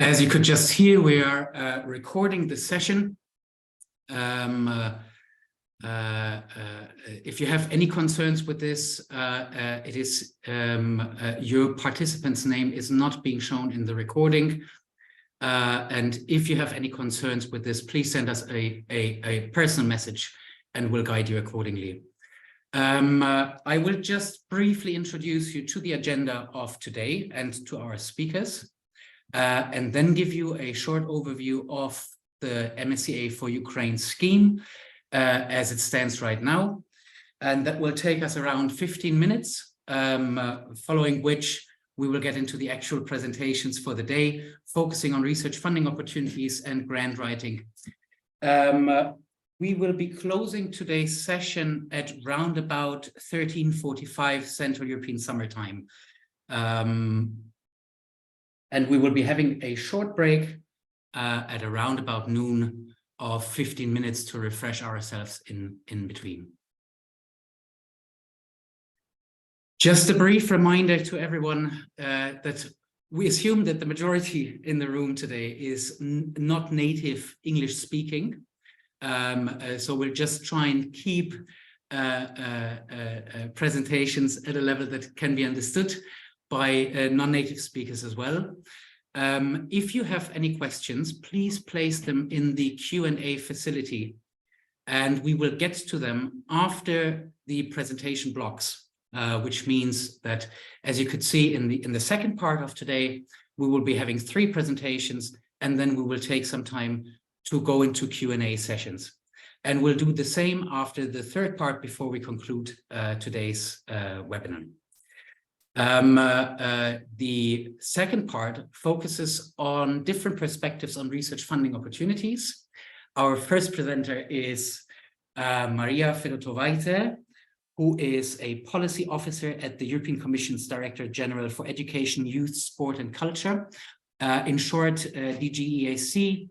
As you could just hear, we are recording the session. If you have any concerns with this, it is your participant's name is not being shown in the recording. And if you have any concerns with this, please send us a personal message and we'll guide you accordingly. I will just briefly introduce you to the agenda of today and to our speakers. And then give you a short overview of the MSCA4Ukraine scheme as it stands right now. And that will take us around 15 minutes, following which we will get into the actual presentations for the day, focusing on research funding opportunities and grant writing. We will be closing today's session at round about 13:45 Central European Summer Time. And we will be having a short break at around about noon of 15 minutes to refresh ourselves in between. Just a brief reminder to everyone that we assume that the majority in the room today is not native English speaking. So we'll just try and keep presentations at a level that can be understood by non-native speakers as well. If you have any questions, please place them in the Q&A facility, and we will get to them after the presentation blocks, which means that, as you could see in the second part of today, we will be having 3 presentations, and then we will take some time to go into Q&A sessions. And we'll do the same after the third part before we conclude today's webinar. The second part focuses on different perspectives on research funding opportunities. Our first presenter is Marija Fedotovaite, who is a policy officer at the European Commission's Director General for Education, Youth, Sport and Culture, in short, DGEAC,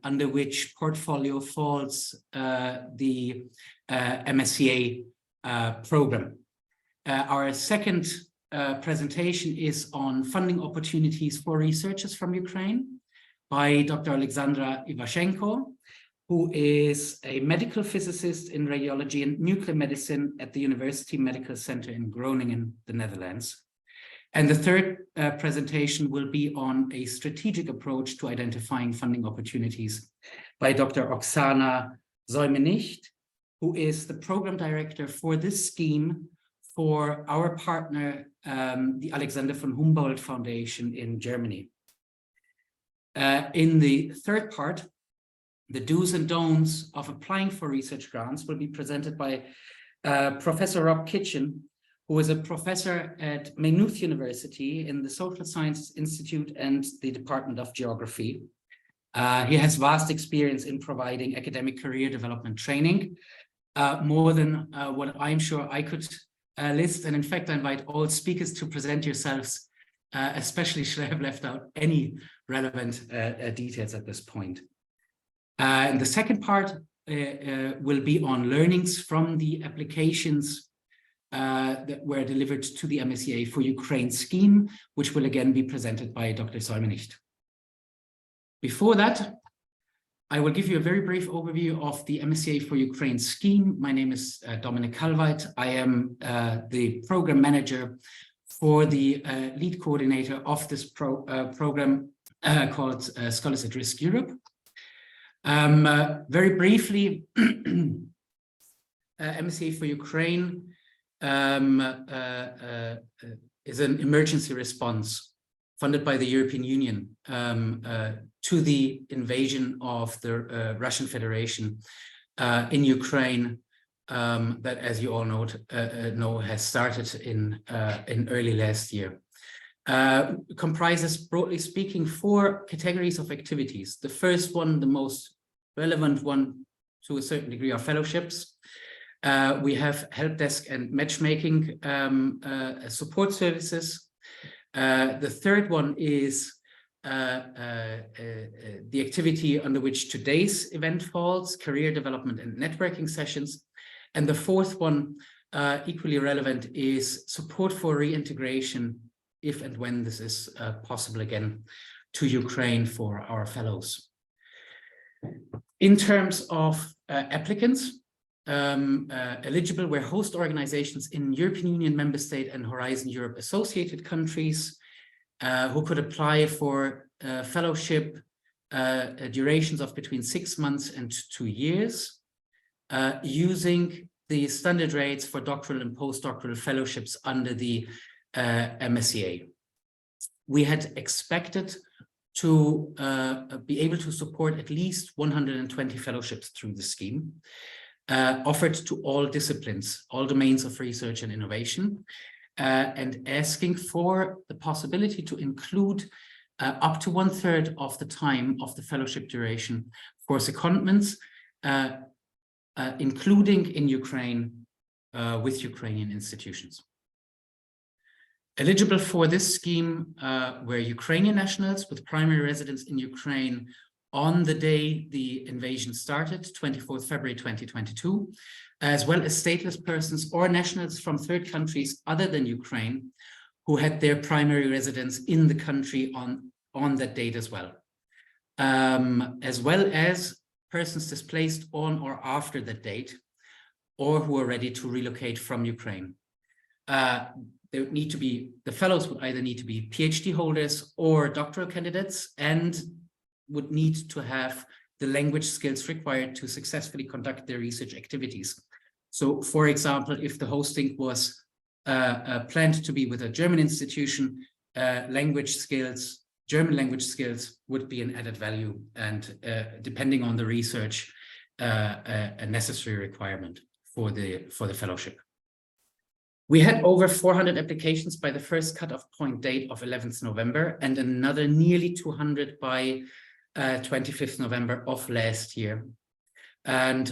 under which portfolio falls the MSCA program. Our second presentation is on funding opportunities for researchers from Ukraine by Dr. Oleksandra Ivashchenko, who is a medical physicist in radiology and nuclear medicine at the University Medical Center in Groningen, the Netherlands. And the third presentation will be on a strategic approach to identifying funding opportunities by Dr. Oksana Seumenicht, who is the program director for this scheme for our partner, the Alexander von Humboldt Foundation in Germany. In the third part, the do's and don'ts of applying for research grants will be presented by Professor Rob Kitchin, who is a professor at Maynooth University in the Social Sciences Institute and the Department of Geography. He has vast experience in providing academic career development training, more than what I'm sure I could list. And in fact, I invite all speakers to present yourselves, especially should I have left out any relevant details at this point. And the second part will be on learnings from the applications that were delivered to the MSCA4Ukraine scheme, which will again be presented by Dr. Seumenicht. Before that, I will give you a very brief overview of the MSCA4Ukraine scheme. My name is Dominic Calveit. I am the program manager for the lead coordinator of this program called Scholars at Risk Europe. Very briefly, MSCA4Ukraine is an emergency response funded by the European Union to the invasion of the Russian Federation in Ukraine, that, as you all know, has started in early last year. Comprises, broadly speaking, 4 categories of activities. The first one, the most relevant one to a certain degree, are fellowships. We have help desk and matchmaking support services. The third one is the activity under which today's event falls, career development and networking sessions. And the fourth one, equally relevant, is support for reintegration if and when this is possible again, to Ukraine for our fellows. In terms of applicants, eligible were host organizations in European Union member state and Horizon Europe associated countries who could apply for fellowship durations of between 6 months and 2 years, using the standard rates for doctoral and postdoctoral fellowships under the MSCA. We had expected to be able to support at least 120 fellowships through the scheme, offered to all disciplines, all domains of research and innovation, and asking for the possibility to include up to 1/3 of the time of the fellowship duration for secondments, including in Ukraine with Ukrainian institutions. Eligible for this scheme were Ukrainian nationals with primary residence in Ukraine on the day the invasion started, 24th February 2022, as well as stateless persons or nationals from third countries other than Ukraine who had their primary residence in the country on that date as well as persons displaced on or after that date, or who are ready to relocate from Ukraine. There would need to be, the fellows would either need to be PhD holders or doctoral candidates and would need to have the language skills required to successfully conduct their research activities. So, for example, if the hosting was planned to be with a German institution, German language skills would be an added value and, depending on the research, a necessary requirement for the fellowship. We had over 400 applications by the first cutoff point date of 11th November and another nearly 200 by 25th November of last year. And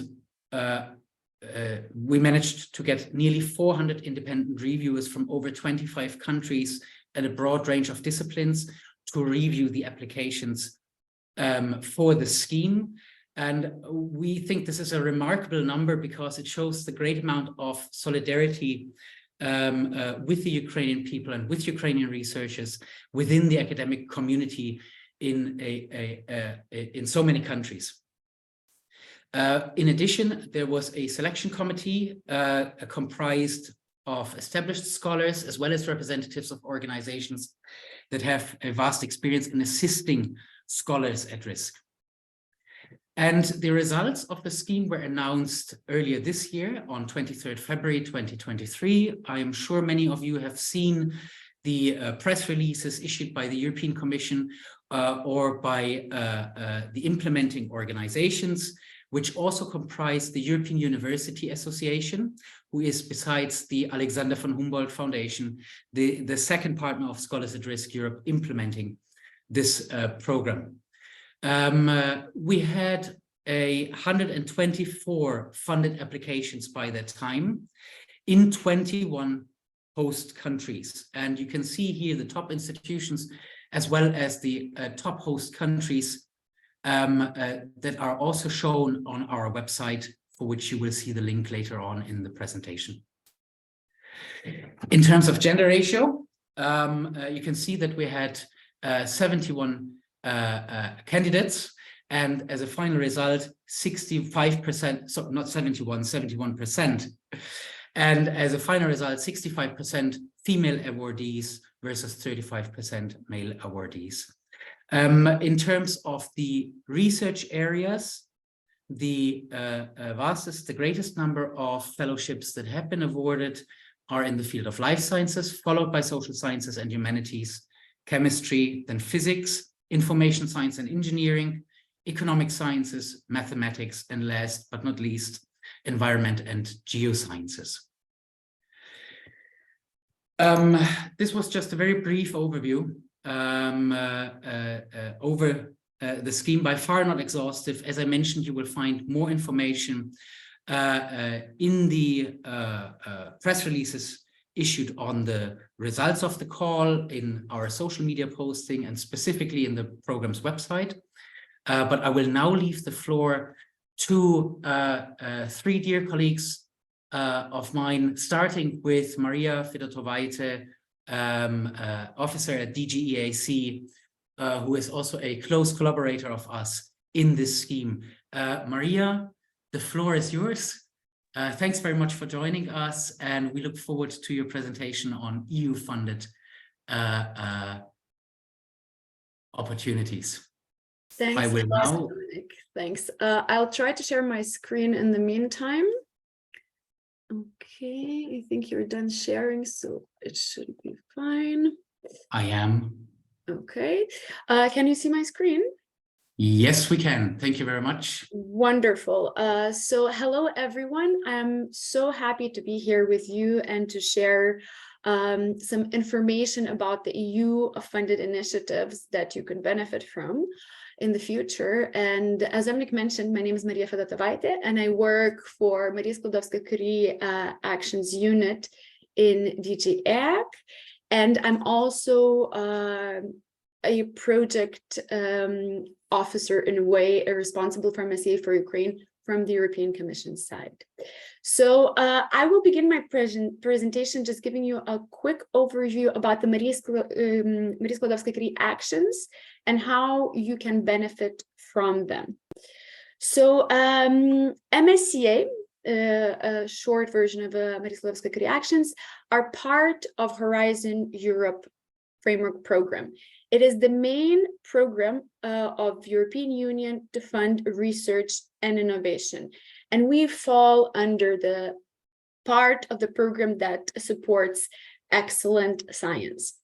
we managed to get nearly 400 independent reviewers from over 25 countries and a broad range of disciplines to review the applications for the scheme. And we think this is a remarkable number because it shows the great amount of solidarity with the Ukrainian people and with Ukrainian researchers within the academic community in so many countries. In addition, there was a selection committee comprised of established scholars as well as representatives of organizations that have a vast experience in assisting scholars at risk. And the results of the scheme were announced earlier this year on 23rd February 2023. I am sure many of you have seen the press releases issued by the European Commission or by the implementing organizations, which also comprise the European University Association, who is, besides the Oleksandra von Humboldt Foundation, the second partner of Scholars at Risk Europe implementing this program. We had 124 funded applications by that time in 21 host countries. And you can see here the top institutions as well as the top host countries that are also shown on our website, for which you will see the link later on in the presentation. In terms of gender ratio, you can see that we had 71 candidates, and as a final result, 65%, so not 71, 71%. And as a final result, 65% female awardees versus 35% male awardees. In terms of the research areas, the vastest, the greatest number of fellowships that have been awarded are in the field of life sciences, followed by social sciences and humanities, chemistry, then physics, information science and engineering, economic sciences, mathematics, and last but not least, environment and geosciences. This was just a very brief overview over the scheme, by far not exhaustive. As I mentioned, you will find more information in the press releases issued on the results of the call, in our social media posting, and specifically in the program's website. But I will now leave the floor to three dear colleagues of mine, starting with Marija Fedotovaite, officer at DGEAC, who is also a close collaborator of us in this scheme. Marija, the floor is yours. Thanks very much for joining us, and we look forward to your presentation on EU-funded opportunities. Thanks. I will now. Thanks. I'll try to share my screen in the meantime. Okay, I think you're done sharing, so it should be fine. I am. Okay. Can you see my screen? Yes, we can. Thank you very much. Wonderful. So hello, everyone. I'm so happy to be here with you and to share some information about the EU-funded initiatives that you can benefit from in the future. And as Emnik mentioned, my name is Marija Fedotovaite, and I work for Marija Fedotovaite Actions Unit in DG EAC. And I'm also a project officer, in a way, responsible for MSCA4Ukraine from the European Commission side. So I will begin my presentation just giving you a quick overview about the Marija Fedotovaite actions and how you can benefit from them. So MSCA, a short version of Marija Fedotovaite actions, are part of Horizon Europe framework program. It is the main program of European Union to fund research and innovation. And we fall under the part of the program that supports excellent science.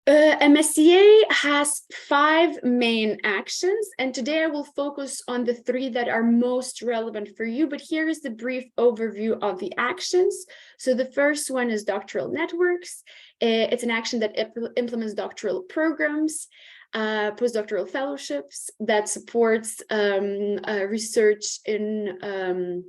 MSCA has 5 main actions, and today I will focus on the 3 that are most relevant for you, but here is the brief overview of the actions. So the first one is doctoral networks. It's an action that implements doctoral programs, postdoctoral fellowships, that supports research in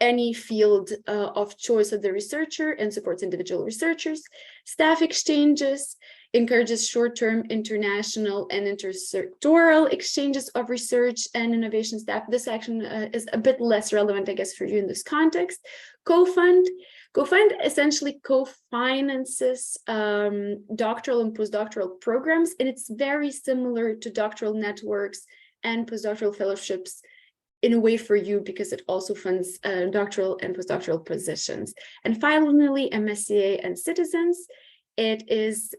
any field of choice of the researcher and supports individual researchers. Staff exchanges, encourages short-term international and intersectoral exchanges of research and innovation staff. This action is a bit less relevant, I guess, for you in this context. Co-fund essentially co-finances doctoral and postdoctoral programs, and it's very similar to doctoral networks and postdoctoral fellowships in a way for you, because it also funds doctoral and postdoctoral positions. And finally, MSCA and Citizens. It is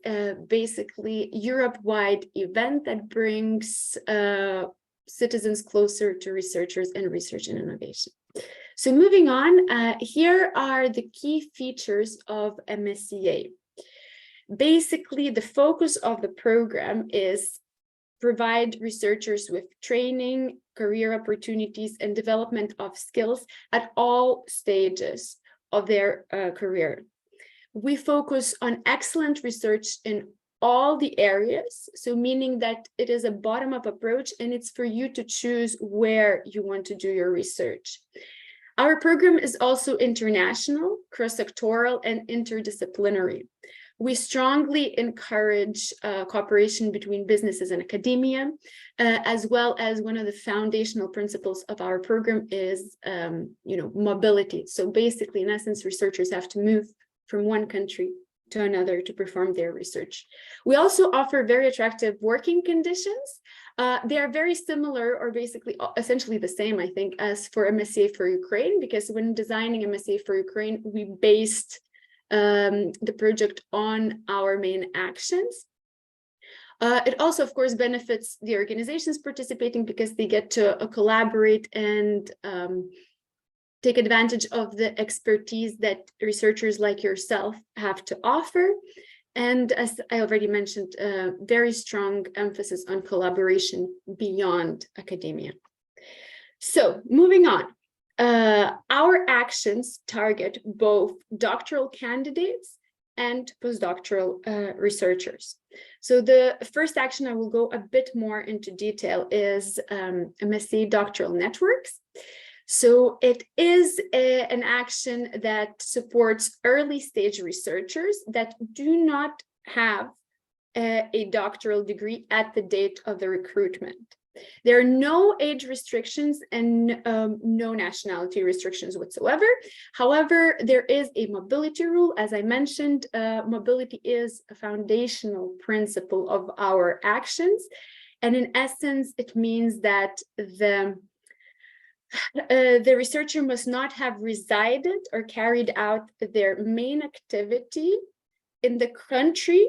basically a Europe-wide event that brings citizens closer to researchers and research and innovation. So moving on, here are the key features of MSCA. Basically, the focus of the program is provide researchers with training, career opportunities, and development of skills at all stages of their career. We focus on excellent research in all the areas, so meaning that it is a bottom-up approach, and it's for you to choose where you want to do your research. Our program is also international, cross-sectoral, and interdisciplinary. We strongly encourage cooperation between businesses and academia, as well as one of the foundational principles of our program is, mobility. So basically, in essence, researchers have to move from one country to another to perform their research. We also offer very attractive working conditions. They are very similar, or basically essentially the same, I think, as for MSCA4Ukraine, because when designing MSCA4Ukraine, we based the project on our main actions. It also, of course, benefits the organizations participating because they get to collaborate and take advantage of the expertise that researchers like yourself have to offer. And as I already mentioned, very strong emphasis on collaboration beyond academia. So moving on. Our actions target both doctoral candidates and postdoctoral researchers. So the first action I will go a bit more into detail is MSc doctoral networks. So it is an action that supports early stage researchers that do not have a doctoral degree at the date of the recruitment. There are no age restrictions and no nationality restrictions whatsoever. However, there is a mobility rule. As I mentioned, mobility is a foundational principle of our actions. And in essence, it means that the researcher must not have resided or carried out their main activity in the country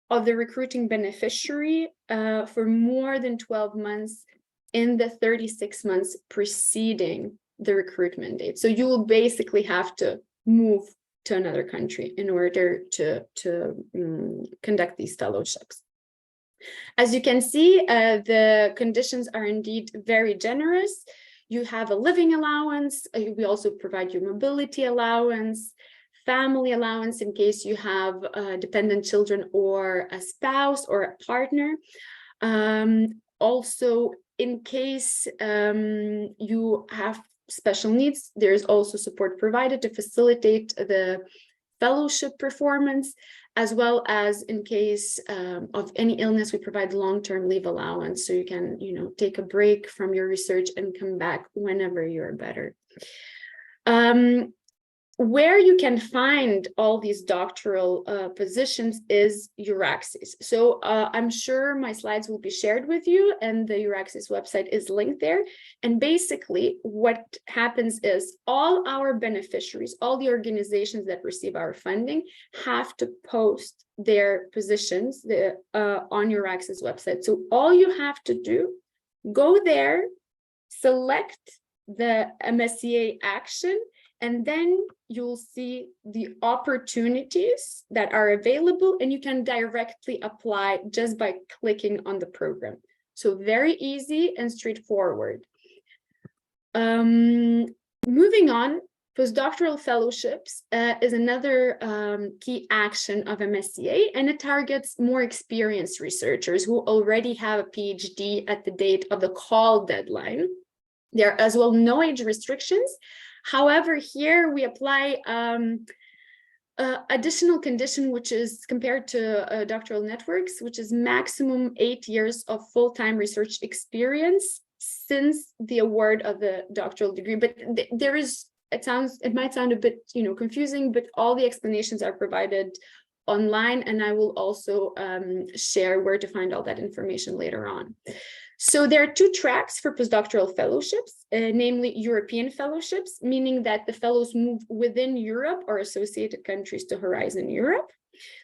of the recruiting beneficiary for more than 12 months in the 36 months preceding the recruitment date. So you will basically have to move to another country in order to conduct these fellowships. As you can see, the conditions are indeed very generous. You have a living allowance. We also provide you mobility allowance, family allowance in case you have dependent children or a spouse or a partner. Also, in case you have special needs, there's also support provided to facilitate the fellowship performance, as well as in case of any illness, we provide long-term leave allowance, so you can, take a break from your research and come back whenever you're better. Where you can find all these doctoral positions is Euraxis. So I'm sure my slides will be shared with you, and the Euraxis website is linked there. And basically what happens is all our beneficiaries, all the organizations that receive our funding, have to post their positions on Euraxis website. So all you have to do, go there, select the MSCA action, and then you'll see the opportunities that are available, and you can directly apply just by clicking on the program. So very easy and straightforward. Moving on, postdoctoral fellowships is another key action of MSCA, and it targets more experienced researchers who already have a PhD at the date of the call deadline. There are as well no age restrictions. However, here we apply additional condition, which is compared to doctoral networks, which is maximum 8 years of full-time research experience since the award of the doctoral degree. But there is, it might sound a bit, confusing, but all the explanations are provided online, and I will also share where to find all that information later on. So there are two tracks for postdoctoral fellowships, namely European fellowships, meaning that the fellows move within Europe or associated countries to Horizon Europe.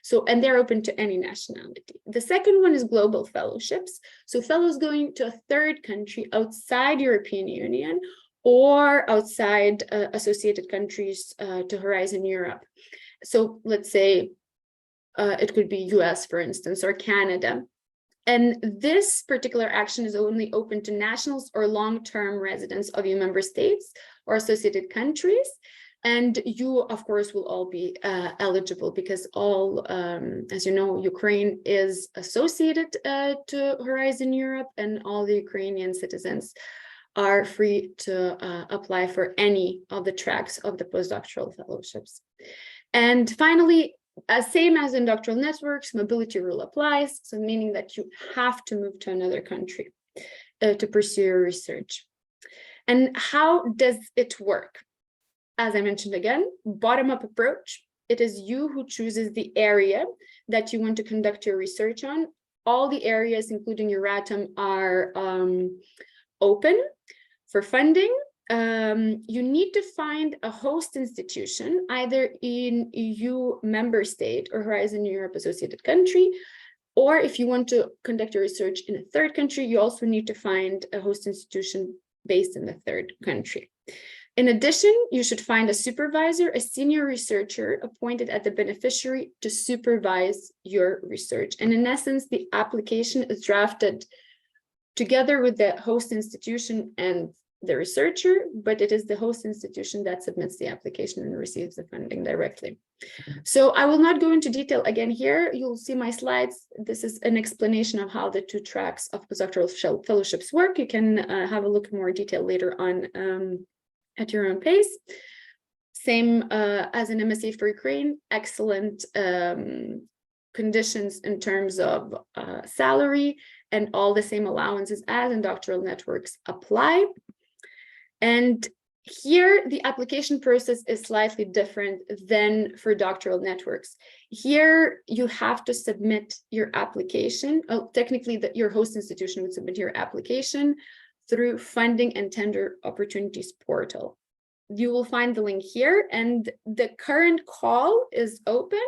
So, and they're open to any nationality. The second one is global fellowships. So fellows going to a third country outside European Union or outside associated countries to Horizon Europe. So let's say it could be US, for instance, or Canada. And this particular action is only open to nationals or long-term residents of EU member states or associated countries. And you, of course, will all be eligible because all, as you know, Ukraine is associated to Horizon Europe, and all the Ukrainian citizens are free to apply for any of the tracks of the postdoctoral fellowships. And finally, same as in doctoral networks, mobility rule applies, so meaning that you have to move to another country to pursue your research. And how does it work? As I mentioned again, bottom-up approach. It is you who chooses the area that you want to conduct your research on. All the areas, including Euratom, are open for funding. You need to find a host institution, either in EU member state or Horizon Europe associated country, or if you want to conduct your research in a third country, you also need to find a host institution based in the third country. In addition, you should find a supervisor, a senior researcher appointed at the beneficiary to supervise your research. And in essence, the application is drafted together with the host institution and the researcher, but it is the host institution that submits the application and receives the funding directly. So I will not go into detail again here. You'll see my slides. This is an explanation of how the two tracks of postdoctoral fellowships work. You can have a look in more detail later on at your own pace. Same as an MSCA4Ukraine, excellent conditions in terms of salary and all the same allowances as in doctoral networks apply. And here, the application process is slightly different than for doctoral networks. Here, you have to submit your application. Oh, technically, your host institution would submit your application through Funding and Tender Opportunities portal. You will find the link here, and the current call is open,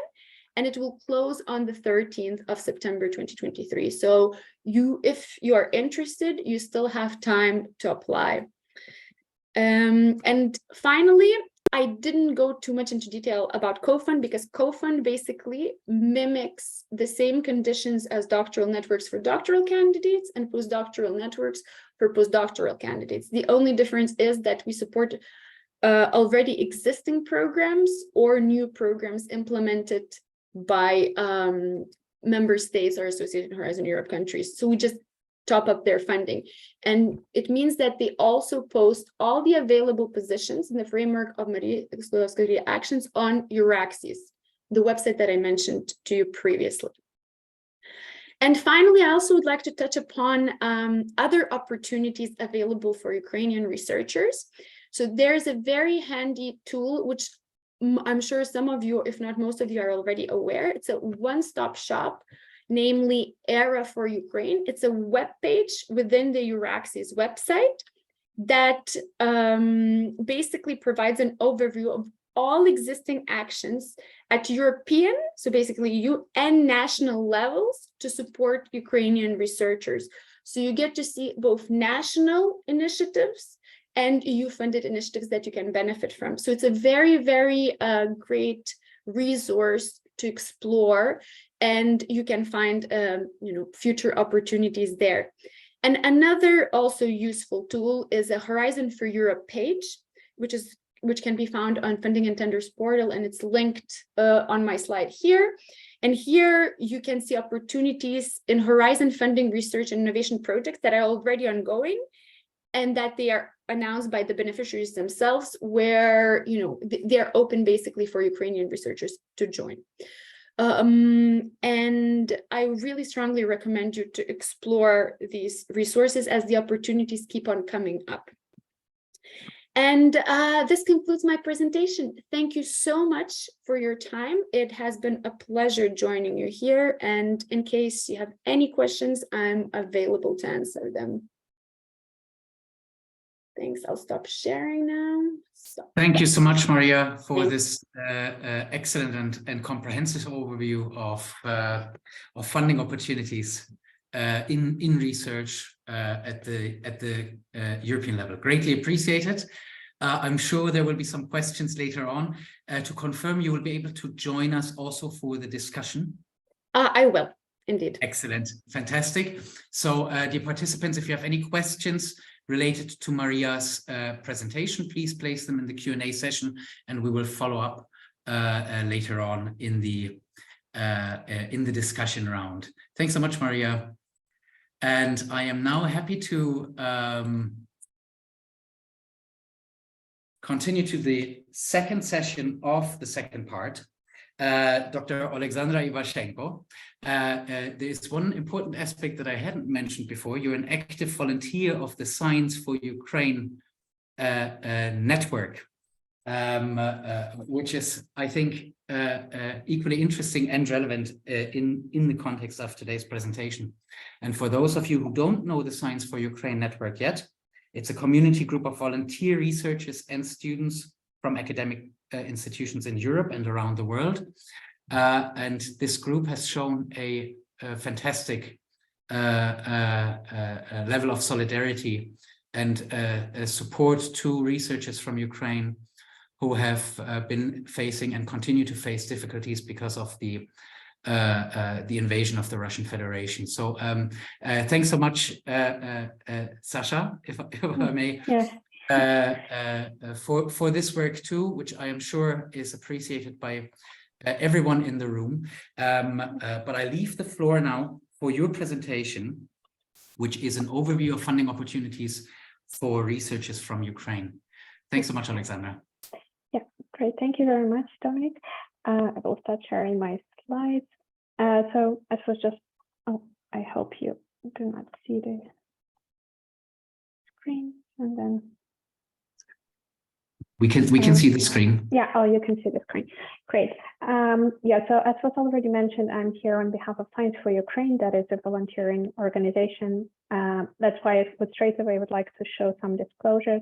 and it will close on the 13th of September 2023. So if you are interested, you still have time to apply. And finally, I didn't go too much into detail about CoFund because CoFund basically mimics the same conditions as doctoral networks for doctoral candidates and postdoctoral networks for postdoctoral candidates. The only difference is that we support already existing programs or new programs implemented by member states or Associated Horizon Europe countries. So we just top up their funding. And it means that they also post all the available positions in the framework of Marija Fedotovaite actions on Euraxis, the website that I mentioned to you previously. And finally, I also would like to touch upon other opportunities available for Ukrainian researchers. So there's a very handy tool, which I'm sure some of you, if not most of you, are already aware. It's a one-stop shop, namely ERA for Ukraine. It's a web page within the Euraxis website that basically provides an overview of all existing actions at European, so basically UN national levels to support Ukrainian researchers. So you get to see both national initiatives and EU-funded initiatives that you can benefit from. So it's a very, very great resource to explore, and you can find future opportunities there. And another also useful tool is a Horizon for Europe page, which can be found on Funding and Tenders portal, and it's linked on my slide here. And here you can see opportunities in Horizon funding research and innovation projects that are already ongoing, and that they are announced by the beneficiaries themselves, where they're open basically for Ukrainian researchers to join. And I really strongly recommend you to explore these resources as the opportunities keep on coming up. And this concludes my presentation. Thank you so much for your time. It has been a pleasure joining you here. And in case you have any questions, I'm available to answer them. Thanks. I'll stop sharing now. Thank you so much, Maria, for this excellent and comprehensive overview of funding opportunities in research at the European level. Greatly appreciated. I'm sure there will be some questions later on. To confirm, you will be able to join us also for the discussion. I will, indeed. Excellent. Fantastic. So, dear participants, if you have any questions related to Maria's presentation, please place them in the Q&A session, and we will follow up later on in the discussion round. Thanks so much, Maria. And I am now happy to continue to the second session of the second part. Dr. Oleksandra Ivashchenko. There's one important aspect that I hadn't mentioned before. You're an active volunteer of the Science for Ukraine network, which is, I think, equally interesting and relevant in the context of today's presentation. And for those of you who don't know the Science for Ukraine network yet, it's a community group of volunteer researchers and students from academic institutions in Europe and around the world. And this group has shown a fantastic level of solidarity and support to researchers from Ukraine who have been facing and continue to face difficulties because of the invasion of the Russian Federation. So thanks so much, Sasha, if I may. Yes. For this work too, which I am sure is appreciated by everyone in the room. But I leave the floor now for your presentation, which is an overview of funding opportunities for researchers from Ukraine. Thanks so much, Oleksandra. Yeah, great. Thank you very much, Dominic. I will start sharing my slides. So as was just, I hope you do not see the screen, and then we can see the screen. Yeah, oh, you can see the screen. Great. Yeah, so as was already mentioned, I'm here on behalf of Science for Ukraine. That is a volunteering organization. That's why I straight away would like to show some disclosures.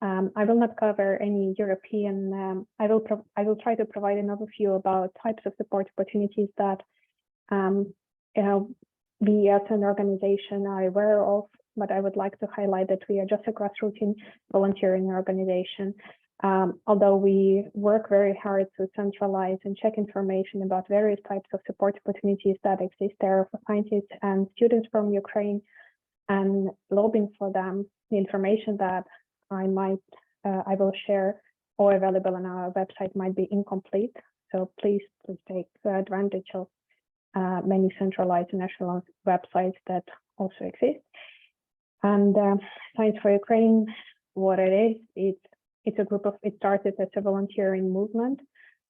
I will not cover any European. I will try to provide an overview about types of support opportunities that we as an organization are aware of. But I would like to highlight that we are just a grassroots volunteering organization. Although we work very hard to centralize and check information about various types of support opportunities that exist there for scientists and students from Ukraine, and lobbying for them, the information that I will share or available on our website might be incomplete. So please take advantage of many centralized national websites that also exist. And Science for Ukraine, what it is, it's a group of, it started as a volunteering movement.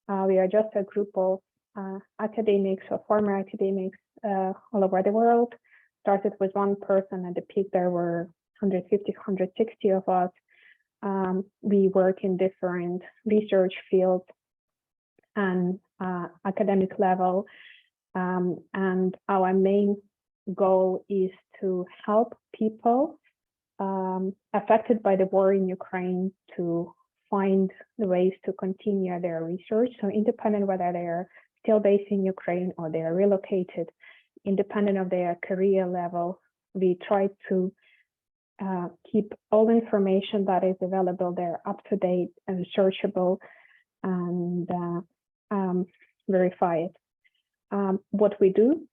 We are just a group of academics or former academics all over the world. Started with one person. At the peak, there were 150, 160 of us. We work in different research fields and academic level. And our main goal is to help people affected by the war in Ukraine to find the ways to continue their research. So independent whether they are still based in Ukraine or they are relocated, independent of their career level, we try to keep all information that is available there up to date and searchable and verify it. What we do,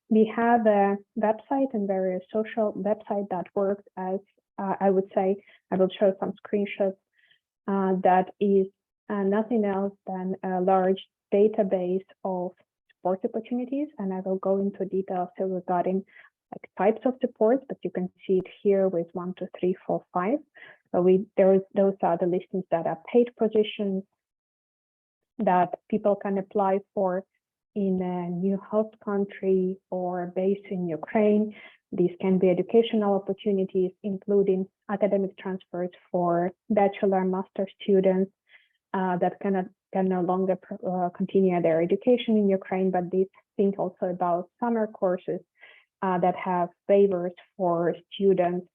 we have a website and various social websites that works as, I would say, I will show some screenshots, that is nothing else than a large database of support opportunities. And I will go into details regarding like types of support, but you can see it here with 1, 2, 3, 4, 5. So those are the listings that are paid positions that people can apply for in a new host country or based in Ukraine. These can be educational opportunities, including academic transfers for bachelor, master students that can no longer continue their education in Ukraine, but these think also about summer courses that have waivers for students,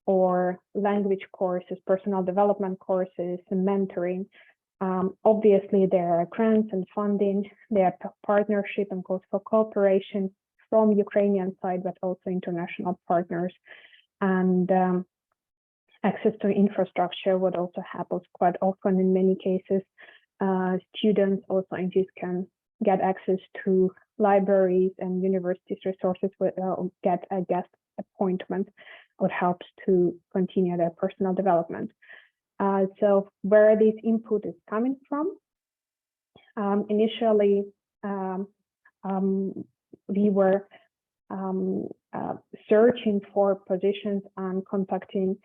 or language courses, personal development courses, and mentoring. Obviously, there are grants and funding, there are partnership and calls for cooperation from Ukrainian side, but also international partners, and access to infrastructure, what also happens quite often in many cases. Students or scientists can get access to libraries and universities resources, get a guest appointment, what helps to continue their personal development. So where this input is coming from, initially we were searching for positions and contacting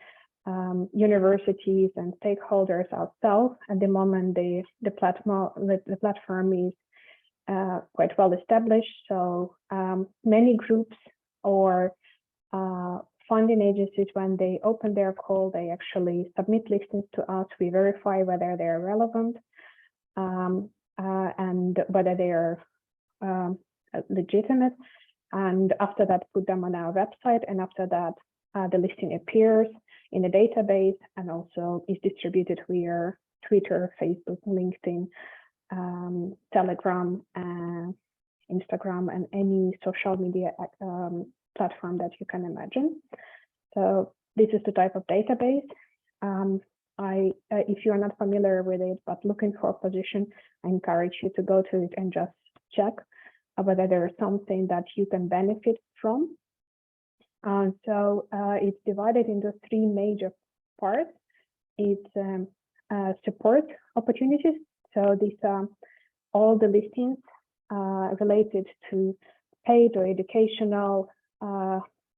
universities and stakeholders ourselves. At the moment, the platform is quite well established. So many groups or funding agencies, when they open their call, they actually submit listings to us. We verify whether they are relevant and whether they are legitimate. And after that, put them on our website. And after that, the listing appears in the database and also is distributed via Twitter, Facebook, LinkedIn, Telegram, Instagram, and any social media platform that you can imagine. So this is the type of database. If you are not familiar with it, but looking for a position, I encourage you to go to it and just check whether there is something that you can benefit from. So it's divided into 3 major parts. It's support opportunities. So these are all the listings related to paid or educational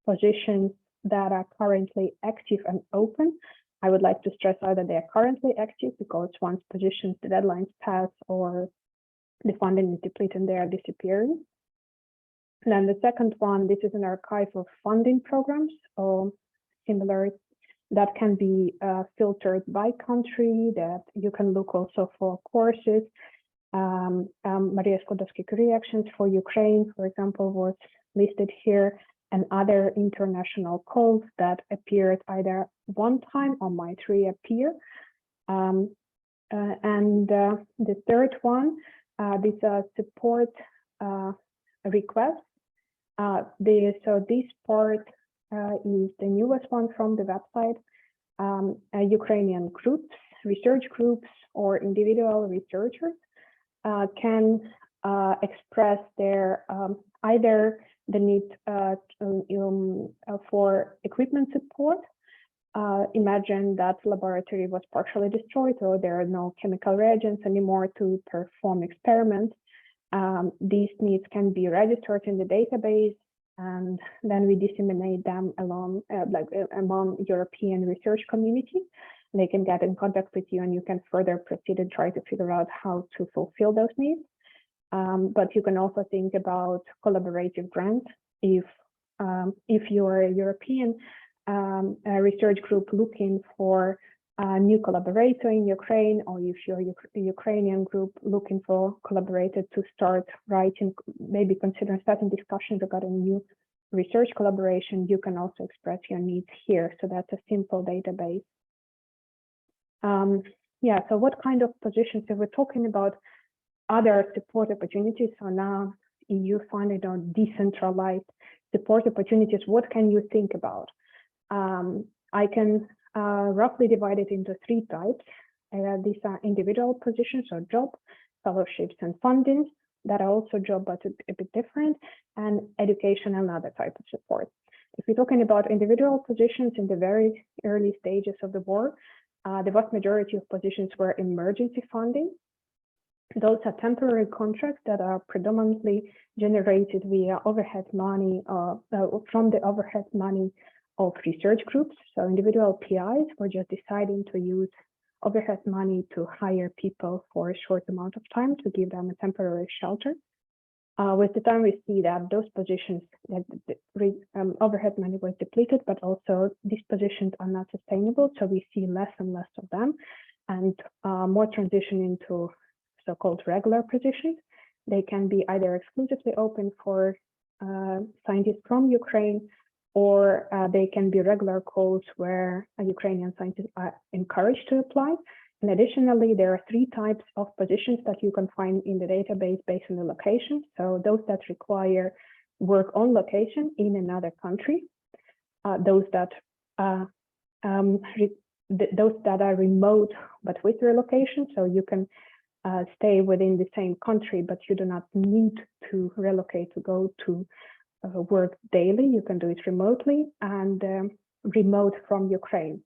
positions that are currently active and open. I would like to stress out that they are currently active, because once positions, the deadlines pass or the funding is depleted, they are disappearing. Then the second one, this is an archive of funding programs or similar that can be filtered by country, that you can look also for courses. Marija Fedotovaite reactions for Ukraine, for example, was listed here, and other international calls that appeared either one time or might reappear. The third one, these are support requests. So this part is the newest one from the website. Ukrainian groups, research groups, or individual researchers can express their either the need for equipment support. Imagine that laboratory was partially destroyed, or there are no chemical reagents anymore to perform experiments. These needs can be registered in the database, and then we disseminate them along among European research community. They can get in contact with you, and you can further proceed and try to figure out how to fulfill those needs. But you can also think about collaborative grants. If you're a European research group looking for a new collaborator in Ukraine, or if you're a Ukrainian group looking for collaborator to start writing, maybe consider starting discussions regarding new research collaboration, you can also express your needs here. So that's a simple database. Yeah, so what kind of positions, if we're talking about other support opportunities, so now EU funded on decentralized support opportunities, what can you think about? I can roughly divide it into three types. These are individual positions or job, fellowships and funding that are also job but a bit different, and education and other type of support. If we're talking about individual positions in the very early stages of the war, the vast majority of positions were emergency funding. Those are temporary contracts that are predominantly generated via overhead money from the overhead money of research groups. So individual PIs were just deciding to use overhead money to hire people for a short amount of time to give them a temporary shelter. With the time, we see that those positions, that the overhead money was depleted, but also these positions are not sustainable. So we see less and less of them, and more transition into so-called regular positions. They can be either exclusively open for scientists from Ukraine, or they can be regular calls where Ukrainian scientists are encouraged to apply. And additionally, there are three types of positions that you can find in the database based on the location. So those that require work on location in another country, those that are remote but with relocation. So you can stay within the same country, but you do not need to relocate to go to work daily. You can do it remotely, and remote from Ukraine.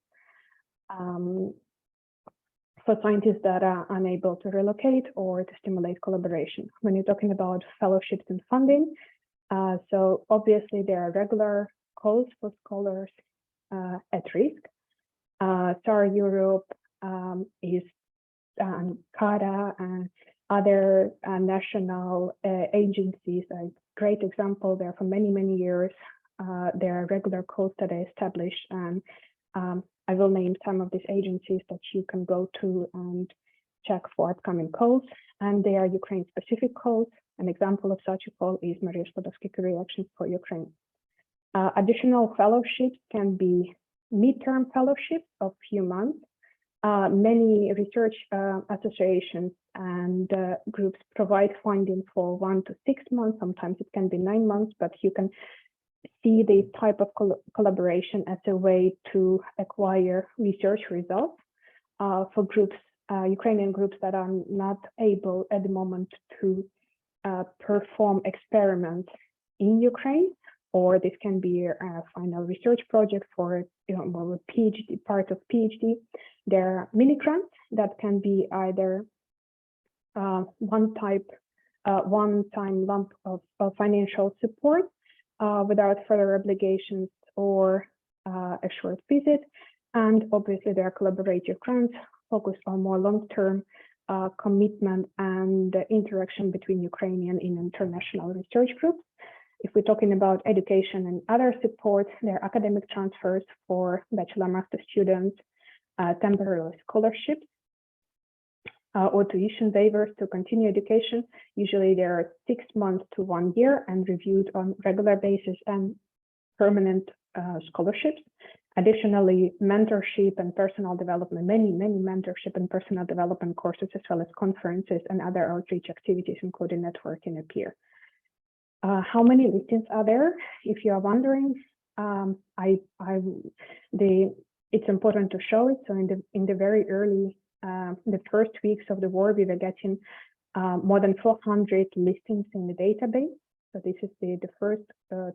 For scientists that are unable to relocate or to stimulate collaboration. When you're talking about fellowships and funding, so obviously there are regular calls for scholars at risk. SAR Europe is CARA and other national agencies. A great example there for many, many years. There are regular calls that are established, and I will name some of these agencies that you can go to and check for upcoming calls, and they are Ukraine-specific calls. An example of such a call is Marija Fedotovaite reactions for Ukraine. Additional fellowships can be midterm fellowships of few months. Many research associations and groups provide funding for 1 to 6 months. Sometimes it can be 9 months, but you can see this type of collaboration as a way to acquire research results for groups, Ukrainian groups that are not able at the moment to perform experiments in Ukraine, or this can be a final research project for a PhD, part of PhD. There are mini grants that can be either one-time lump of financial support without further obligations, or a short visit. And obviously there are collaborative grants focused on more long-term commitment and interaction between Ukrainian and international research groups. If we're talking about education and other support, there are academic transfers for bachelor master students, temporary scholarships, or tuition waivers to continue education. Usually they are 6 months to 1 year and reviewed on regular basis, and permanent scholarships. Additionally, mentorship and personal development, many mentorship and personal development courses, as well as conferences and other outreach activities, including networking appear. How many listings are there? If you are wondering, it's important to show it. So in the very early, the first weeks of the war, we were getting more than 400 listings in the database. So this is the first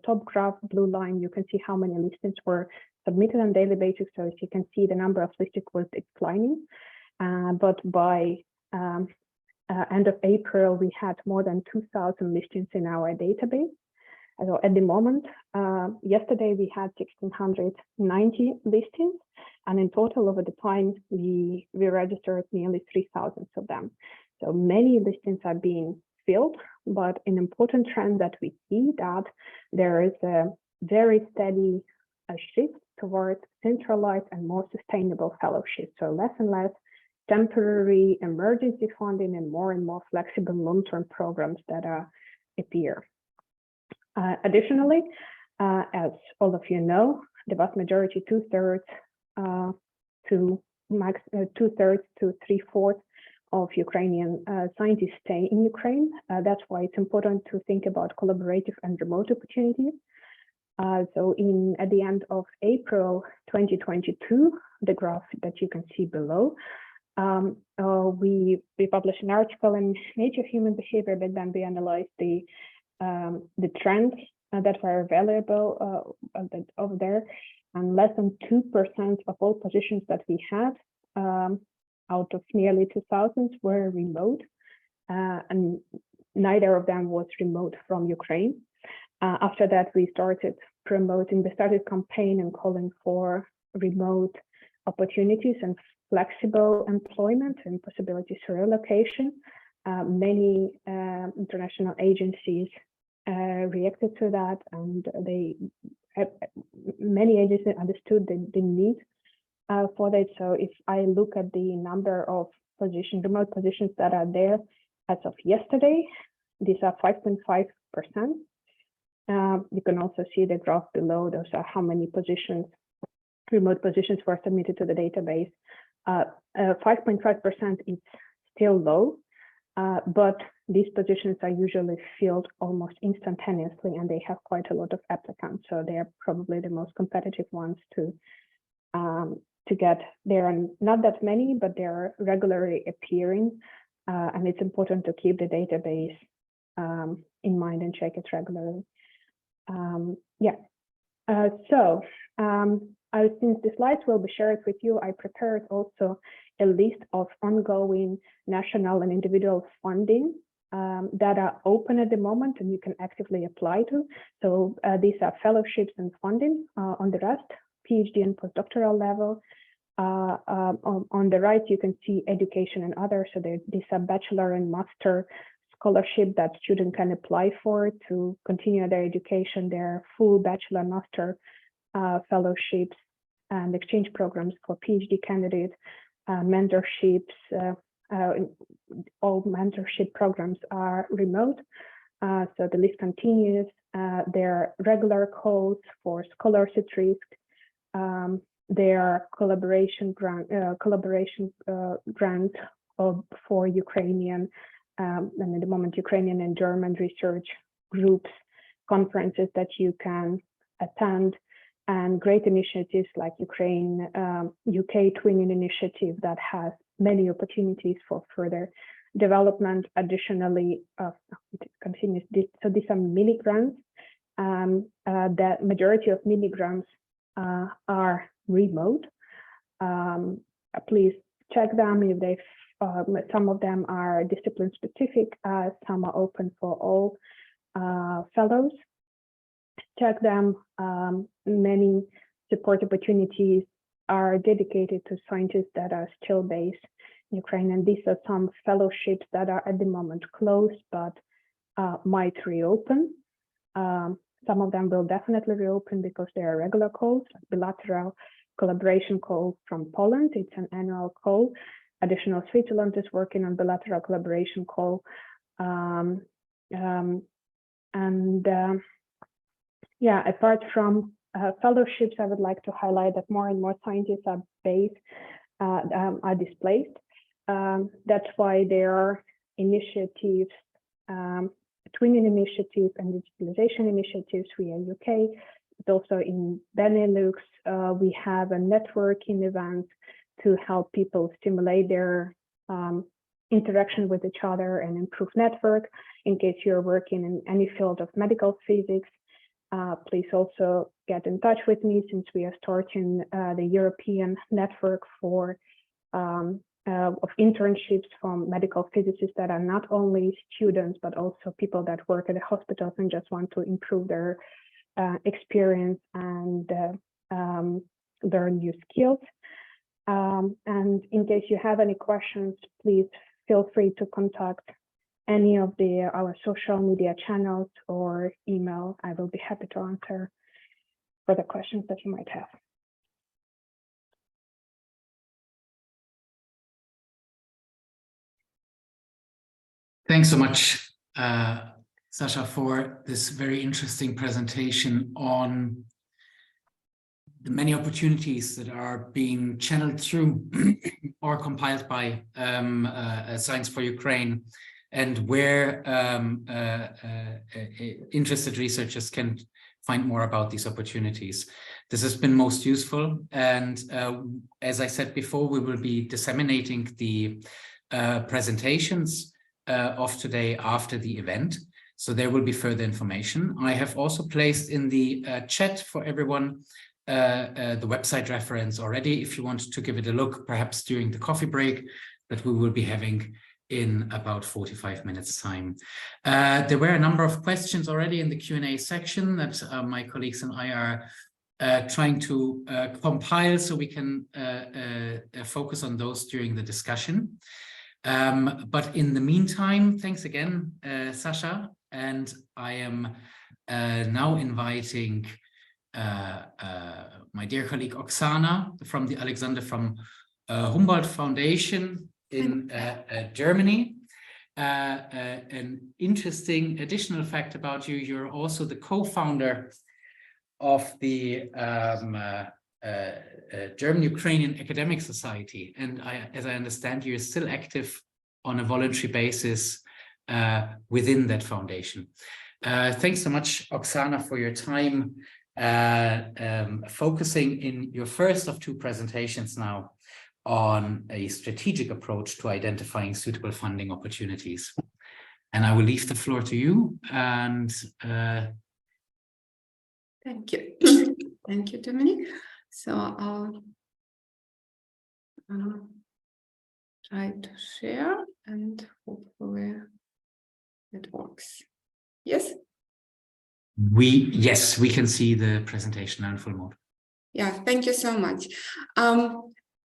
top graph, blue line. You can see how many listings were submitted on daily basis. So as you can see, the number of listings was declining. But by end of April, we had more than 2,000 listings in our database. So at the moment, yesterday we had 1,690 listings, and in total over the time, we registered nearly 3,000 of them. So many listings are being filled, but an important trend that we see that there is a very steady shift towards centralized and more sustainable fellowships. So less and less temporary emergency funding and more flexible long-term programs that appear. Additionally, as all of you know, the vast majority, two-thirds to 3/4 of Ukrainian scientists stay in Ukraine. That's why it's important to think about collaborative and remote opportunities. So at the end of April 2022, the graph that you can see below, we published an article in Nature Human Behavior, but then we analyzed the trends that were available over there, and less than 2% of all positions that we had out of nearly 2,000 were remote, and neither of them was remote from Ukraine. After that, we started campaign and calling for remote opportunities and flexible employment and possibilities for relocation. Many international agencies reacted to that, and many agencies understood the need for that. So if I look at the number of remote positions that are there as of yesterday, these are 5.5%. You can also see the graph below. Those are how many remote positions were submitted to the database. 5.5% is still low, but these positions are usually filled almost instantaneously, and they have quite a lot of applicants. So they are probably the most competitive ones to get. There are not that many, but they are regularly appearing, and it's important to keep the database in mind and check it regularly. Since the slides will be shared with you, I prepared also a list of ongoing national and individual funding that are open at the moment and you can actively apply to. So these are fellowships and funding on the left, PhD and postdoctoral level. On the right, you can see education and others. So these are bachelor and master scholarship that students can apply for to continue their education, their full bachelor master fellowships and exchange programs for PhD candidates, mentorships. All mentorship programs are remote. So the list continues. There are regular calls for scholars at risk. There are collaboration grants for Ukrainian and at the moment Ukrainian and German research groups, conferences that you can attend, and great initiatives like UK Twinning Initiative that has many opportunities for further development. Additionally, it continues. So these are mini grants. The majority of mini grants are remote. Please check them if they. Some of them are discipline specific. Some are open for all fellows. Check them. Many support opportunities are dedicated to scientists that are still based in Ukraine, and these are some fellowships that are at the moment closed but might reopen. Some of them will definitely reopen because they are regular calls, bilateral collaboration call from Poland. It's an annual call. Additional Switzerland is working on bilateral collaboration call. Yeah, apart from fellowships, I would like to highlight that more and more scientists are displaced. That's why there are initiatives, twinning initiatives and digitalization initiatives via UK, but also in Benelux. We have a networking event to help people stimulate their interaction with each other and improve network. In case you're working in any field of medical physics, please also get in touch with me, since we are starting the European network for of internships from medical physicists that are not only students, but also people that work at the hospitals and just want to improve their experience and learn new skills. And in case you have any questions, please feel free to contact any of our social media channels or email. I will be happy to answer for the questions that you might have. Thanks so much, Sasha, for this very interesting presentation on the many opportunities that are being channeled through or compiled by Science for Ukraine, and where interested researchers can find more about these opportunities. This has been most useful, and as I said before, we will be disseminating the presentations of today after the event, so there will be further information. I have also placed in the chat for everyone the website reference already, if you want to give it a look, perhaps during the coffee break that we will be having in about 45 minutes time. There were a number of questions already in the Q&A section that my colleagues and I are trying to compile so we can focus on those during the discussion. But in the meantime, thanks again, Sasha, and I am now inviting my dear colleague Oksana from the Oleksandra Humboldt Foundation in Germany. An interesting additional fact about you: you're also the co-founder of the German-Ukrainian Academic Society, and as I understand, you're still active on a voluntary basis within that foundation. Thanks so much, Oksana, for your time, focusing in your first of two presentations now on a strategic approach to identifying suitable funding opportunities. And I will leave the floor to you. And thank you. Thank you, Dominic. So I'll try to share, and hopefully it works. Yes? Yes, we can see the presentation now in full mode. Yeah, thank you so much.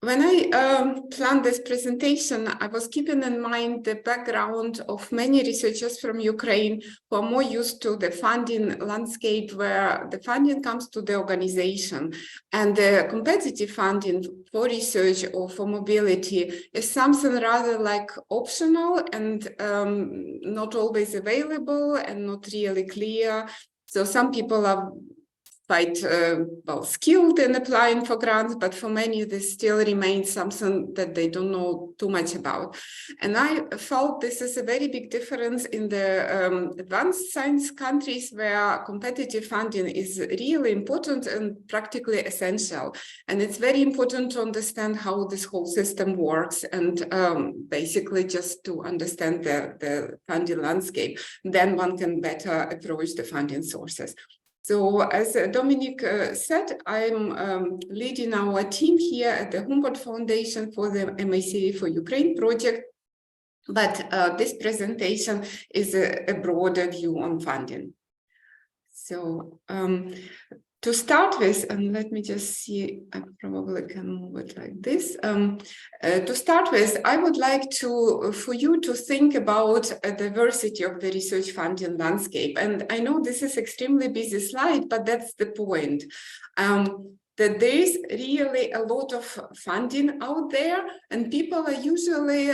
When I planned this presentation, I was keeping in mind the background of many researchers from Ukraine who are more used to the funding landscape, where the funding comes to the organization, and the competitive funding for research or for mobility is something rather like optional and not always available and not really clear. So some people are quite well skilled in applying for grants, but for many this still remains something that they don't know too much about. And I felt this is a very big difference in the advanced science countries, where competitive funding is really important and practically essential. And it's very important to understand how this whole system works, and basically just to understand the funding landscape. Then one can better approach the funding sources. So as Dominic said, I'm leading our team here at the Humboldt Foundation for the MSCA4Ukraine project, but this presentation is a broader view on funding. So To start with, and let me just see, I probably can move it like this. To start with, I would like for you to think about a diversity of the research funding landscape. And I know this is extremely busy slide, but that's the point. That there is really a lot of funding out there, and people are usually,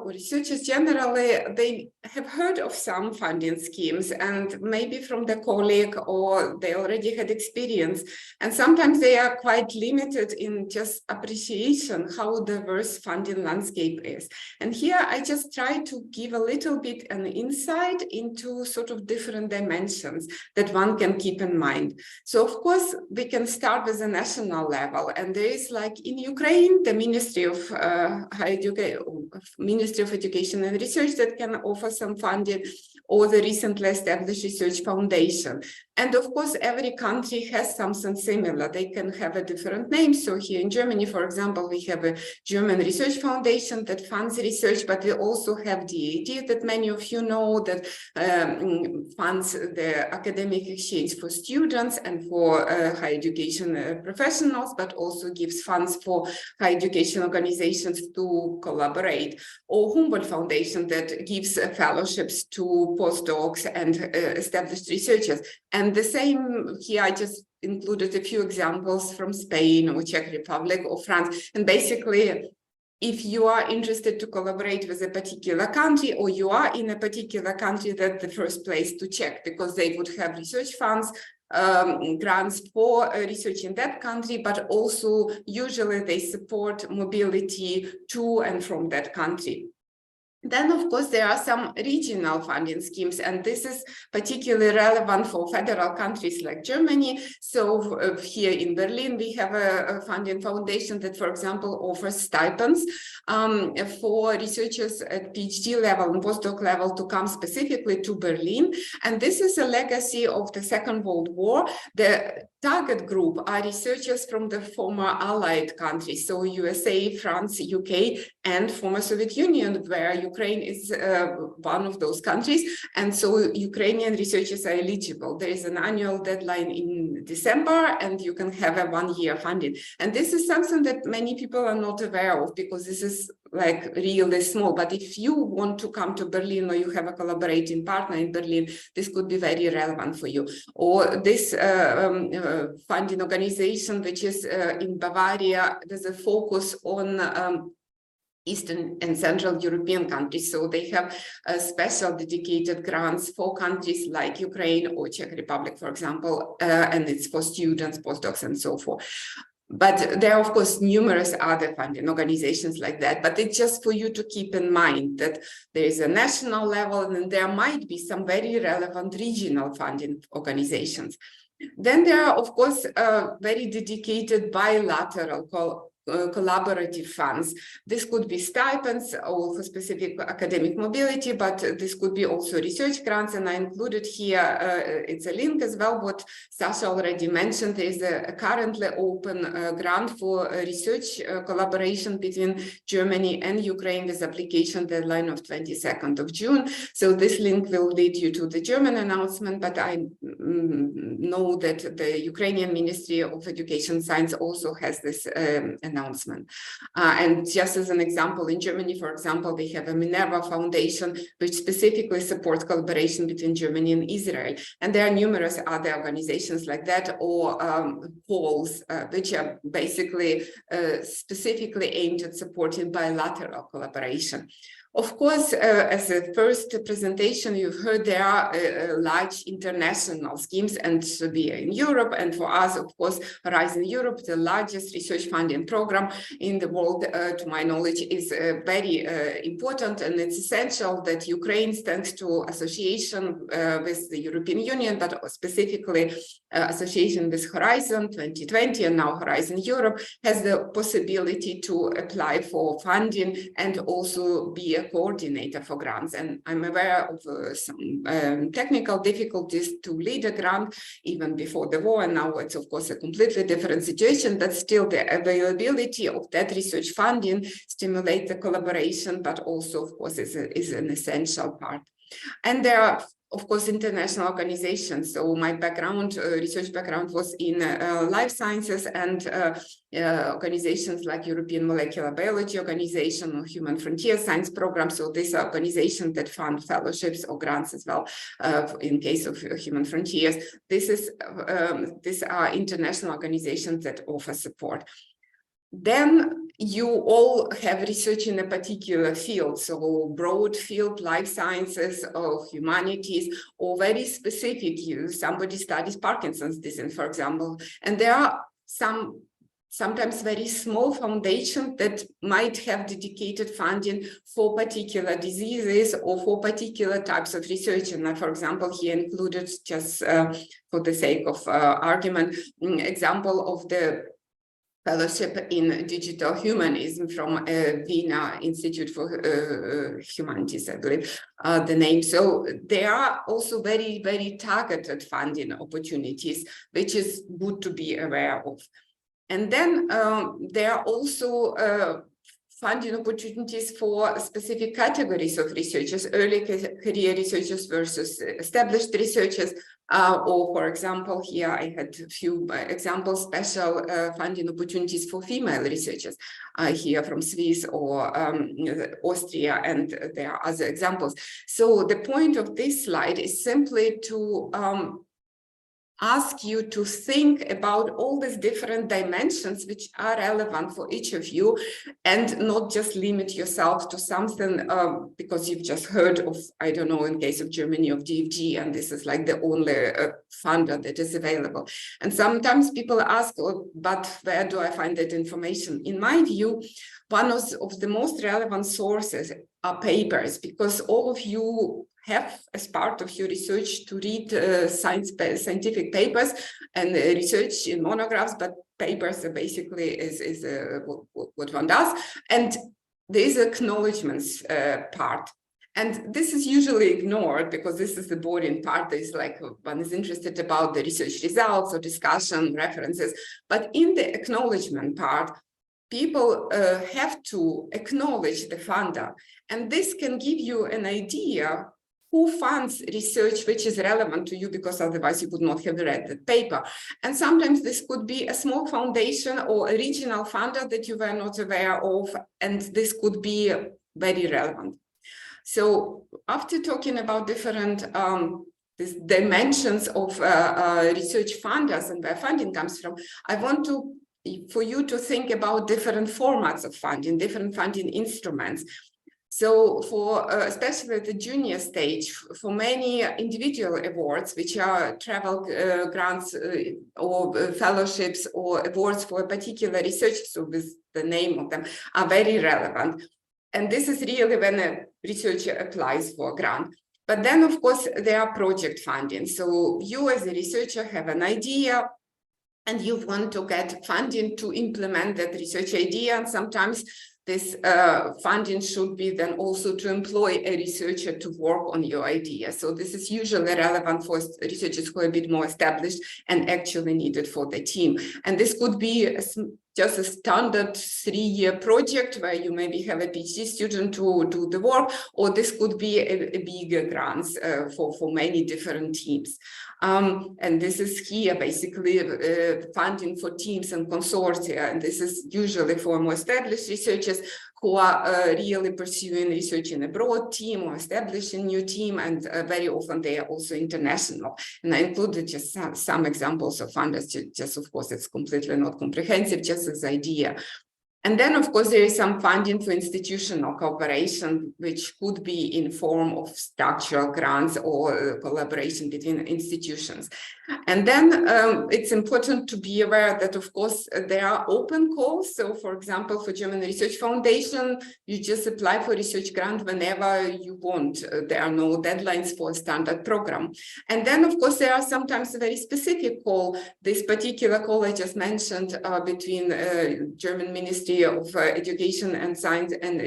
researchers generally, they have heard of some funding schemes, and maybe from the colleague, or they already had experience. And sometimes they are quite limited in just appreciation how diverse funding landscape is. And here I just try to give a little bit an insight into sort of different dimensions that one can keep in mind. So of course, we can start with an national level, and there is, like in Ukraine, the Ministry of Education and Research that can offer some funding, or the recently established Research Foundation. And of course, every country has something similar. They can have a different name. So here in Germany, for example, we have a German Research Foundation that funds research, but we also have DAD that many of you know, that funds the academic exchange for students and for higher education professionals, but also gives funds for higher education organizations to collaborate. Or Humboldt Foundation that gives fellowships to postdocs and established researchers. And the same here, I just included a few examples from Spain or Czech Republic or France. And basically, if you are interested to collaborate with a particular country, or you are in a particular country, that's the first place to check, because they would have research funds, grants for research in that country, but also usually they support mobility to and from that country. Then, of course, there are some regional funding schemes, and this is particularly relevant for federal countries like Germany. So here in Berlin, we have a funding foundation that, for example, offers stipends for researchers at PhD level and postdoc level to come specifically to Berlin. And this is a legacy of the Second World War. The target group are researchers from the former Allied countries, so USA, France, UK, and former Soviet Union, where Ukraine is one of those countries. And so Ukrainian researchers are eligible. There is an annual deadline in December, and you can have a one-year funding. And this is something that many people are not aware of, because this is like really small. But if you want to come to Berlin, or you have a collaborating partner in Berlin, this could be very relevant for you. Or this funding organization, which is in Bavaria, there's a focus on Eastern and Central European countries. So they have special dedicated grants for countries like Ukraine or Czech Republic, for example, and it's for students, postdocs, and so forth. But there are, of course, numerous other funding organizations like that. But it's just for you to keep in mind that there is a national level, and there might be some very relevant regional funding organizations. Then there are, of course, very dedicated bilateral collaborative funds. This could be stipends or for specific academic mobility, but this could be also research grants. And I included here, it's a link as well, what Sasha already mentioned. There is a currently open grant for research collaboration between Germany and Ukraine with application deadline of 22nd of June. So this link will lead you to the German announcement, but I know that the Ukrainian Ministry of Education and Science also has this announcement. And just as an example, in Germany, for example, we have a Minerva Foundation, which specifically supports collaboration between Germany and Israel. And there are numerous other organizations like that, or halls, which are basically specifically aimed at supporting bilateral collaboration. Of course, as a first presentation, you've heard there are large international schemes, and we are in Europe. And for us, of course, Horizon Europe, the largest research funding program in the world, to my knowledge, is very important. And it's essential that Ukraine, thanks to association with the European Union, but specifically association with Horizon 2020 and now Horizon Europe, has the possibility to apply for funding and also be a coordinator for grants. And I'm aware of some technical difficulties to lead a grant even before the war, and now it's of course a completely different situation, but still the availability of that research funding stimulates the collaboration, but also of course is an essential part. And there are of course, international organizations. So my background, research background was in life sciences and organizations like European Molecular Biology Organization or Human Frontier Science Program. So these are organizations that fund fellowships or grants as well in case of Human Frontiers. These are international organizations that offer support. Then you all have research in a particular field, so broad field, life sciences or humanities, or very specific use. Somebody studies Parkinson's disease, for example, and there are sometimes very small foundations that might have dedicated funding for particular diseases or for particular types of research. And for example, here included, just for the sake of argument, example of the fellowship in digital humanism from Vienna Institute for Humanities, I believe the name. So there are also very, very targeted funding opportunities, which is good to be aware of. And then there are also funding opportunities for specific categories of researchers, early career researchers versus established researchers. Or, for example, here I had a few examples, special funding opportunities for female researchers here from Swiss or Austria, and there are other examples. So the point of this slide is simply to ask you to think about all these different dimensions which are relevant for each of you, and not just limit yourself to something because you've just heard of, I don't know, in case of Germany, of DFG, and this is like the only funder that is available. And sometimes people ask, oh, but where do I find that information? In my view, one of the most relevant sources are papers, because all of you have as part of your research to read scientific papers and research in monographs, but papers are basically is what one does. And there is acknowledgements part. And this is usually ignored because this is the boring part. Is like one is interested about the research results or discussion references. But in the acknowledgement part, people have to acknowledge the funder. And this can give you an idea who funds research which is relevant to you, because otherwise you would not have read the paper. And sometimes this could be a small foundation or a regional funder that you were not aware of, and this could be very relevant. So after talking about different dimensions of research funders and where funding comes from, I want for you to think about different formats of funding, different funding instruments. So for especially at the junior stage, for many individual awards, which are travel grants or fellowships or awards for a particular research, so with the name of them, are very relevant. And this is really when a researcher applies for a grant. But then, of course, there are project funding. So you as a researcher have an idea and you want to get funding to implement that research idea. And sometimes this funding should be then also to employ a researcher to work on your idea. So this is usually relevant for researchers who are a bit more established and actually needed for the team. And this could be just a standard 3-year project where you maybe have a PhD student to do the work, or this could be a bigger grants for many different teams. And this is here basically funding for teams and consortia, and this is usually for more established researchers who are really pursuing research in a broad team or establishing a new team, and very often they are also international. And I included just some examples of funders, just of course it's completely not comprehensive, just as idea. And then, of course, there is some funding for institutional cooperation, which could be in form of structural grants or collaboration between institutions. And then it's important to be aware that, of course, there are open calls. So, for example, for German Research Foundation, you just apply for research grant whenever you want. There are no deadlines for a standard program. And then, of course, there are sometimes a very specific call. This particular call I just mentioned between German Ministry of Education and Science and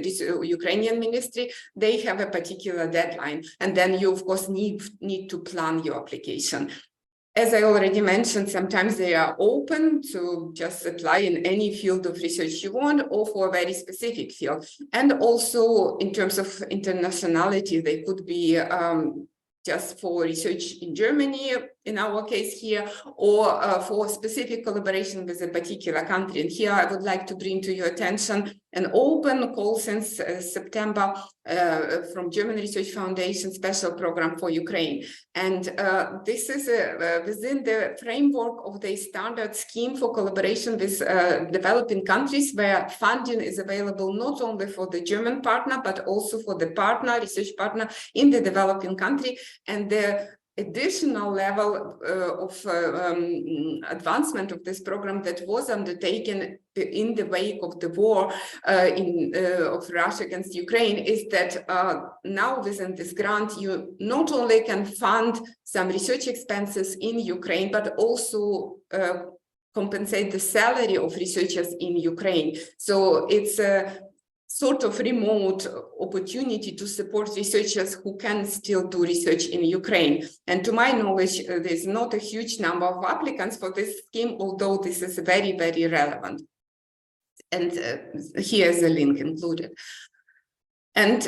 Ukrainian Ministry, they have a particular deadline. And then you, of course, need to plan your application. As I already mentioned, sometimes they are open to just apply in any field of research you want or for a very specific field. And also in terms of internationality, they could be just for research in Germany, in our case here, or for specific collaboration with a particular country. And here I would like to bring to your attention an open call since September from German Research Foundation special program for Ukraine. And this is within the framework of the standard scheme for collaboration with developing countries, where funding is available not only for the German partner, but also for the partner, research partner in the developing country. And the additional level of advancement of this program that was undertaken in the wake of the war of Russia against Ukraine is that now within this grant, you not only can fund some research expenses in Ukraine, but also compensate the salary of researchers in Ukraine. So it's a sort of remote opportunity to support researchers who can still do research in Ukraine. And to my knowledge, there's not a huge number of applicants for this scheme, although this is very, very relevant. And here's a link included. And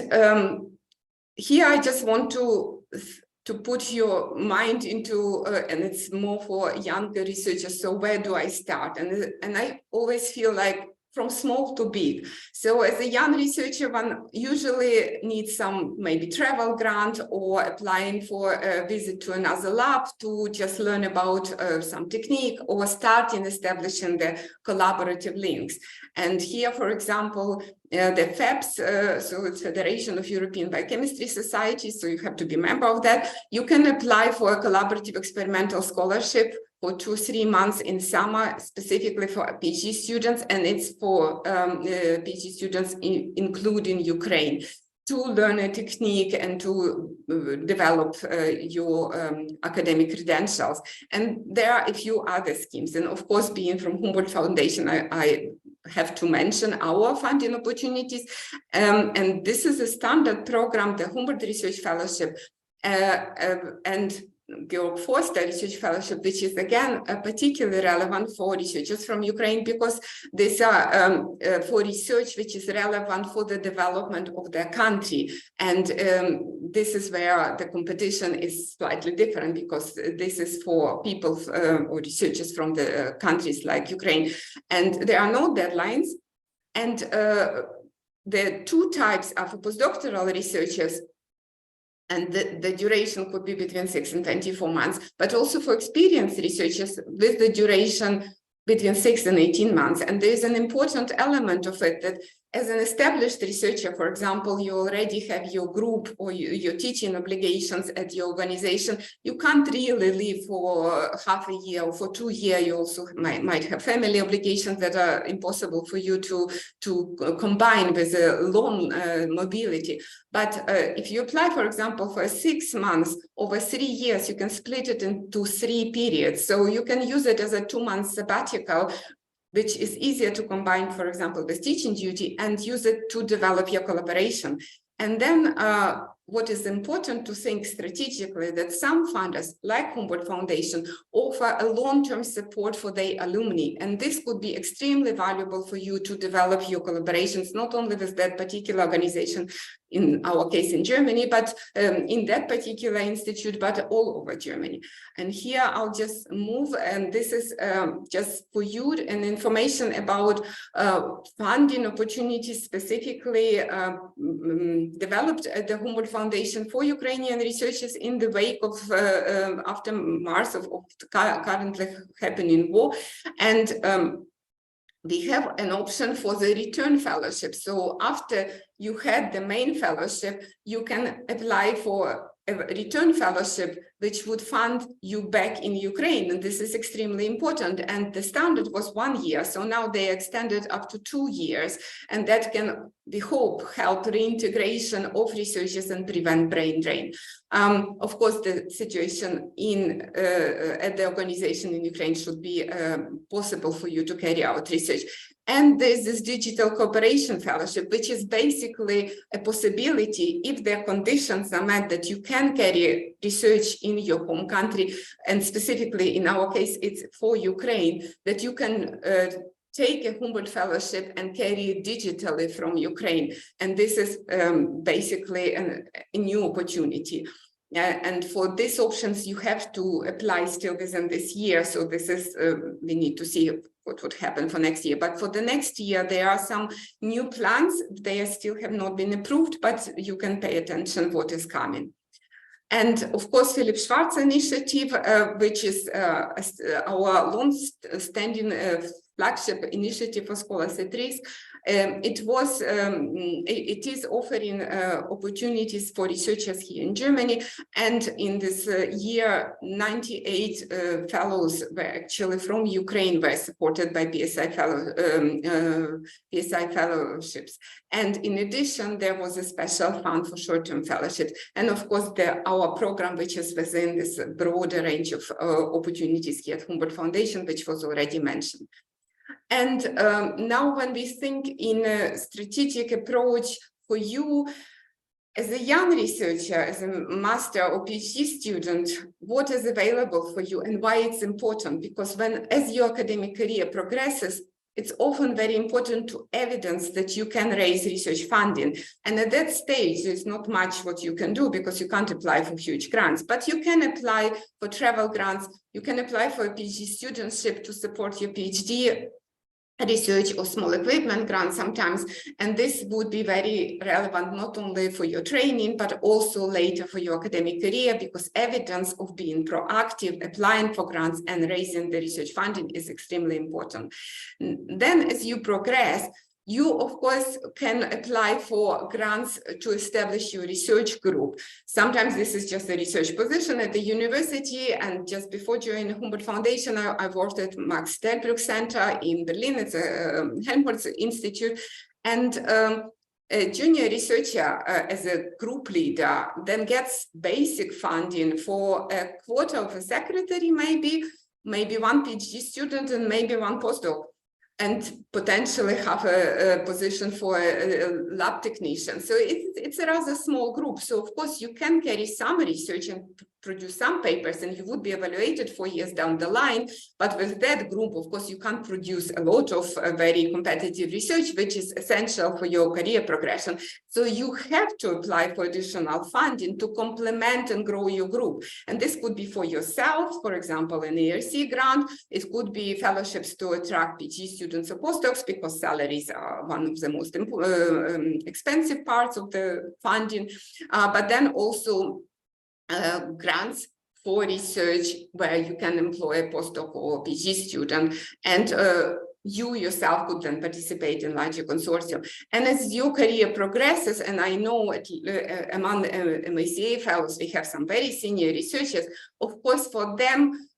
here I just want to put your mind into, and it's more for younger researchers, so where do I start? And I always feel like from small to big. So as a young researcher, one usually needs some maybe travel grant or applying for a visit to another lab to just learn about some technique or starting establishing the collaborative links. And here, for example, the FEPS, so it's Federation of European Biochemistry Societies, so you have to be a member of that. You can apply for a collaborative experimental scholarship for 2-3 months in summer, specifically for PhD students, and it's for PhD students including Ukraine, to learn a technique and to develop your academic credentials. And there are a few other schemes. And of course, being from Humboldt Foundation, I have to mention our funding opportunities. And this is a standard program, the Humboldt Research Fellowship, and Georg Forster Research Fellowship, which is again particularly relevant for researchers from Ukraine, because these are for research which is relevant for the development of their country. And this is where the competition is slightly different, because this is for people or researchers from the countries like Ukraine. And there are no deadlines. And the two types are for postdoctoral researchers, and the duration could be between 6 and 24 months, but also for experienced researchers with the duration between 6 and 18 months. And there's an important element of it that as an established researcher, for example, you already have your group or your teaching obligations at your organization. You can't really leave for half a year or for 2 years. You also might have family obligations that are impossible for you to combine with a long mobility. But if you apply, for example, for 6 months over 3 years, you can split it into 3 periods. So you can use it as a 2-month sabbatical, which is easier to combine, for example, with teaching duty, and use it to develop your collaboration. And then what is important to think strategically, that some funders, like Humboldt Foundation, offer a long-term support for their alumni. And this could be extremely valuable for you to develop your collaborations, not only with that particular organization, in our case in Germany, but in that particular institute, but all over Germany. And here I'll just move, and this is just for you an information about funding opportunities specifically developed at the Humboldt Foundation for Ukrainian researchers in the wake of aftermath of the currently happening war. And we have an option for the return fellowship. So after you had the main fellowship, you can apply for a return fellowship, which would fund you back in Ukraine. And this is extremely important. And the standard was 1 year. So now they extended up to 2 years. And that can, we hope, help reintegration of researchers and prevent brain drain. Of course, the situation at the organization in Ukraine should be possible for you to carry out research. And there's this digital cooperation fellowship, which is basically a possibility, if their conditions are met, that you can carry research in your home country. And specifically in our case, it's for Ukraine, that you can take a Humboldt Fellowship and carry it digitally from Ukraine. And this is basically a new opportunity. And for these options, you have to apply still within this year. So this is, we need to see what would happen for next year. But for the next year, there are some new plans. They still have not been approved, but you can pay attention what is coming. And of course, Philip Schwarz initiative, which is our long-standing flagship initiative for scholars at risk. It is offering opportunities for researchers here in Germany, and in this year 98 fellows were actually from Ukraine, were supported by PSI fellowships. And in addition, there was a special fund for short-term fellowships, and of course our program, which is within this broader range of opportunities here at Humboldt Foundation, which was already mentioned. And now when we think in a strategic approach for you as a young researcher, as a master or PhD student, what is available for you and why it's important? Because as your academic career progresses, it's often very important to evidence that you can raise research funding. And at that stage, there's not much what you can do because you can't apply for huge grants, but you can apply for travel grants. You can apply for a PhD studentship to support your PhD research or small equipment grants sometimes. And this would be very relevant, not only for your training, but also later for your academic career, because evidence of being proactive, applying for grants and raising the research funding is extremely important. Then as you progress, you, of course, can apply for grants to establish your research group. Sometimes this is just a research position at the university. And just before joining Humboldt Foundation, I worked at Max Delbrück Center in Berlin. It's a Helmholtz Institute. And a junior researcher as a group leader then gets basic funding for a quarter of a secretary, maybe one PhD student and maybe one postdoc, and potentially have a position for a lab technician. So it's a rather small group. So of course you can carry some research and produce some papers, and you would be evaluated 4 years down the line. But with that group, of course, you can't produce a lot of very competitive research, which is essential for your career progression. So you have to apply for additional funding to complement and grow your group. And this could be for yourself, for example, an ERC grant. It could be fellowships to attract PhD students or postdocs, because salaries are one of the most expensive parts of the funding. But then also grants for research where you can employ a postdoc or PhD student, and you yourself could then participate in larger consortium. And as your career progresses, and I know among MSCA fellows, we have some very senior researchers, of course, for them,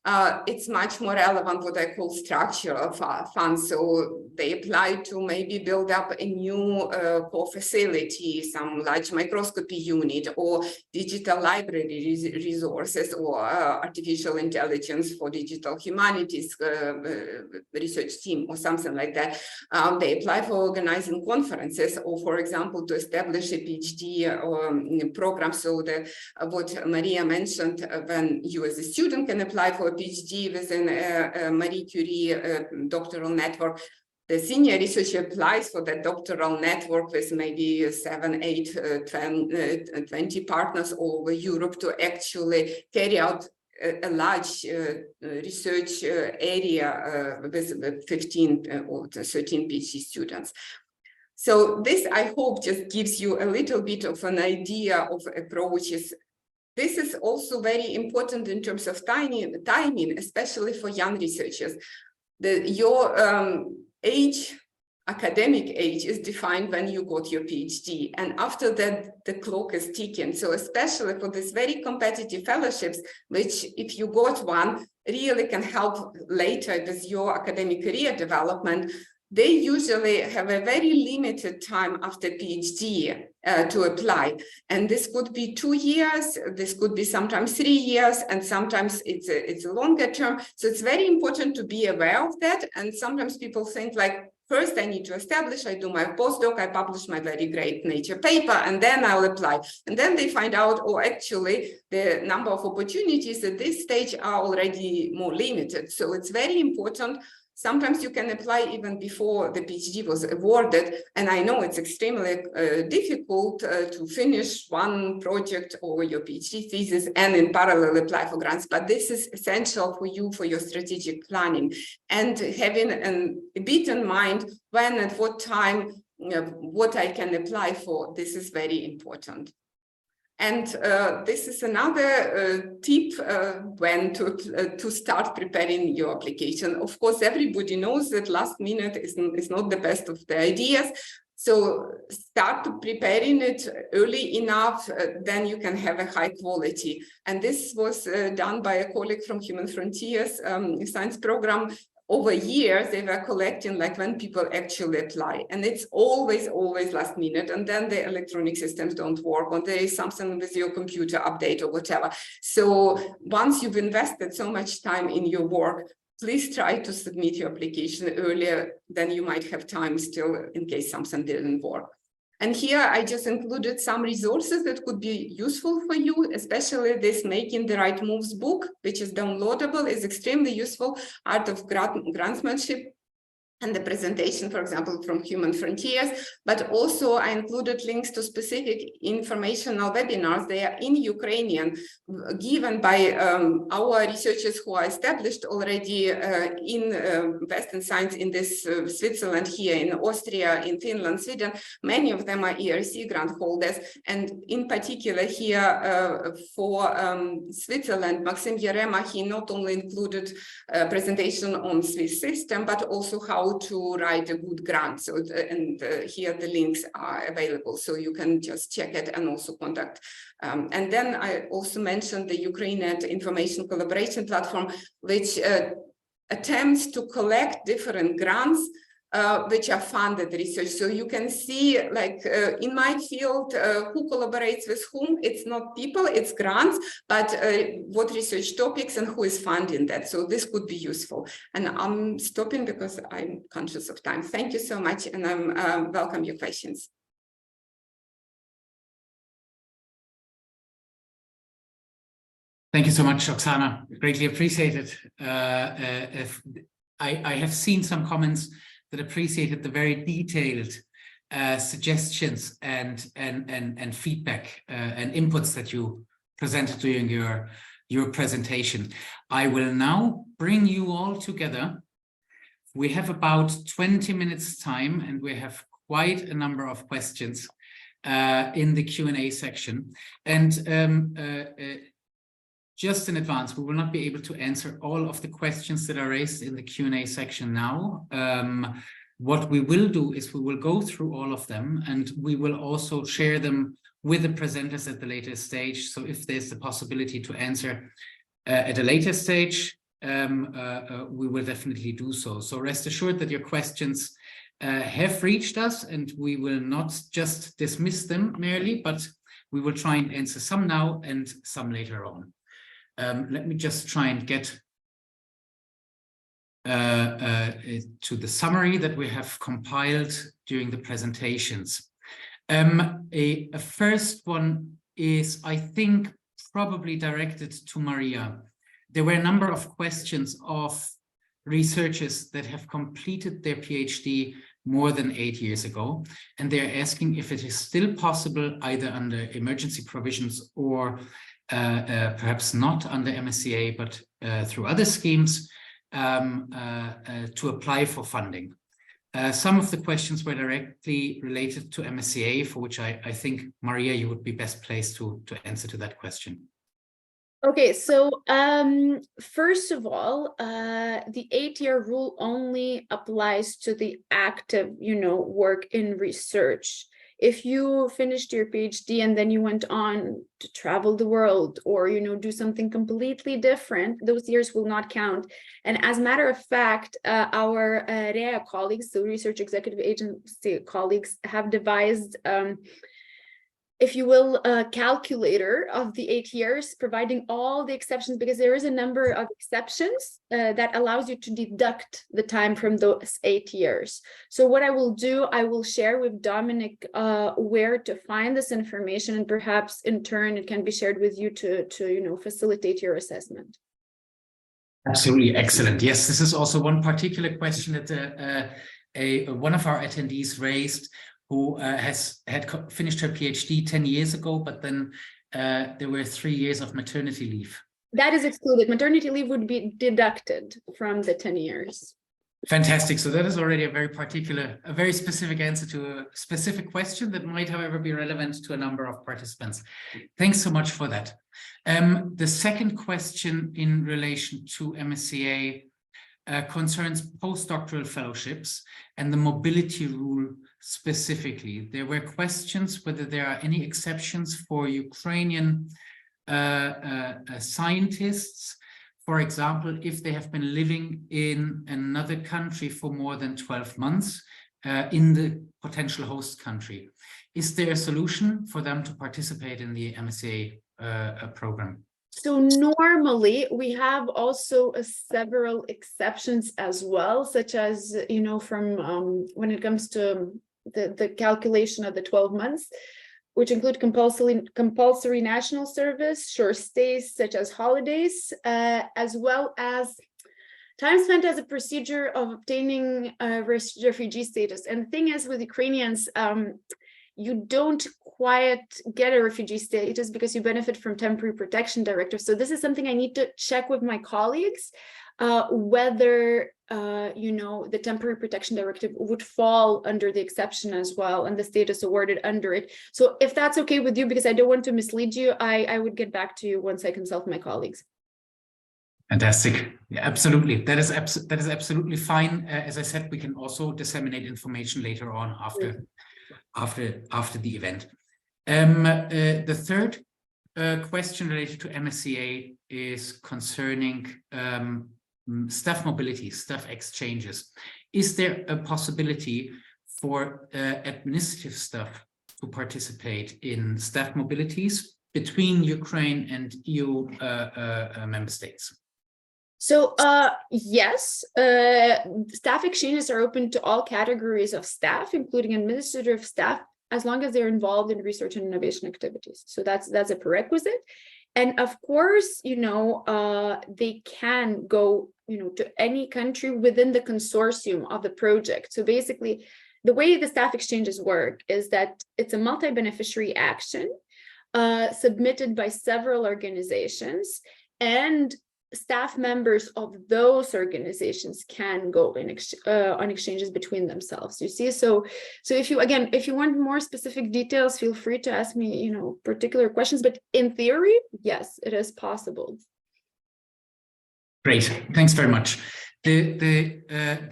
it's much more relevant what I call structural funds. So they apply to maybe build up a new core facility, some large microscopy unit, or digital library resources, or artificial intelligence for digital humanities research team, or something like that. They apply for organizing conferences, or for example, to establish a PhD program. So what Marija mentioned, when you as a student can apply for a PhD within a Marie Curie doctoral network, the senior researcher applies for that doctoral network with maybe 7, 8, 20 partners all over Europe to actually carry out a large research area with 15 or 13 PhD students. So this, I hope, just gives you a little bit of an idea of approaches. This is also very important in terms of timing, especially for young researchers. Your age, academic age, is defined when you got your PhD. And after that, the clock is ticking. So especially for these very competitive fellowships, which if you got one, really can help later with your academic career development, they usually have a very limited time after PhD to apply. And this could be 2 years, this could be sometimes 3 years, and sometimes it's a longer term. So it's very important to be aware of that. And sometimes people think like, first I need to establish, I do my postdoc, I publish my very great Nature paper, and then I'll apply. And then they find out, oh, actually, the number of opportunities at this stage are already more limited. So it's very important Sometimes you can apply even before the PhD was awarded. And I know it's extremely difficult to finish one project or your PhD thesis and in parallel apply for grants. But this is essential for you, for your strategic planning, and having a bit in mind when, at what time, what I can apply for. This is very important. And this is another tip when to start preparing your application. Of course, everybody knows that last minute is not the best of the ideas. So start preparing it early enough, then you can have a high quality. And this was done by a colleague from Human Frontiers science program. Over years, they were collecting like when people actually apply, and it's always last minute, and then the electronic systems don't work, or there is something with your computer update or whatever. So once you've invested so much time in your work, please try to submit your application earlier than you might have time still in case something didn't work. And here I just included some resources that could be useful for you, especially this Making the Right Moves book, which is downloadable, is extremely useful, Art of Grantsmanship, and the presentation, for example, from Human Frontiers, but also I included links to specific informational webinars. They are in Ukrainian, given by our researchers who are established already in Western science in this Switzerland, here in Austria, in Finland, Sweden. Many of them are ERC grant holders, and in particular here for Switzerland, Maxim Yarema, he not only included a presentation on Swiss system, but also how to write a good grant. So, here the links are available, so you can just check it and also contact. And then I also mentioned the Ukraine and Information Collaboration Platform, which attempts to collect different grants which are funded research. So you can see, like in my field, who collaborates with whom. It's not people, it's grants, but what research topics and who is funding that. So this could be useful. And I'm stopping because I'm conscious of time. Thank you so much, and I'm welcome your questions. Thank you so much, Oksana. Greatly appreciated. I have seen some comments that appreciated the very detailed suggestions and feedback and inputs that you presented during your presentation. I will now bring you all together. We have about 20 minutes time, and we have quite a number of questions in the Q&A section. And just in advance, we will not be able to answer all of the questions that are raised in the Q&A section now. What we will do is we will go through all of them, and we will also share them with the presenters at the later stage. So if there's the possibility to answer at a later stage, we will definitely do so. So rest assured that your questions have reached us, and we will not just dismiss them merely, but we will try and answer some now and some later on. Let me just try and get to the summary that we have compiled during the presentations. A first one is, I think, probably directed to Marija. There were a number of questions of researchers that have completed their PhD more than 8 years ago, and they're asking if it is still possible, either under emergency provisions or perhaps not under MSCA, but through other schemes, to apply for funding. Some of the questions were directly related to MSCA, for which I think, Marija, you would be best placed to answer to that question. Okay, so first of all, the 8-year rule only applies to the active, work in research. If you finished your PhD and then you went on to travel the world or, do something completely different, those years will not count. And as a matter of fact, our REA colleagues, so Research Executive Agency colleagues, have devised, if you will, a calculator of the 8 years, providing all the exceptions, because there is a number of exceptions that allows you to deduct the time from those 8 years. So what I will do, I will share with Dominic where to find this information, and perhaps in turn it can be shared with you to facilitate your assessment. Absolutely excellent. Yes, this is also one particular question that one of our attendees raised, who had finished her PhD 10 years ago, but then there were 3 years of maternity leave. That is excluded. Maternity leave would be deducted from the 10 years. Fantastic. So that is already a very specific answer to a specific question that might, however, be relevant to a number of participants. Thanks so much for that. The second question in relation to MSCA concerns postdoctoral fellowships and the mobility rule specifically. There were questions whether there are any exceptions for Ukrainian scientists, for example, if they have been living in another country for more than 12 months in the potential host country. Is there a solution for them to participate in the MSCA program? So normally we have also several exceptions as well, such as, you know, from when it comes to the calculation of the 12 months, which include compulsory national service, short stays such as holidays, as well as time spent as a procedure of obtaining refugee status. And the thing is with Ukrainians, you don't quite get a refugee status because you benefit from temporary protection directive. So this is something I need to check with my colleagues, whether you know, the temporary protection directive would fall under the exception as well, and the status awarded under it. So if that's okay with you, because I don't want to mislead you, I would get back to you once I consult my colleagues. Fantastic. Yeah, absolutely. That is absolutely fine. As I said, we can also disseminate information later on after the event. The third question related to MSCA is concerning staff mobility, staff exchanges. Is there a possibility for administrative staff to participate in staff mobilities between Ukraine and EU member states? So yes, staff exchanges are open to all categories of staff, including administrative staff, as long as they're involved in research and innovation activities. So that's a prerequisite. And of course, you know, they can go, you know, to any country within the consortium of the project. So basically, the way the staff exchanges work is that it's a multi-beneficiary action submitted by several organizations, and staff members of those organizations can go in on exchanges between themselves, you see. So if you want more specific details, feel free to ask me, you know, particular questions, but in theory, yes, it is possible. Great, thanks very much. The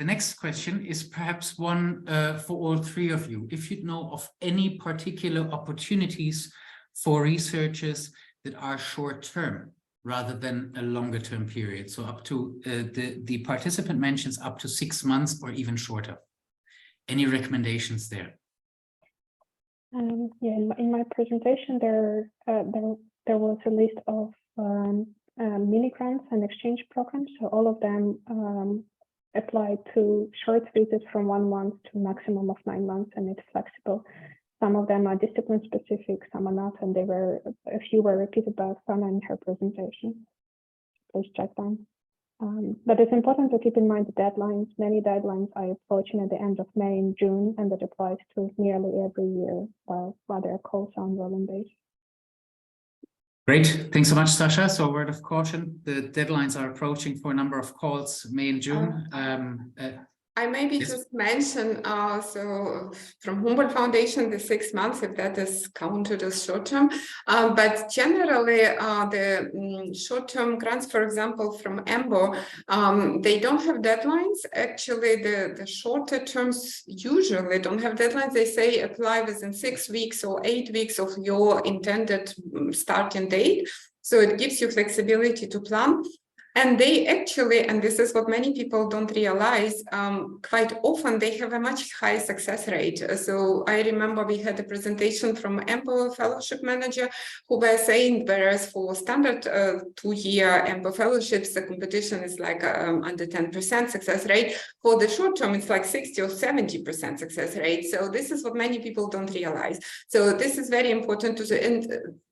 next question is perhaps one for all three of you. If you know of any particular opportunities for researchers that are short-term rather than a longer term period. So up to, the participant mentions up to 6 months or even shorter. Any recommendations there? Yeah, in my presentation, there was a list of mini grants and exchange programs. So all of them apply to short visits from 1 month to maximum of 9 months, and it's flexible. Some of them are discipline specific, some are not, and a few were repeated by Oksana in her presentation. Please check them. But it's important to keep in mind the deadlines. Many deadlines are approaching at the end of May and June, and that applies to nearly every year, while there are calls on rolling basis. Great, thanks so much, Sasha. So a word of caution, the deadlines are approaching for a number of calls, May and June. I maybe yes. just mention, so from Humboldt Foundation, the 6 months, if that is counted as short-term, but generally the short-term grants, for example, from EMBO, they don't have deadlines. Actually, the shorter terms usually don't have deadlines. They say apply within 6 weeks or 8 weeks of your intended starting date. So it gives you flexibility to plan. And they actually, and this is what many people don't realize, quite often they have a much higher success rate. So I remember we had a presentation from EMBO fellowship manager who were saying, whereas for standard 2-year EMBO fellowships, the competition is like under 10% success rate. For the short term, it's like 60 or 70% success rate. So this is what many people don't realize. So this is very important to, and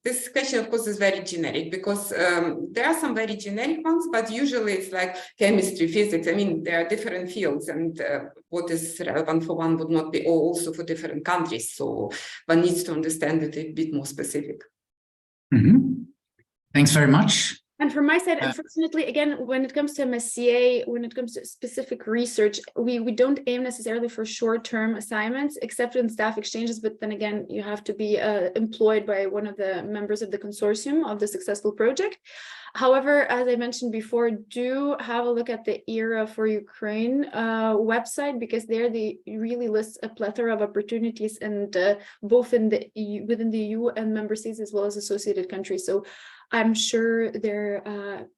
this question, of course, is very generic because there are some very generic ones, but usually it's like chemistry, physics. I mean, there are different fields, and what is relevant for one would not be also for different countries. So one needs to understand it a bit more specific. Mm-hmm. Thanks very much. And from my side, unfortunately, again, when it comes to MSCA, when it comes to specific research, we don't aim necessarily for short-term assignments, except in staff exchanges. But then again, you have to be employed by one of the members of the consortium of the successful project. However, as I mentioned before, do have a look at the ERA4Ukraine website, because there they really list a plethora of opportunities, and both in the EU, within the EU and member states, as well as associated countries. So I'm sure there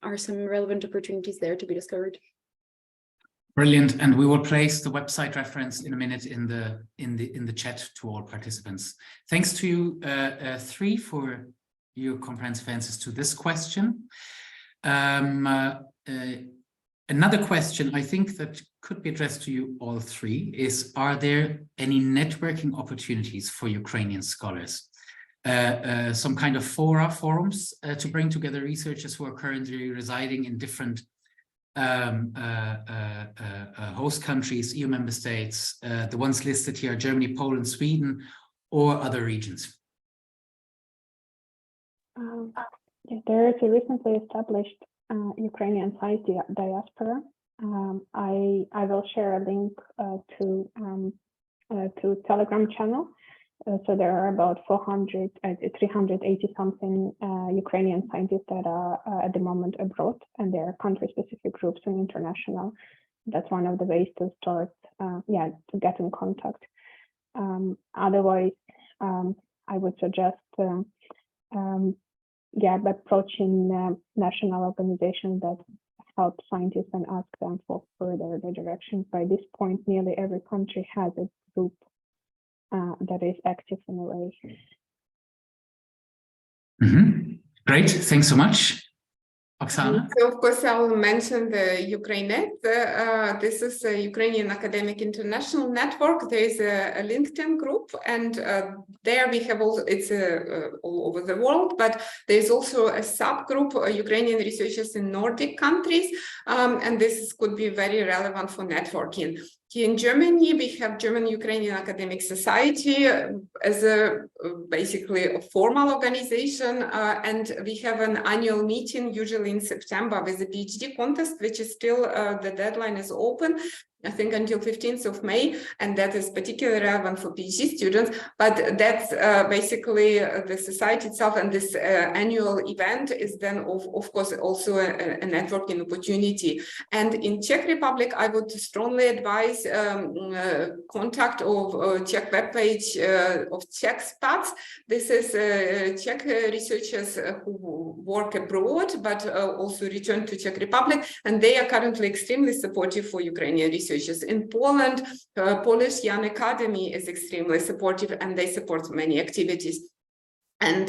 are some relevant opportunities there to be discovered. Brilliant, and we will place the website reference in a minute in the chat to all participants. Thanks to you three for your comprehensive answers to this question. Another question I think that could be addressed to you all three is: are there any networking opportunities for Ukrainian scholars? Some kind of forums to bring together researchers who are currently residing in different host countries, EU member states, the ones listed here, Germany, Poland, Sweden, or other regions? There is a recently established Ukrainian science diaspora. I will share a link to Telegram channel. So there are about 380 something Ukrainian scientists that are at the moment abroad, and there are country-specific groups and international. That's one of the ways to start, to get in contact. Otherwise, I would suggest, approaching national organizations that help scientists and ask them for further directions. By this point, nearly every country has a group that is active in a way. Mm-hmm. Great, thanks so much. Oksana? So of course, I will mention the UkraineNet. This is a Ukrainian Academic International Network. There is a LinkedIn group, and there we have also, it's all over the world, but there is also a subgroup, Ukrainian researchers in Nordic countries, and this could be very relevant for networking. Here in Germany, we have German Ukrainian Academic Society as basically a formal organization, and we have an annual meeting usually in September with a PhD contest, which is still, the deadline is open, I think until 15th of May, and that is particularly relevant for PhD students. But that's basically the society itself, and this annual event is then of course also a networking opportunity. And in Czech Republic, I would strongly advise contact of Czech webpage of Czech Spats. This is Czech researchers who work abroad but also return to Czech Republic, and they are currently extremely supportive for Ukrainian researchers. In Poland, Polish Young Academy is extremely supportive, and they support many activities. And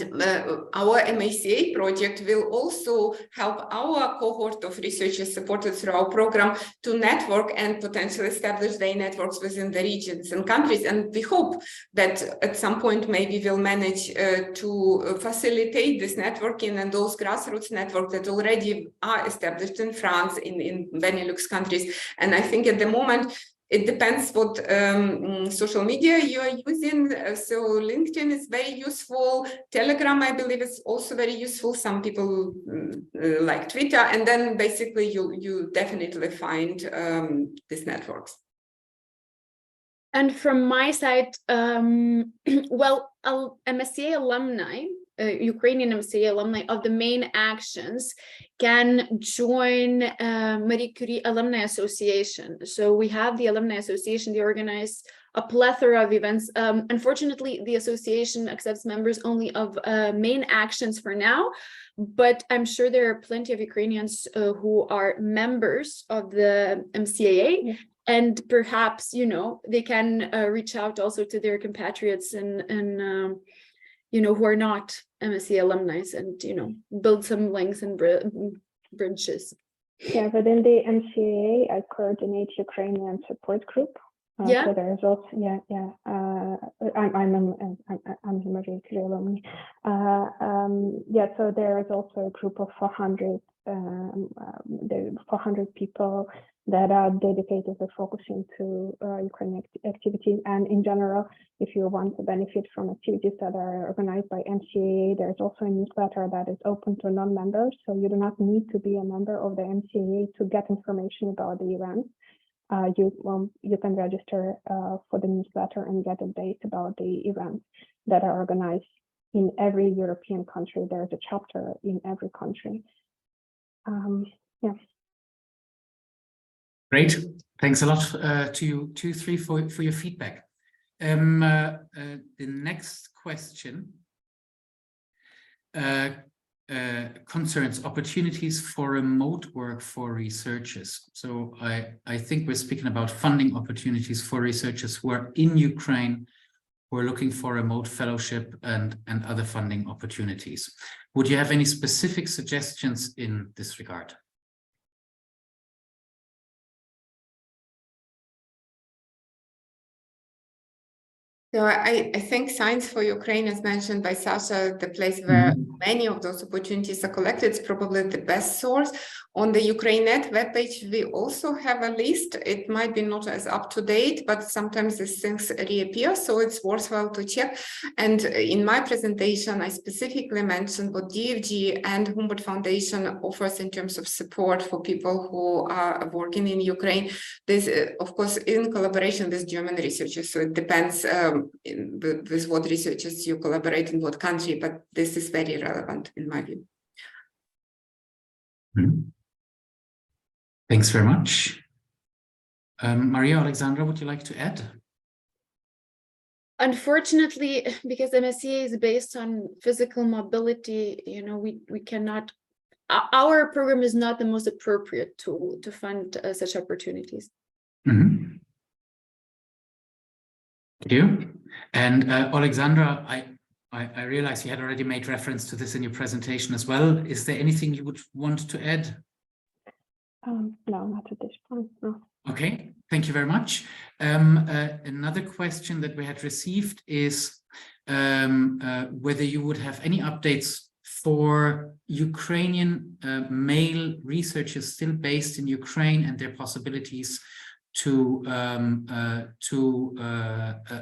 our MSCA project will also help our cohort of researchers supported through our program to network and potentially establish their networks within the regions and countries. And we hope that at some point maybe we'll manage to facilitate this networking and those grassroots networks that already are established in France, in Benelux countries. And I think at the moment, it depends what social media you are using. So LinkedIn is very useful. Telegram, I believe, is also very useful. Some people like Twitter. And then basically you definitely find these networks. And from my side, well, MSCA alumni, Ukrainian MSCA alumni of the main actions can join Marie Curie Alumni Association. So we have the Alumni Association, they organize a plethora of events. Unfortunately, the association accepts members only of main actions for now, but I'm sure there are plenty of Ukrainians who are members of the MCAA. Yeah. And perhaps, you know, they can reach out also to their compatriots and you know, who are not MSCA alumni, and, you know, build some links and bridges. Yeah, within the MCAA, I coordinate Ukrainian support group. Yeah. So there is also I'm a Marija alumni. So there is also a group of 400 people that are dedicated to focusing to Ukraine activities. And in general, if you want to benefit from activities that are organized by MSCA, there's also a newsletter that is open to non-members. So you do not need to be a member of the MSCA to get information about the event. You can register for the newsletter and get updates about the events that are organized in every European country. There's a chapter in every country. Great. Thanks a lot to you two, three for your feedback. The next question concerns opportunities for remote work for researchers. So I think we're speaking about funding opportunities for researchers who are in Ukraine, who are looking for remote fellowship and other funding opportunities. Would you have any specific suggestions in this regard? So I think Science for Ukraine, as mentioned by Sasha, the place where many of those opportunities are collected, is probably the best source. On the UkraineNet webpage, we also have a list. It might be not as up to date, but sometimes these things reappear, so it's worthwhile to check. And in my presentation, I specifically mentioned what DFG and Humboldt Foundation offers in terms of support for people who are working in Ukraine. This, of course, in collaboration with German researchers, so it depends with what researchers you collaborate in what country, but this is very relevant in my view. Thanks very much. Maria, Oleksandra, would you like to add? Unfortunately, because MSCA is based on physical mobility, we cannot, our program is not the most appropriate tool to fund such opportunities. Thank you. And Oleksandra, I realize you had already made reference to this in your presentation as well. Is there anything you would want to add? No, not at this point, no. Okay, thank you very much. Another question that we had received is whether you would have any updates for Ukrainian male researchers still based in Ukraine and their possibilities to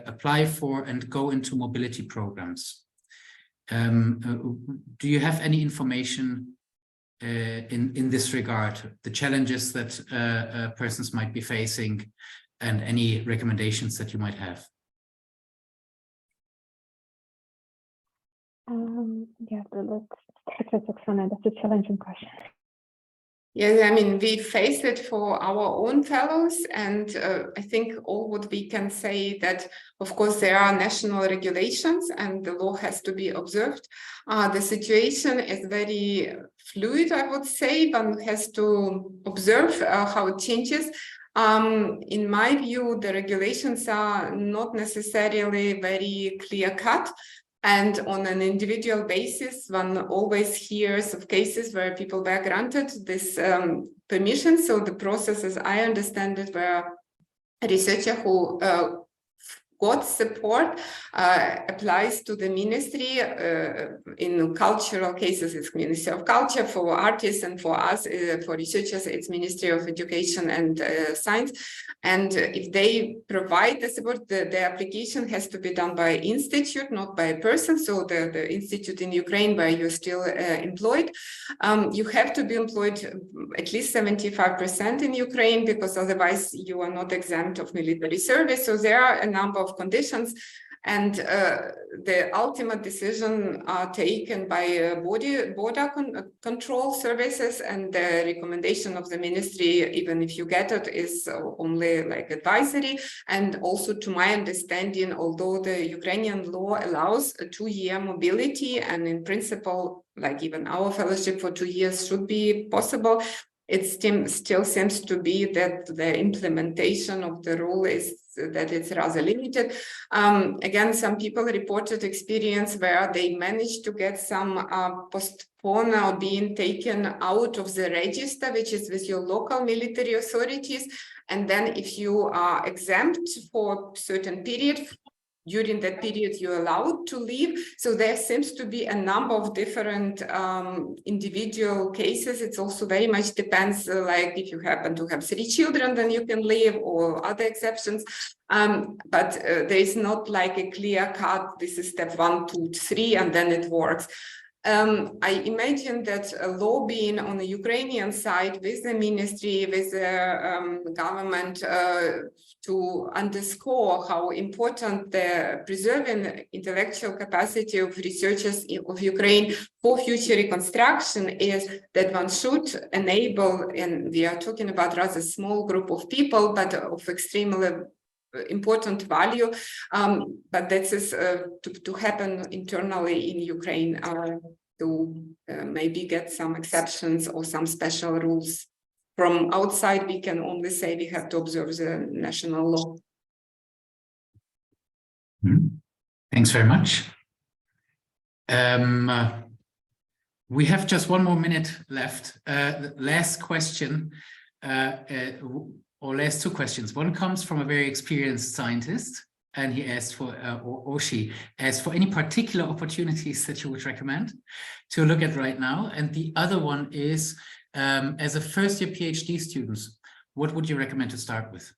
apply for and go into mobility programs. Do you have any information in this regard, the challenges that persons might be facing and any recommendations that you might have? Let's start with Oksana. That's a challenging question. Yeah, I mean, we face it for our own fellows, and I think all what we can say that, of course, there are national regulations and the law has to be observed. The situation is very fluid, I would say. One has to observe how it changes. In my view, the regulations are not necessarily very clear-cut. And on an individual basis, one always hears of cases where people were granted this permission. So the process, as I understand it, where a researcher who got support applies to the ministry. In cultural cases, it's Ministry of Culture. For artists and for us, for researchers, it's Ministry of Education and Science. And if they provide the support, the application has to be done by institute, not by a person. So the institute in Ukraine where you're still employed, you have to be employed at least 75% in Ukraine, because otherwise you are not exempt of military service. So there are a number of conditions, and the ultimate decision are taken by border control services, and the recommendation of the ministry, even if you get it, is only like advisory. And also, to my understanding, although the Ukrainian law allows a 2-year mobility, and in principle, like even our fellowship for 2 years should be possible, it still seems to be that the implementation of the rule is that it's rather limited. Again, some people reported experience where they managed to get some postpone or being taken out of the register, which is with your local military authorities. And then if you are exempt for a certain period, during that period you're allowed to leave. So there seems to be a number of different individual cases. It's also very much depends, like if you happen to have 3 children, then you can leave, or other exceptions. But there is not like a clear cut, this is step 1, 2, 3, and then it works. I imagine that lobbying on the Ukrainian side with the ministry, with the government, to underscore how important the preserving intellectual capacity of researchers of Ukraine for future reconstruction is, that one should enable, and we are talking about rather small group of people, but of extremely important value, but that is to happen internally in Ukraine, to maybe get some exceptions or some special rules. From outside, we can only say we have to observe the national law. Thanks very much. We have just 1 more minute left. Last question, or last 2 questions. One comes from a very experienced scientist, and he asked for, or she asked for any particular opportunities that you would recommend to look at right now. And the other one is, as a first-year PhD students, what would you recommend to start with?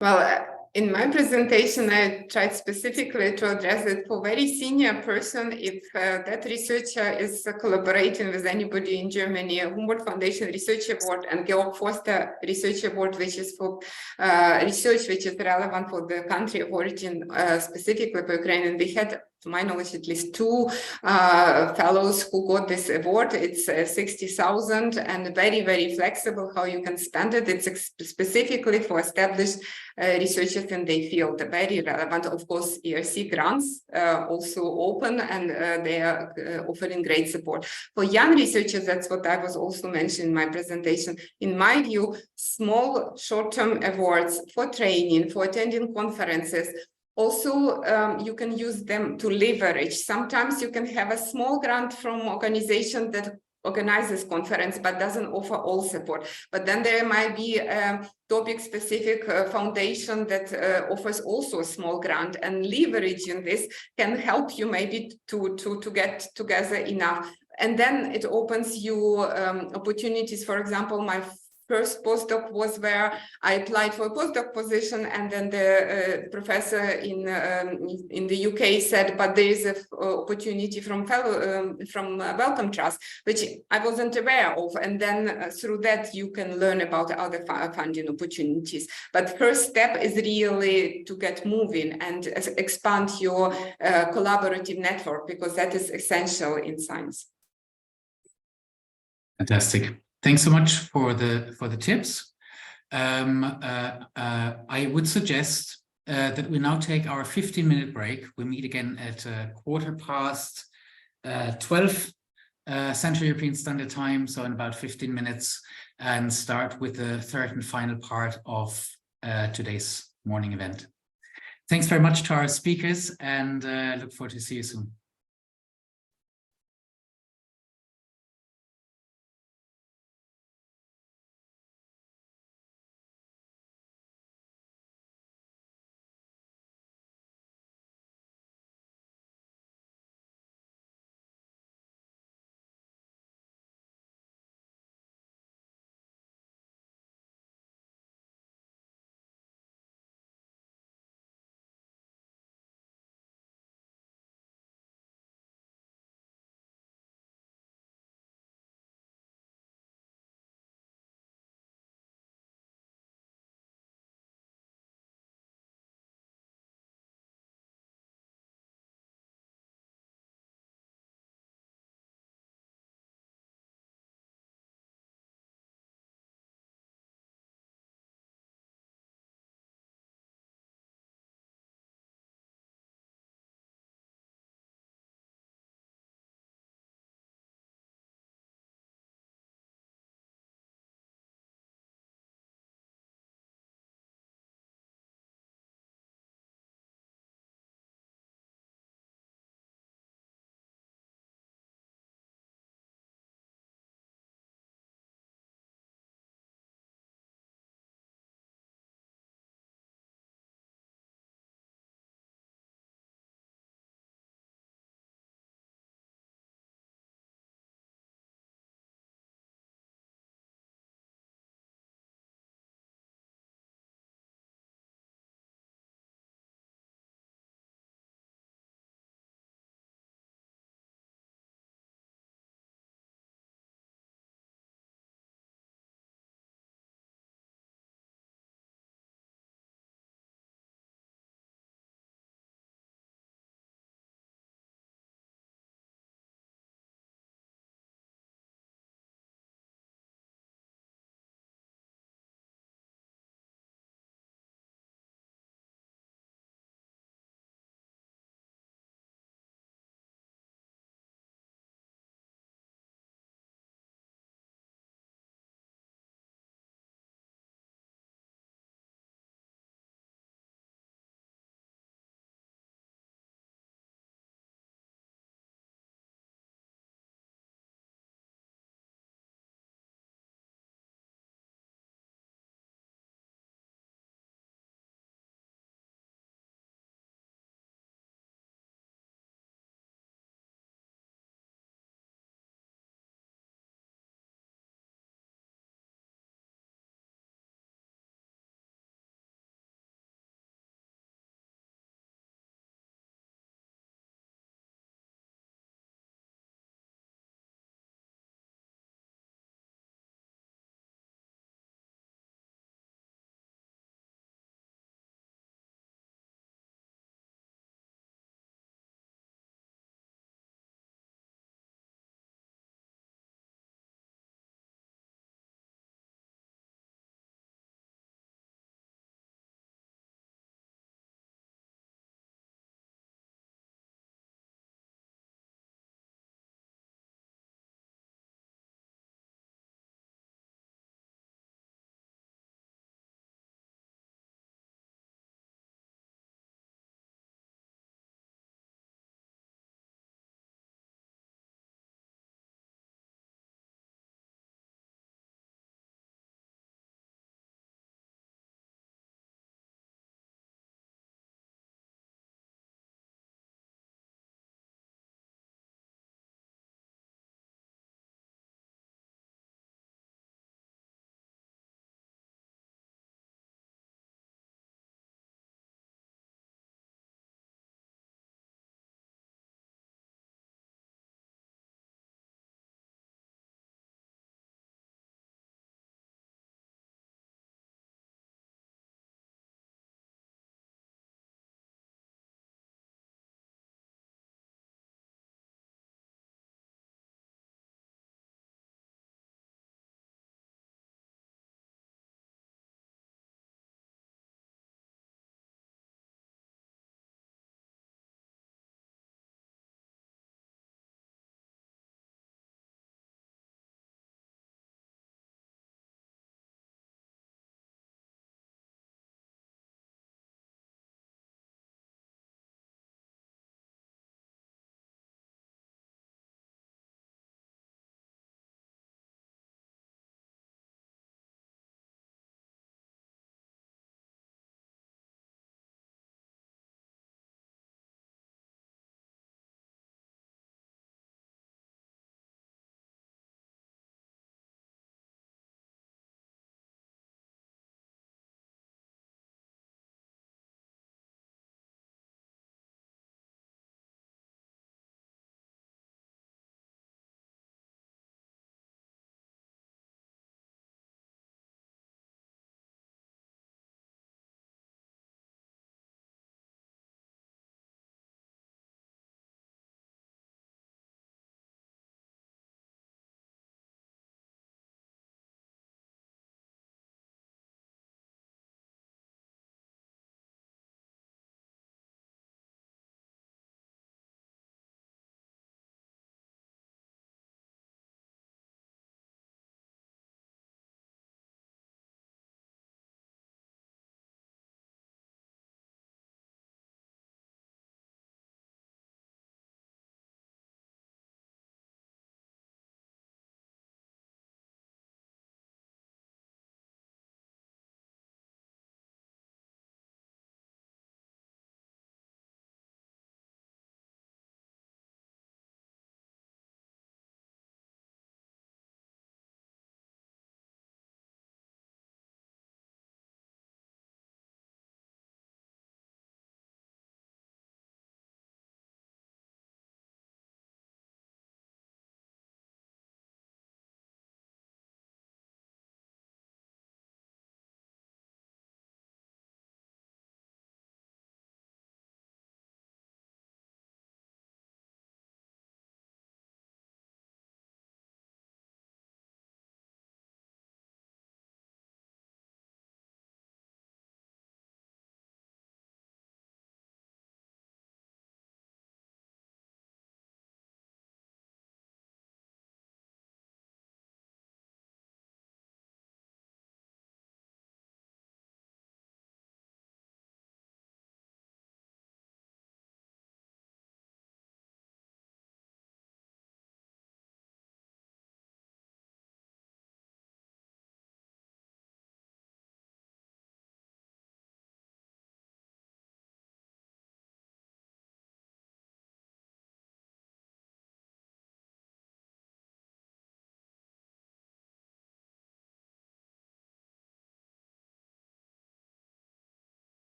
Well, in my presentation, I tried specifically to address it for very senior person. If that researcher is collaborating with anybody in Germany, Humboldt Foundation Research Award and Georg Forster Research Award, which is for research which is relevant for the country of origin, specifically for Ukraine. And we had, to my knowledge, at least 2 fellows who got this award. It's 60,000 and very, very flexible how you can spend it. It's specifically for established researchers in their field, very relevant. Of course, ERC grants also open, and they are offering great support. For young researchers, that's what I was also mentioning in my presentation. In my view, small short-term awards for training, for attending conferences, also, you can use them to leverage. Sometimes you can have a small grant from organization that organizes conference but doesn't offer all support. But then there might be a topic-specific foundation that offers also a small grant, and leveraging this can help you maybe to get together enough. And then it opens you opportunities. For example, my first postdoc was where I applied for a postdoc position, and then the professor in the UK said, but there is an opportunity from Wellcome Trust, which I wasn't aware of. And then through that, you can learn about other funding opportunities. But first step is really to get moving and expand your collaborative network, because that is essential in science. Fantastic. Thanks so much for the tips. I would suggest that we now take our 15-minute break. We meet again at 12:15 Central European Standard Time, so in about 15 minutes, and start with the 3rd and final part of today's morning event. Thanks very much to our speakers, and look forward to see you soon.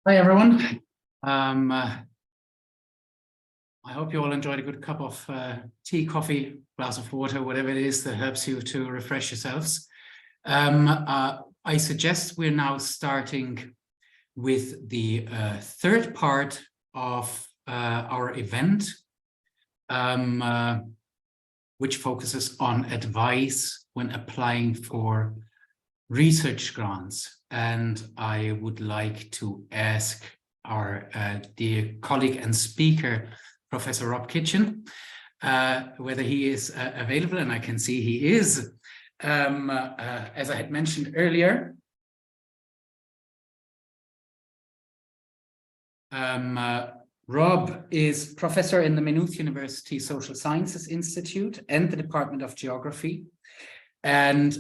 Hi, everyone. I hope you all enjoyed a good cup of tea, coffee, glass of water, whatever it is that helps you to refresh yourselves. I suggest we're now starting with the third part of our event, which focuses on advice when applying for research grants. And I would like to ask our dear colleague and speaker, Professor Rob Kitchin, whether he is available, and I can see he is. As I had mentioned earlier, Rob is professor in the Maynooth University Social Sciences Institute and the Department of Geography, and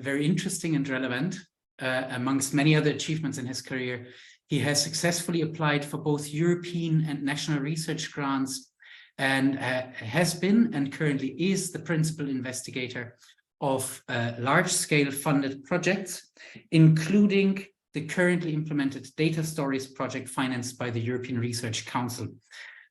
very interesting and relevant. Amongst many other achievements in his career, he has successfully applied for both European and national research grants, and has been and currently is the principal investigator of large-scale funded projects, including the currently implemented data stories project financed by the European Research Council.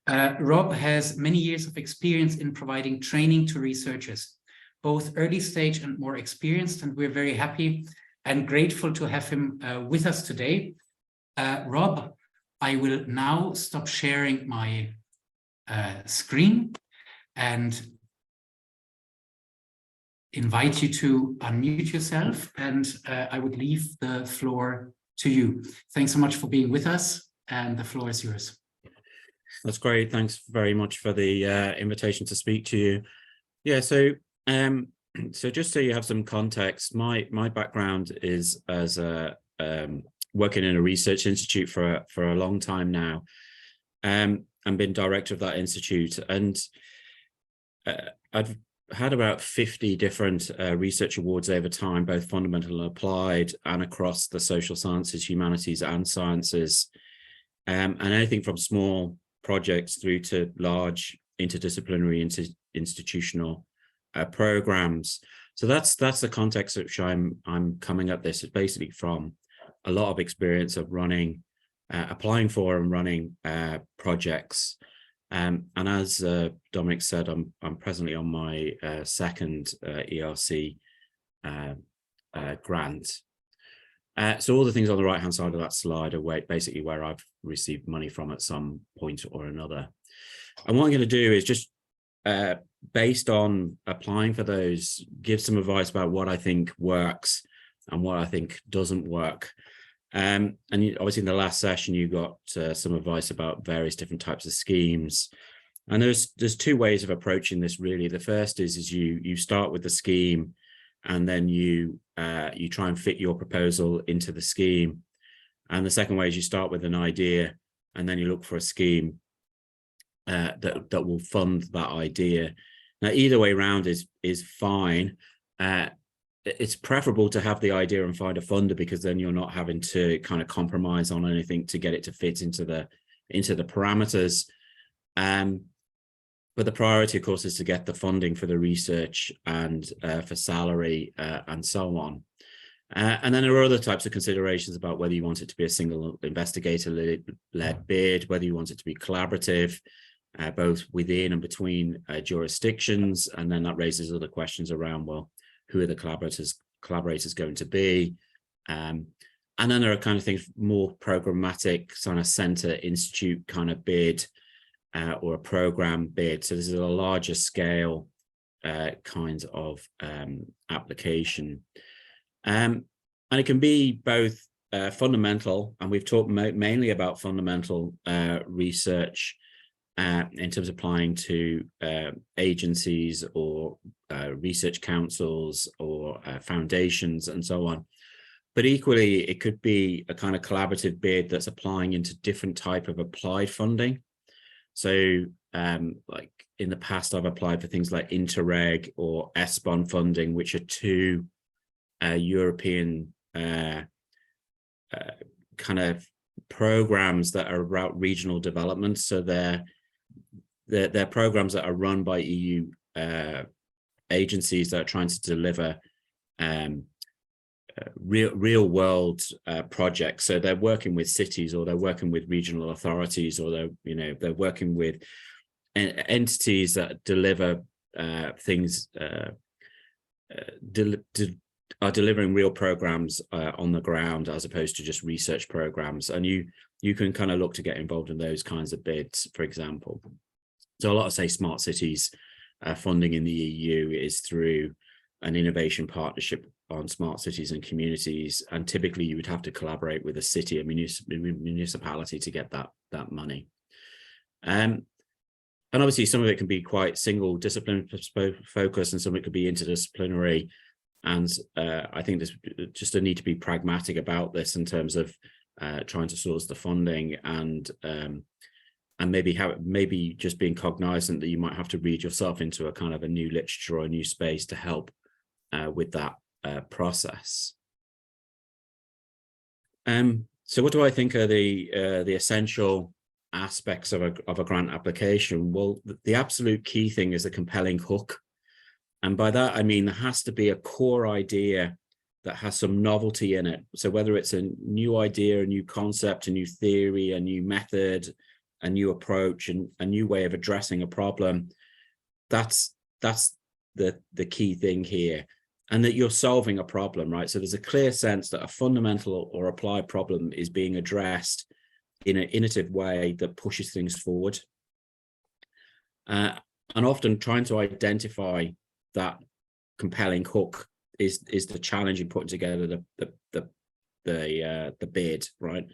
Rob has many years of experience in providing training to researchers, both early stage and more experienced, and we're very happy and grateful to have him with us today. Rob, I will now stop sharing my screen and invite you to unmute yourself, and I would leave the floor to you. Thanks so much for being with us, and the floor is yours. That's great. Thanks very much for the invitation to speak to you. Yeah, so just so you have some context, my background is as a working in a research institute for a long time now, and been director of that institute, and I've had about 50 different research awards over time, both fundamental and applied, and across the social sciences, humanities, and sciences, and anything from small projects through to large interdisciplinary institutional programs. So that's the context which I'm coming at this. It's basically from a lot of experience of running, applying for and running projects. And as Dominic said, I'm presently on my second ERC grant. So all the things on the right-hand side of that slide are basically where I've received money from at some point or another. And what I'm going to do is just, based on applying for those, give some advice about what I think works and what I think doesn't work. And obviously in the last session, you got some advice about various different types of schemes. And there's two ways of approaching this, really. The first is you start with the scheme, and then you try and fit your proposal into the scheme. And the second way is you start with an idea, and then you look for a scheme that will fund that idea. Now, either way around is fine. It's preferable to have the idea and find a funder, because then you're not having to kind of compromise on anything to get it to fit into the parameters. But the priority, of course, is to get the funding for the research and for salary and so on. And then there are other types of considerations about whether you want it to be a single investigator-led bid, whether you want it to be collaborative, both within and between jurisdictions. And then that raises other questions around, well, who are the collaborators going to be? And then there are kind of things more programmatic, kind of center institute kind of bid, or a program bid. So this is a larger scale kind of application. And it can be both fundamental, and we've talked mainly about fundamental research in terms of applying to agencies or research councils or foundations and so on. But equally, it could be a kind of collaborative bid that's applying into different type of applied funding. So like in the past, I've applied for things like Interreg or ESPON funding, which are two European kind of programs that are about regional development. So they're programs that are run by EU agencies that are trying to deliver real world projects. So they're working with cities, or they're working with regional authorities, or they're working with entities that deliver things, are delivering real programs on the ground, as opposed to just research programs. And you can kind of look to get involved in those kinds of bids, for example. So a lot of, say, smart cities funding in the EU is through an innovation partnership on smart cities and communities, and typically you would have to collaborate with a city, a municipality, to get that money. And obviously some of it can be quite single discipline focused, and some of it could be interdisciplinary. And I think there's just a need to be pragmatic about this in terms of trying to source the funding, and maybe just being cognizant that you might have to read yourself into a kind of a new literature or a new space to help with that process. So what do I think are the essential aspects of a grant application? Well, the absolute key thing is a compelling hook. And by that, I mean, there has to be a core idea that has some novelty in it. So whether it's a new idea, a new concept, a new theory, a new method, a new approach, and a new way of addressing a problem, that's the key thing here. And that you're solving a problem, right? So there's a clear sense that a fundamental or applied problem is being addressed in an innovative way that pushes things forward. And often trying to identify that compelling hook is the challenge in putting together the bid, right?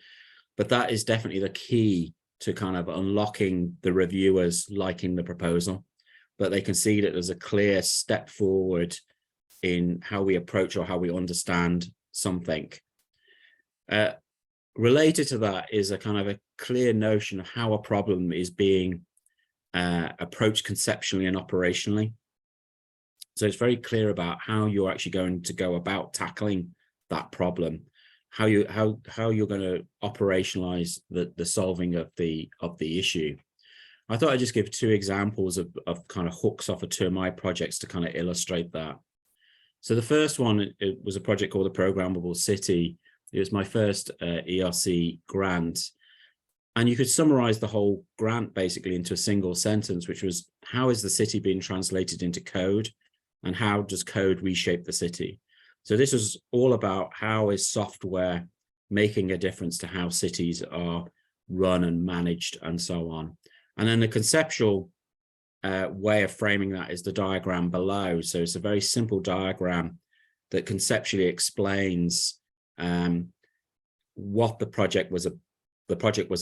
But that is definitely the key to kind of unlocking the reviewers liking the proposal, that they can see that there's a clear step forward in how we approach or how we understand something. Related to that is a kind of a clear notion of how a problem is being approached conceptually and operationally. So it's very clear about how you're actually going to go about tackling that problem, how you're going to operationalize the solving of the issue. I thought I'd just give two examples of kind of hooks off of two of my projects to kind of illustrate that. So the first one, it was a project called the Programmable City. It was my first ERC grant. And you could summarize the whole grant basically into a single sentence, which was, how is the city being translated into code? And how does code reshape the city? So this was all about how is software making a difference to how cities are run and managed and so on. And then the conceptual way of framing that is the diagram below. So it's a very simple diagram that conceptually explains what the project was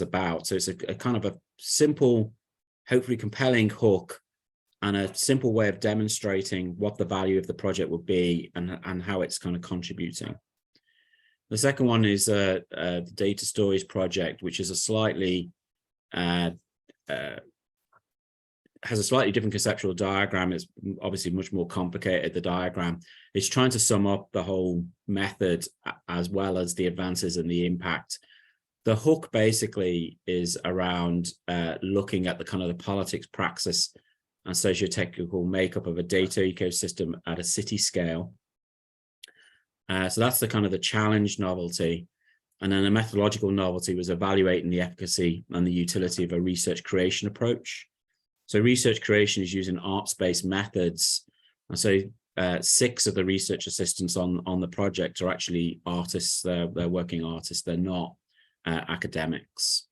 about. So it's a kind of a simple, hopefully compelling hook, and a simple way of demonstrating what the value of the project would be and how it's kind of contributing. The second one is the data storage project, which is a slightly has a slightly different conceptual diagram. It's obviously much more complicated, the diagram. It's trying to sum up the whole method as well as the advances and the impact. The hook basically is around looking at the kind of the politics, praxis, and socio-technical makeup of a data ecosystem at a city scale. So that's the kind of the challenge novelty. And then the methodological novelty was evaluating the efficacy and the utility of a research creation approach. So research creation is using arts-based methods. And so 6 of the research assistants on the project are actually artists. They're working artists. They're not academics.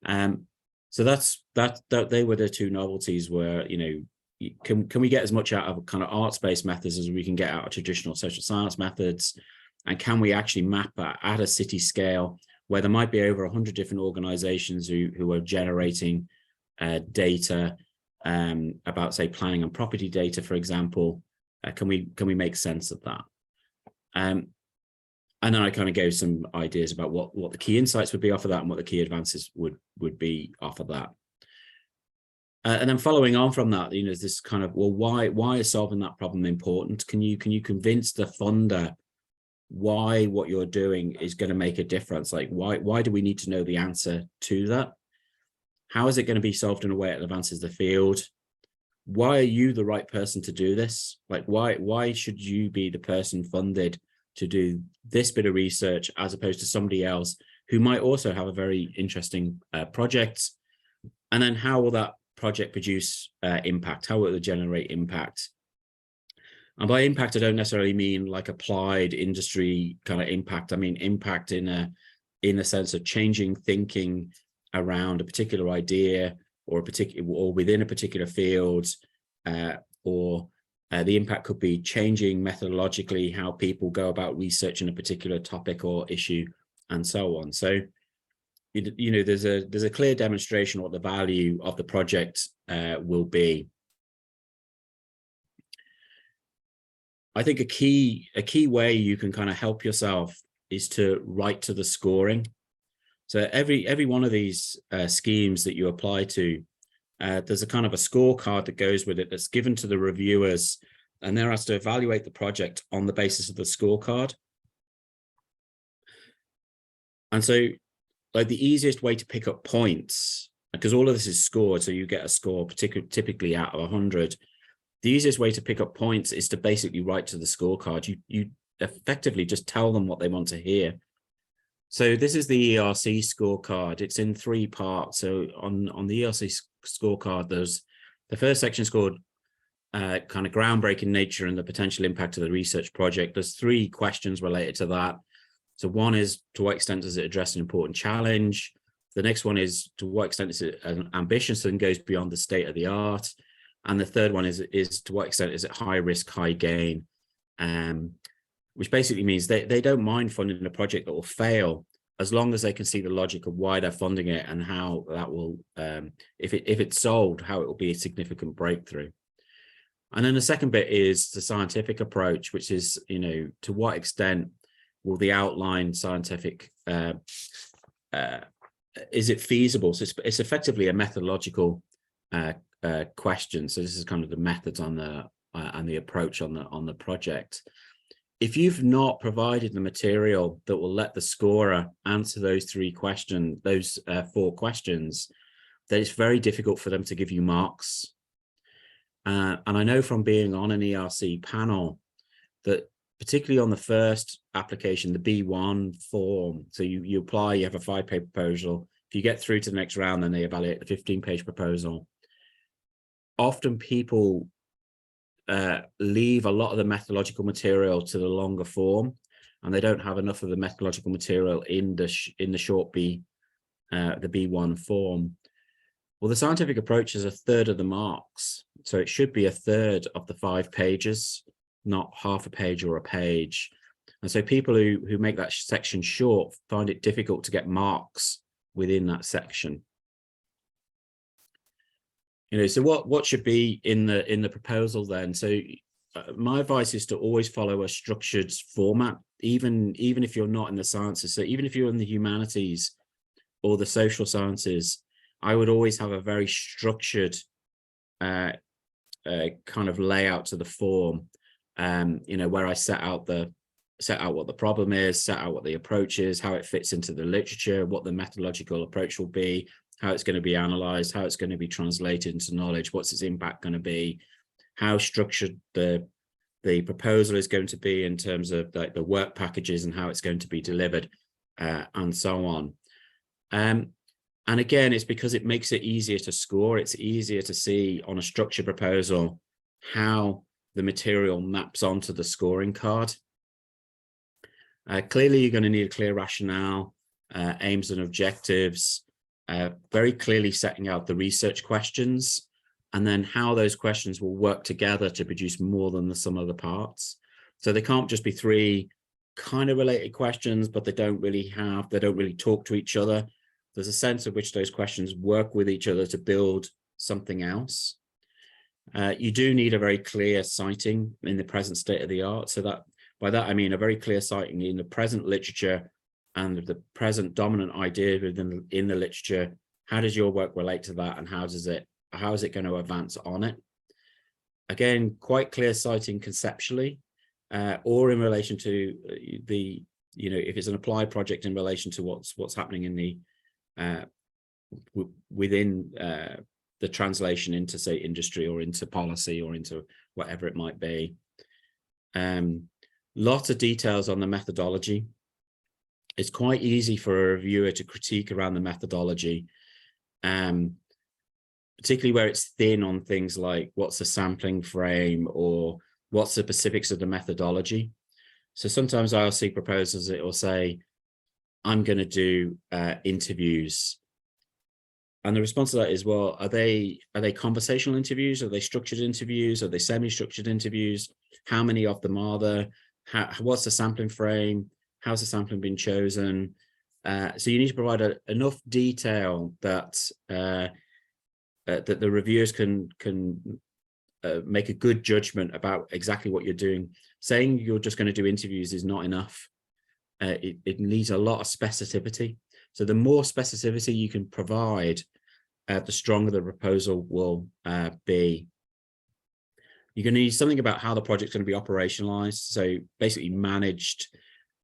So they were the two novelties where, you know, can we get as much out of kind of arts-based methods as we can get out of traditional social science methods? And can we actually map that at a city scale where there might be over 100 different organizations who are generating data about, say, planning and property data, for example? Can we make sense of that? And then I kind of gave some ideas about what the key insights would be off of that and what the key advances would be off of that. And then following on from that, you know, this kind of, well, why is solving that problem important? Can you convince the funder why what you're doing is going to make a difference? Like, why do we need to know the answer to that? How is it going to be solved in a way that advances the field? Why are you the right person to do this? Like, why should you be the person funded to do this bit of research as opposed to somebody else who might also have a very interesting project? And then how will that project produce impact? How will it generate impact? And by impact, I don't necessarily mean like applied industry kind of impact. I mean impact in a sense of changing thinking around a particular idea or within a particular field, or the impact could be changing methodologically how people go about researching a particular topic or issue, and so on. So, you know, there's a clear demonstration of what the value of the project will be. I think a key way you can kind of help yourself is to write to the scoring. So every one of these schemes that you apply to, there's a kind of a scorecard that goes with it that's given to the reviewers, and they're asked to evaluate the project on the basis of the scorecard. And so, like, the easiest way to pick up points, because all of this is scored, so you get a score typically out of 100. The easiest way to pick up points is to basically write to the scorecard. You effectively just tell them what they want to hear. So this is the ERC scorecard. It's in 3 parts. So on the ERC scorecard, there's the first section is called kind of groundbreaking nature and the potential impact of the research project. There's 3 questions related to that. So one is, to what extent does it address an important challenge? The next one is, to what extent is it ambitious and goes beyond the state of the art? And the third one is to what extent is it high risk, high gain? Which basically means they don't mind funding a project that will fail as long as they can see the logic of why they're funding it and how that will, if it's solved, how it will be a significant breakthrough. And then the second bit is the scientific approach, which is, you know, to what extent will the outlined scientific, is it feasible? So it's effectively a methodological question. So this is kind of the methods on the and the approach on the project. If you've not provided the material that will let the scorer answer those 4 questions, then it's very difficult for them to give you marks. And I know from being on an ERC panel that particularly on the first application, the B1 form, so you apply, you have a 5-page proposal. If you get through to the next round, then they evaluate the 15-page proposal. Often people leave a lot of the methodological material to the longer form, and they don't have enough of the methodological material in the short B, the B1 form. Well, the scientific approach is 1/3 of the marks, so it should be 1/3 of the 5 pages, not half a page or a page. And so people who make that section short find it difficult to get marks within that section. You know, so what should be in the proposal then? So my advice is to always follow a structured format, even if you're not in the sciences. So even if you're in the humanities or the social sciences, I would always have a very structured kind of layout to the form. You know, where I set out what the problem is, set out what the approach is, how it fits into the literature, what the methodological approach will be, how it's going to be analyzed, how it's going to be translated into knowledge, what's its impact going to be, how structured the proposal is going to be in terms of like the work packages and how it's going to be delivered, and so on. And again, it's because it makes it easier to score. It's easier to see on a structured proposal how the material maps onto the scoring card. Clearly, you're going to need a clear rationale, aims and objectives, very clearly setting out the research questions, and then how those questions will work together to produce more than the sum of the parts. So they can't just be 3 kind of related questions, but they don't really talk to each other. There's a sense of which those questions work with each other to build something else. You do need a very clear citing in the present state of the art. So that by that, I mean a very clear citing in the present literature and the present dominant idea in the literature. How does your work relate to that, and how is it going to advance on it? Again, quite clear citing conceptually, or in relation to the, you know, if it's an applied project in relation to what's happening in the within the translation into, say, industry or into policy or into whatever it might be. Lots of details on the methodology. It's quite easy for a reviewer to critique around the methodology, particularly where it's thin on things like what's the sampling frame or what's the specifics of the methodology. So sometimes I'll see proposals that will say, I'm going to do interviews. And the response to that is, well, are they conversational interviews? Are they structured interviews? Are they semi-structured interviews? How many of them are there? What's the sampling frame? How's the sampling been chosen? So you need to provide enough detail that that the reviewers can make a good judgment about exactly what you're doing. Saying you're just going to do interviews is not enough. It needs a lot of specificity. So the more specificity you can provide, the stronger the proposal will be. You're going to need something about how the project's going to be operationalized. So basically managed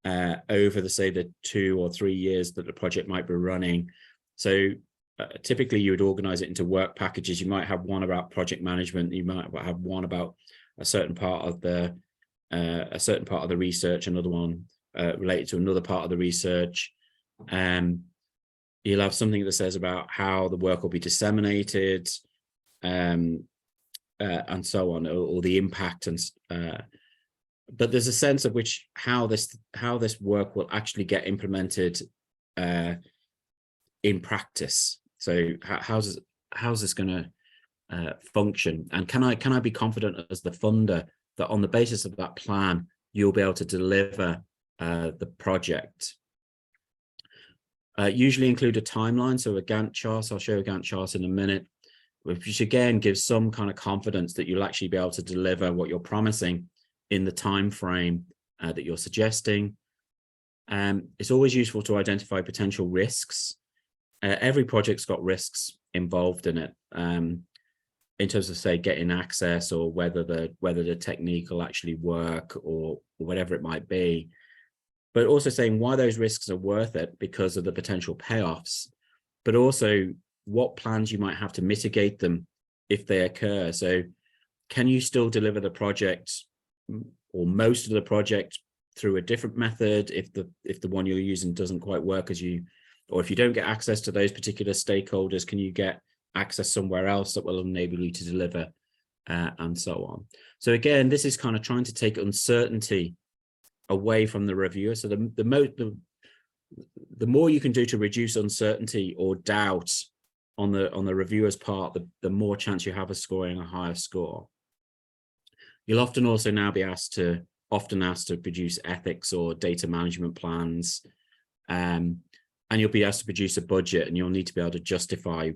over the 2 or 3 years that the project might be running. So typically you would organize it into work packages. You might have one about project management. You might have one about a certain part of the research, another one related to another part of the research. You'll have something that says about how the work will be disseminated, and so on, or the impact. And but there's a sense of how this work will actually get implemented in practice. So how's this going to function? And can I be confident as the funder that on the basis of that plan you'll be able to deliver the project? Usually include a timeline, so a Gantt chart. I'll show a Gantt chart in a minute, which again gives some kind of confidence that you'll actually be able to deliver what you're promising in the time frame that you're suggesting. It's always useful to identify potential risks. Every project's got risks involved in it, in terms of, say, getting access, or whether the technique will actually work, or whatever it might be. But also saying why those risks are worth it because of the potential payoffs, but also what plans you might have to mitigate them if they occur. So can you still deliver the project or most of the project through a different method if the one you're using doesn't quite work as you, or if you don't get access to those particular stakeholders, can you get access somewhere else that will enable you to deliver, and so on. So again, this is kind of trying to take uncertainty away from the reviewer. So the more you can do to reduce uncertainty or doubt on the reviewer's part, the more chance you have of scoring a higher score. You'll often also now be asked to produce ethics or data management plans, and you'll be asked to produce a budget, and you'll need to be able to justify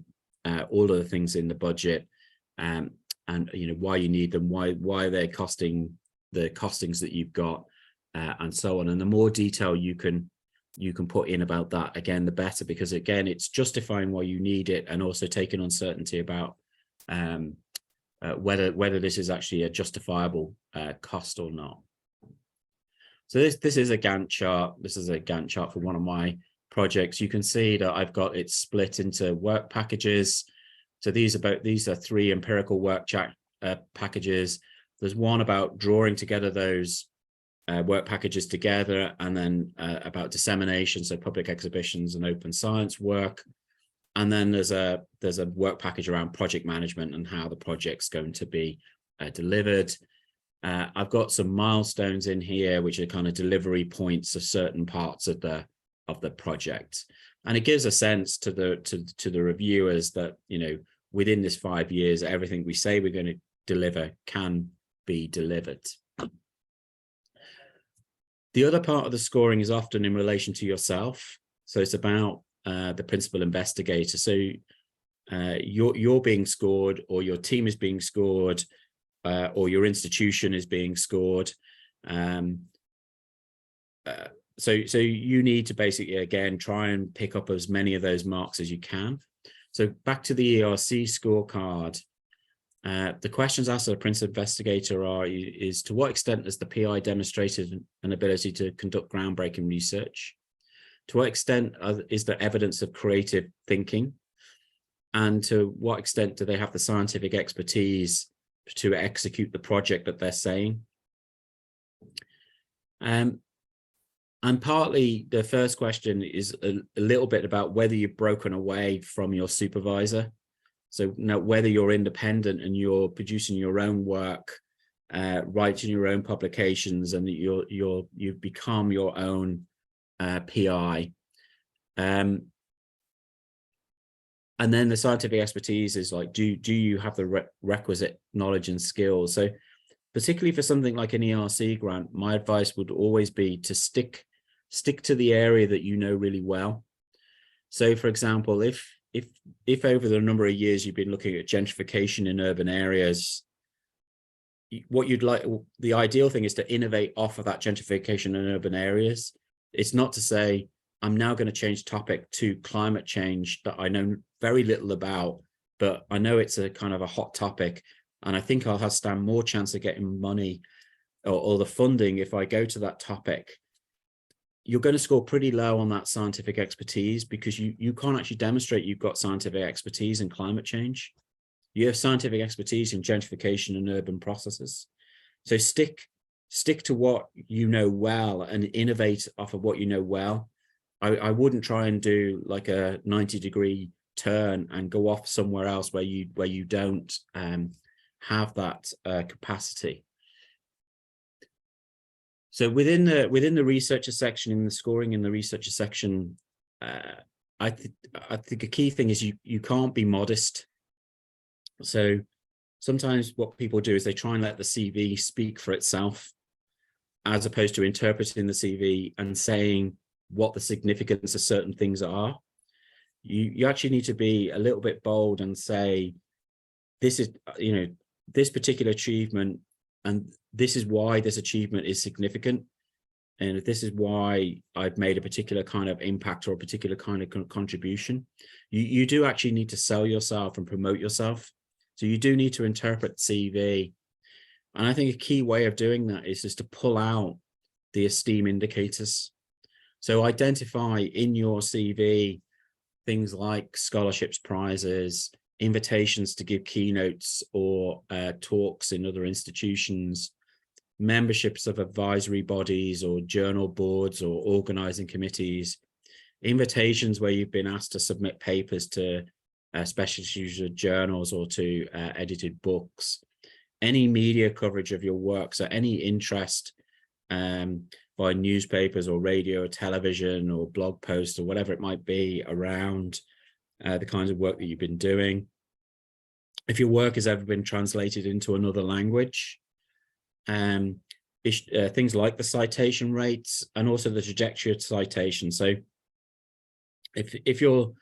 all of the things in the budget, and why you need them, why they're costing the costings that you've got, and so on. And the more detail you can put in about that, again, the better, because again, it's justifying why you need it, and also taking uncertainty about whether this is actually a justifiable cost or not. So this is a Gantt chart. This is a Gantt chart for one of my projects. You can see that I've got it split into work packages. So these are 3 empirical work packages. There's one about drawing together those work packages together, and then about dissemination, so public exhibitions and open science work. And then there's a work package around project management and how the project's going to be delivered. I've got some milestones in here, which are kind of delivery points of certain parts of the project, and it gives a sense to the reviewers that within this 5 years, everything we say we're going to deliver can be delivered. The other part of the scoring is often in relation to yourself. So it's about the principal investigator. So you're being scored, or your team is being scored, or your institution is being scored. So you need to basically, again, try and pick up as many of those marks as you can. So back to the ERC scorecard. The questions asked of the principal investigator is to what extent has the PI demonstrated an ability to conduct groundbreaking research? To what extent is there evidence of creative thinking? And to what extent do they have the scientific expertise to execute the project that they're saying? And partly the first question is a little bit about whether you've broken away from your supervisor. So now whether you're independent and you're producing your own work, writing your own publications, and that you've become your own PI. And then the scientific expertise is like, do you have the requisite knowledge and skills? So particularly for something like an ERC grant, my advice would always be to stick to the area that you know really well. So for example, if over the number of years you've been looking at gentrification in urban areas, what you'd like, the ideal thing is to innovate off of that gentrification in urban areas. It's not to say, I'm now going to change topic to climate change that I know very little about, but I know it's a kind of a hot topic, and I think I'll stand more chance of getting money or the funding if I go to that topic. You're going to score pretty low on that scientific expertise because you can't actually demonstrate you've got scientific expertise in climate change. You have scientific expertise in gentrification and urban processes. So stick to what you know well and innovate off of what you know well. I wouldn't try and do like a 90-degree turn and go off somewhere else where you don't have that capacity. So within the researcher section, in the scoring in the researcher section, I think a key thing is you can't be modest. So sometimes what people do is they try and let the CV speak for itself, as opposed to interpreting the CV and saying what the significance of certain things are. You actually need to be a little bit bold and say, this is, this particular achievement, and this is why this achievement is significant. And this is why I've made a particular kind of impact or a particular kind of contribution. You do actually need to sell yourself and promote yourself. So you do need to interpret CV. And I think a key way of doing that is just to pull out the esteem indicators. So identify in your CV things like scholarships, prizes, invitations to give keynotes or talks in other institutions, memberships of advisory bodies or journal boards or organizing committees, invitations where you've been asked to submit papers to specialist user journals or to edited books, any media coverage of your work, so any interest by newspapers or radio or television or blog posts or whatever it might be around the kinds of work that you've been doing. If your work has ever been translated into another language, things like the citation rates and also the trajectory of citation. So if your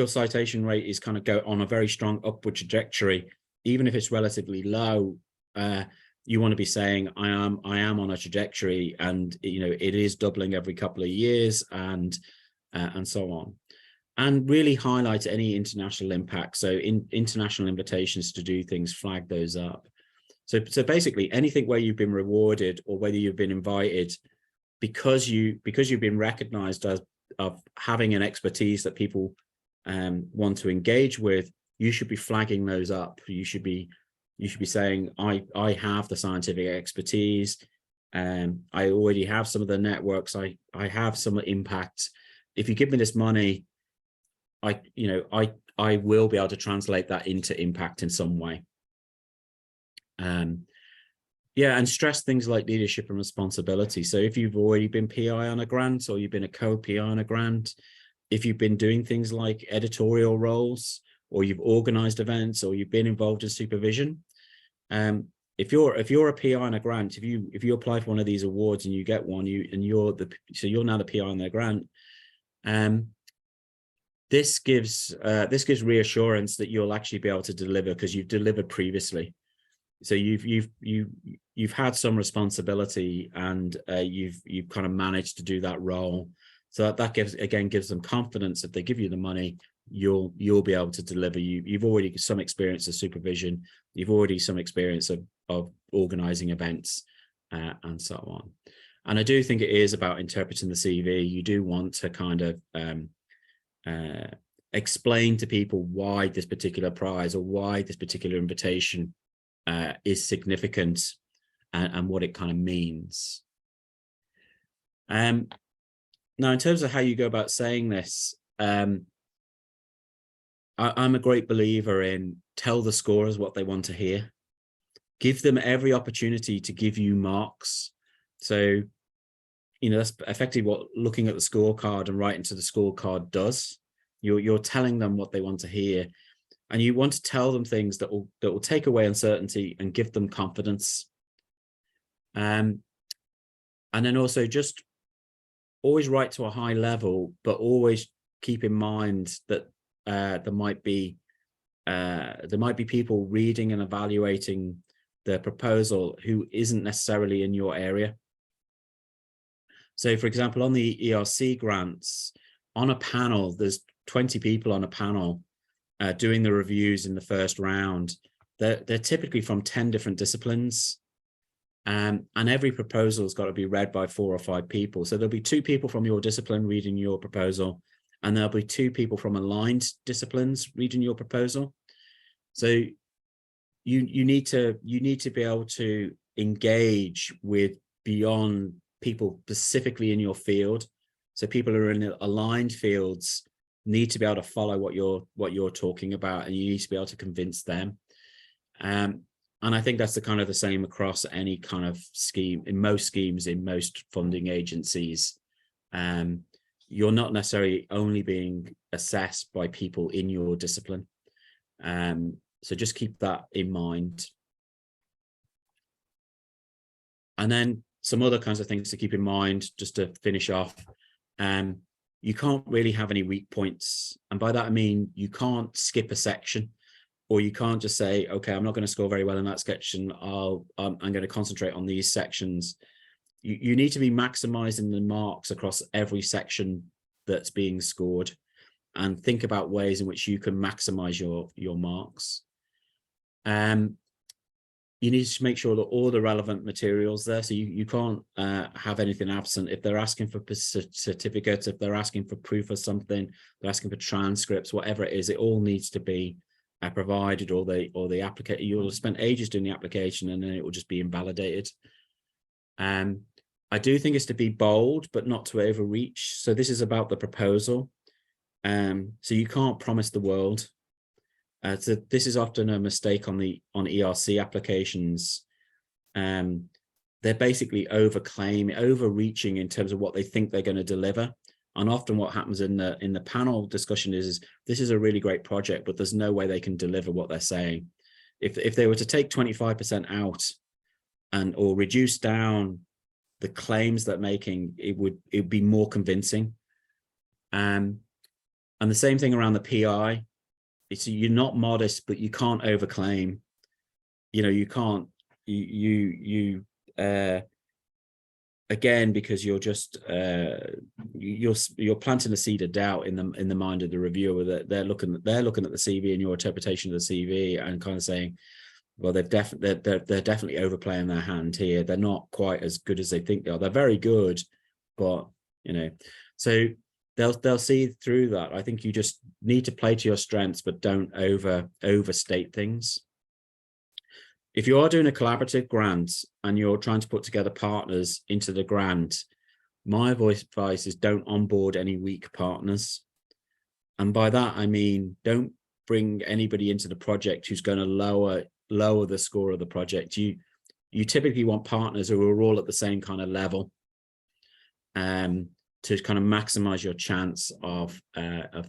citation rate is kind of go on a very strong upward trajectory, even if it's relatively low, you want to be saying, I am on a trajectory, and it is doubling every couple of years, and so on. And really highlight any international impact. So international invitations to do things, flag those up. So basically anything where you've been rewarded or whether you've been invited because you've been recognized as of having an expertise that people want to engage with, you should be flagging those up. You should be saying, I have the scientific expertise, I already have some of the networks, I have some impact. If you give me this money, I will be able to translate that into impact in some way. And stress things like leadership and responsibility. So if you've already been PI on a grant, or you've been a co-PI on a grant, if you've been doing things like editorial roles, or you've organized events, or you've been involved in supervision, if you're a PI on a grant, if you apply for one of these awards and you get one, you're now the PI on their grant. This gives reassurance that you'll actually be able to deliver because you've delivered previously. So you've had some responsibility, and you've kind of managed to do that role. So that gives them confidence. If they give you the money, you'll be able to deliver. You've already got some experience of supervision. You've already some experience of organizing events, and so on. And I do think it is about interpreting the CV. You do want to kind of explain to people why this particular prize or why this particular invitation is significant, and what it kind of means. Now, in terms of how you go about saying this, I'm a great believer in tell the scorers what they want to hear. Give them every opportunity to give you marks. So, you know, that's effectively what looking at the scorecard and writing to the scorecard does. You're telling them what they want to hear, and you want to tell them things that will take away uncertainty and give them confidence. And then also just always write to a high level, but always keep in mind that there might be people reading and evaluating the proposal who isn't necessarily in your area. So, for example, on the ERC grants, on a panel, there's 20 people on a panel doing the reviews in the first round. They're typically from 10 different disciplines. And every proposal has got to be read by 4 or 5 people. So there'll be 2 people from your discipline reading your proposal, and there'll be 2 people from aligned disciplines reading your proposal. So you need to be able to engage with beyond people specifically in your field. So people who are in aligned fields need to be able to follow what you're talking about, and you need to be able to convince them. And I think that's the same across any kind of scheme. In most schemes, in most funding agencies, you're not necessarily only being assessed by people in your discipline. So just keep that in mind. And then some other kinds of things to keep in mind, just to finish off. You can't really have any weak points. And by that, I mean, you can't skip a section, or you can't just say, okay, I'm not going to score very well in that section. I'm going to concentrate on these sections. You need to be maximizing the marks across every section that's being scored, and think about ways in which you can maximize your marks. You need to make sure that all the relevant materials there. So you can't have anything absent. If they're asking for certificates, if they're asking for proof of something, they're asking for transcripts, whatever it is, it all needs to be provided, or the applicator, you'll spend ages doing the application and then it will just be invalidated. I do think it's to be bold, but not to overreach. So this is about the proposal. So you can't promise the world. So this is often a mistake on ERC applications. They're basically overreaching in terms of what they think they're going to deliver. And often what happens in the panel discussion is this is a really great project, but there's no way they can deliver what they're saying. If they were to take 25% out or reduce down the claims they're making, it would be more convincing. And the same thing around the PI. You're not modest, but you can't overclaim. You know, you can't, again, because you're just you're planting a seed of doubt in the mind of the reviewer, that they're looking at the CV and your interpretation of the CV and kind of saying, well, they're definitely overplaying their hand here. They're not quite as good as they think they are. They're very good, but you know, so they'll see through that. I think you just need to play to your strengths, but don't overstate things. If you are doing a collaborative grant and you're trying to put together partners into the grant, my advice is don't onboard any weak partners. And by that, I mean, don't bring anybody into the project who's going to lower the score of the project. You typically want partners who are all at the same kind of level, to kind of maximize your chance of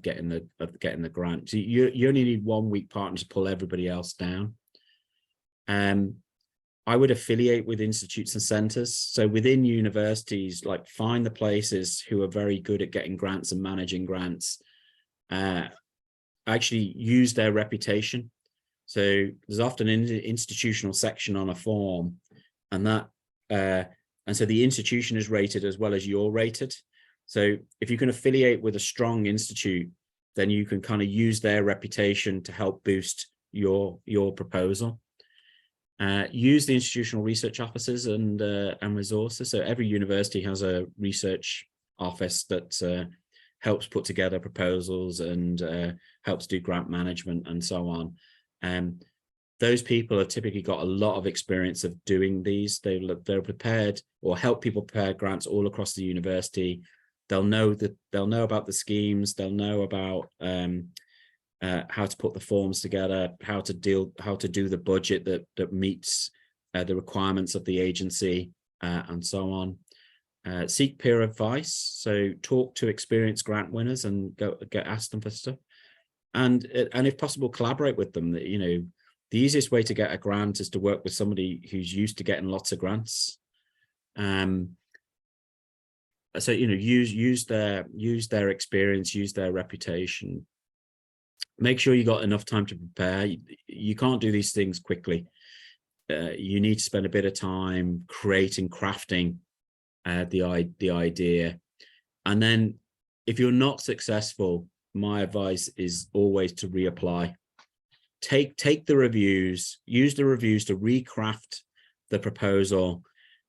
getting the grant. So you only need one weak partner to pull everybody else down. I would affiliate with institutes and centers. So within universities, like find the places who are very good at getting grants and managing grants. Actually use their reputation. So there's often an institutional section on a form, and so the institution is rated as well as you're rated. So if you can affiliate with a strong institute, then you can kind of use their reputation to help boost your proposal. Use the institutional research offices and resources. So every university has a research office that helps put together proposals and helps do grant management and so on. those people have typically got a lot of experience of doing these. They're prepared or help people prepare grants all across the university. They'll know about the schemes. They'll know about how to put the forms together, how to do the budget that meets the requirements of the agency, and so on. Seek peer advice. So talk to experienced grant winners and ask them for stuff. And if possible, collaborate with them. You know, the easiest way to get a grant is to work with somebody who's used to getting lots of grants. So, you know, use their experience, use their reputation. Make sure you got enough time to prepare. You can't do these things quickly. You need to spend a bit of time crafting the idea. And then if you're not successful, my advice is always to reapply. Take the reviews, use the reviews to recraft the proposal,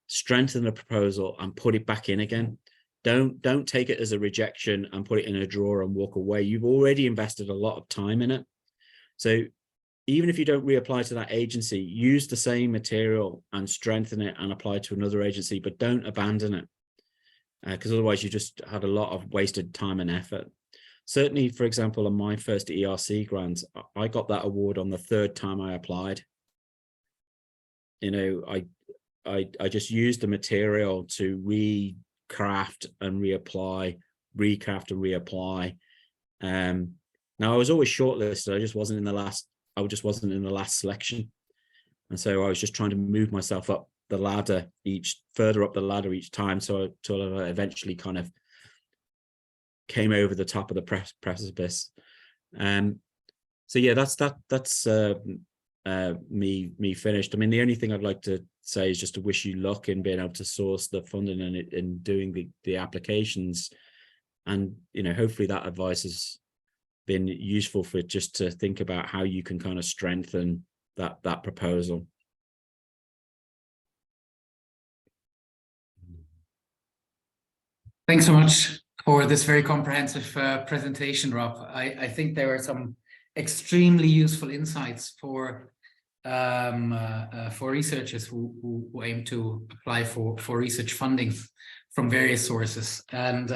strengthen the proposal, and put it back in again. Don't take it as a rejection and put it in a drawer and walk away. You've already invested a lot of time in it. So even if you don't reapply to that agency, use the same material and strengthen it and apply to another agency, but don't abandon it, because otherwise you just had a lot of wasted time and effort. Certainly, for example, on my first ERC grant, I got that award on the third time I applied. You know, I just used the material to recraft and reapply, recraft and reapply. Now I was always shortlisted. I just wasn't in the last selection, and so I was just trying to move myself up the ladder further up the ladder each time, so I eventually kind of came over the top of the precipice. So yeah, that's me finished. I mean, the only thing I'd like to say is just to wish you luck in being able to source the funding and in doing the applications, and you know, hopefully that advice has been useful for just to think about how you can kind of strengthen that proposal. Thanks so much for this very comprehensive presentation, Rob. I think there are some extremely useful insights for researchers who aim to apply for research funding from various sources. And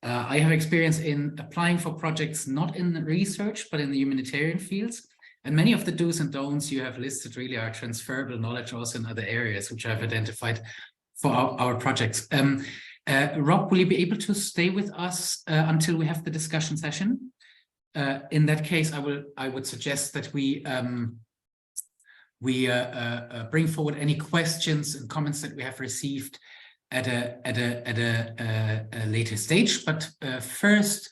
I have experience in applying for projects not in the research, but in the humanitarian fields. And many of the do's and don'ts you have listed really are transferable knowledge also in other areas, which I've identified for our projects. Rob, will you be able to stay with us until we have the discussion session? In that case, I would suggest that we bring forward any questions and comments that we have received at a later stage. But first,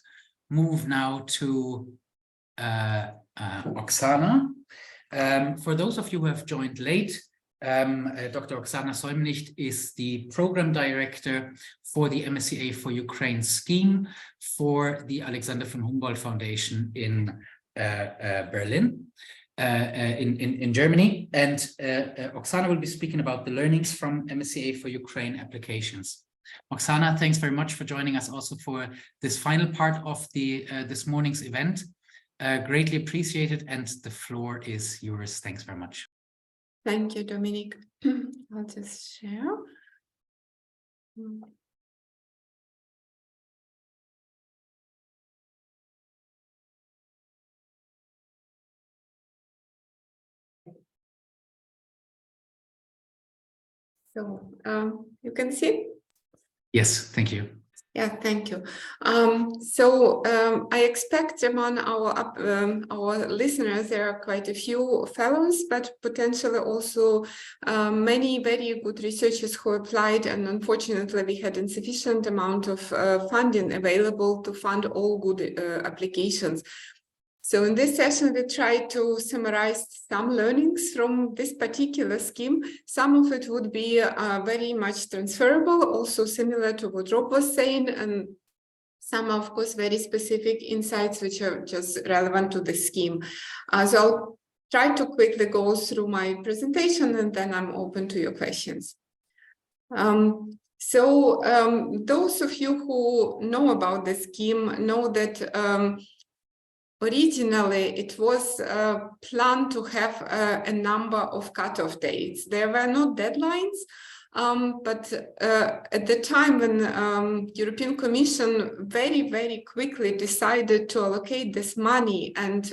move now to Oksana. For those of you who have joined late, Dr. Oksana Seumenicht is the Program Director for the MSCA4Ukraine scheme for the Alexander von Humboldt Foundation in Berlin, in Germany. And Oksana will be speaking about the learnings from MSCA4Ukraine applications. Oksana, thanks very much for joining us also for this final part of this morning's event. Greatly appreciated, and the floor is yours. Thanks very much. Thank you, Dominic. I'll just share. So you can see? Yes, thank you. Yeah, thank you. I expect among our listeners, there are quite a few fellows, but potentially also many very good researchers who applied, and unfortunately we had insufficient amount of funding available to fund all good applications. So in this session, we try to summarize some learnings from this particular scheme. Some of it would be very much transferable, also similar to what Rob was saying, and some, of course, very specific insights which are just relevant to the scheme. So I'll try to quickly go through my presentation, and then I'm open to your questions. Those of you who know about the scheme know that originally it was planned to have a number of cutoff dates. There were no deadlines, but at the time when European Commission very quickly decided to allocate this money and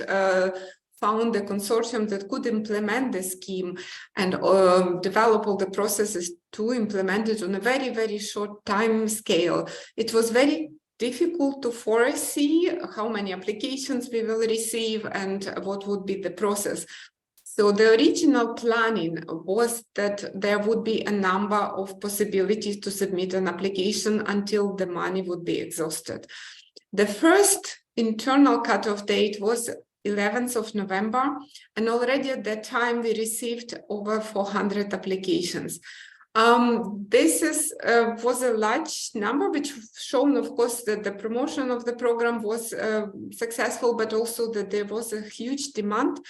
found a consortium that could implement the scheme and develop all the processes to implement it on a very short time scale, it was very difficult to foresee how many applications we will receive and what would be the process. So the original planning was that there would be a number of possibilities to submit an application until the money would be exhausted. The first internal cutoff date was 11th of November, and already at that time we received over 400 applications. This was a large number, which shown, of course, that the promotion of the program was successful, but also that there was a huge demand.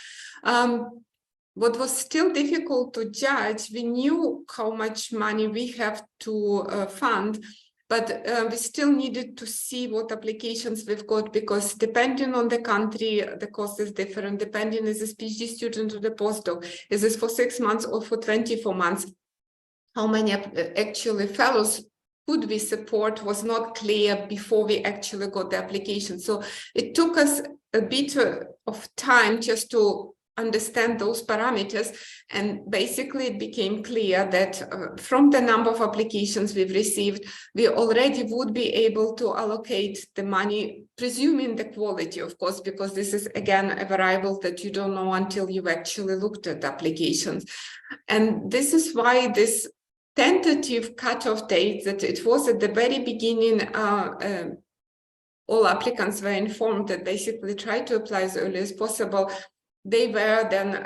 What was still difficult to judge, we knew how much money we have to fund, but we still needed to see what applications we've got, because depending on the country, the cost is different, depending is this PhD student or the postdoc, is this for 6 months or for 24 months? How many actually fellows could we support was not clear before we actually got the application. So it took us a bit of time just to understand those parameters, and basically it became clear that from the number of applications we've received, we already would be able to allocate the money, presuming the quality, of course, because this is again a variable that you don't know until you've actually looked at the applications. And this is why this tentative cutoff date, that it was at the very beginning, all applicants were informed that basically try to apply as early as possible. They were then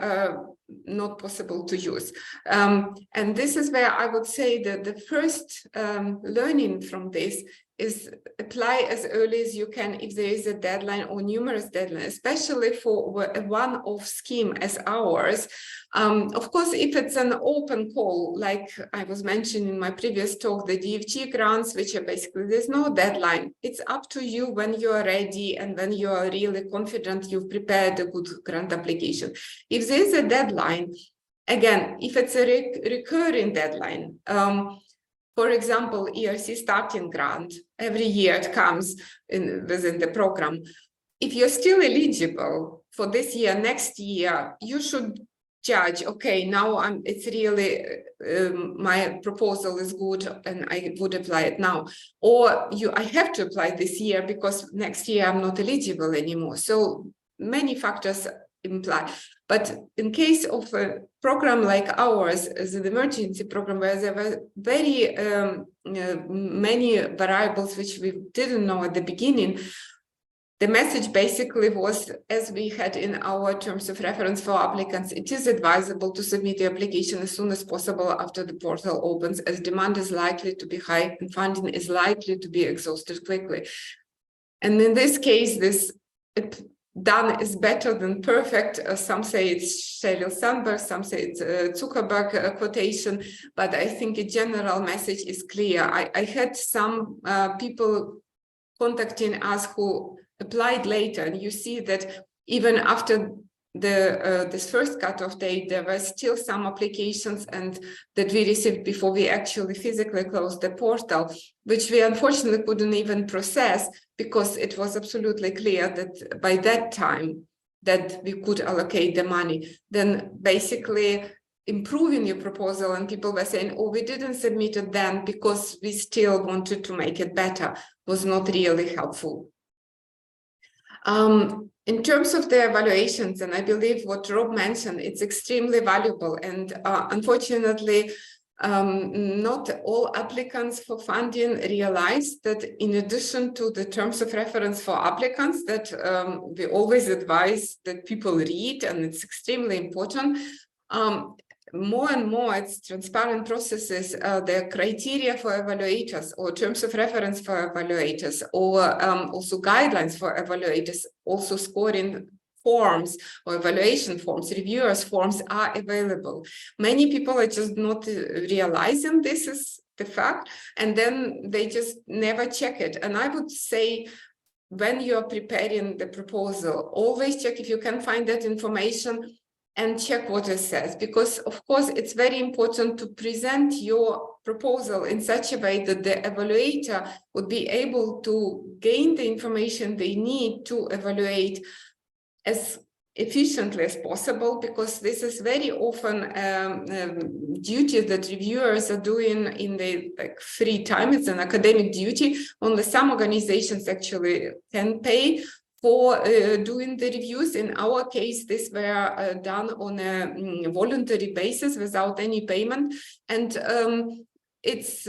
not possible to use. And this is where I would say that the first learning from this is apply as early as you can if there is a deadline or numerous deadlines, especially for a one-off scheme as ours. Of course, if it's an open call, like I was mentioning in my previous talk, the DFG grants, which are basically, there's no deadline. It's up to you when you are ready and when you are really confident you've prepared a good grant application. If there's a deadline, again, if it's a recurring deadline, for example, ERC starting grant, every year it comes within the program. If you're still eligible for this year, next year, you should judge, okay, now it's really, my proposal is good and I would apply it now. Or I have to apply this year because next year I'm not eligible anymore. So many factors imply. But in case of a program like ours, as an emergency program, where there were very many variables which we didn't know at the beginning, the message basically was, as we had in our terms of reference for applicants, it is advisable to submit the application as soon as possible after the portal opens, as demand is likely to be high and funding is likely to be exhausted quickly. And in this case, done is better than perfect. Some say it's Sheryl Sandberg, some say it's Zuckerberg quotation, but I think a general message is clear. I had some people contacting us who applied later, and you see that even after this first cutoff date, there were still some applications and that we received before we actually physically closed the portal, which we unfortunately couldn't even process because it was absolutely clear that by that time that we could allocate the money. Then basically improving your proposal, and people were saying, oh, we didn't submit it then because we still wanted to make it better, was not really helpful. In terms of the evaluations, and I believe what Rob mentioned, it's extremely valuable. And unfortunately, not all applicants for funding realize that in addition to the terms of reference for applicants that we always advise that people read, and it's extremely important, more and more it's transparent processes, the criteria for evaluators or terms of reference for evaluators, or also guidelines for evaluators, also scoring forms or evaluation forms, reviewers forms are available. Many people are just not realizing this is the fact, and then they just never check it. And I would say when you're preparing the proposal, always check if you can find that information and check what it says, because of course it's very important to present your proposal in such a way that the evaluator would be able to gain the information they need to evaluate as efficiently as possible, because this is very often duty that reviewers are doing in their free time. It's an academic duty. Only some organizations actually can pay for doing the reviews. In our case, these were done on a voluntary basis without any payment. And it's,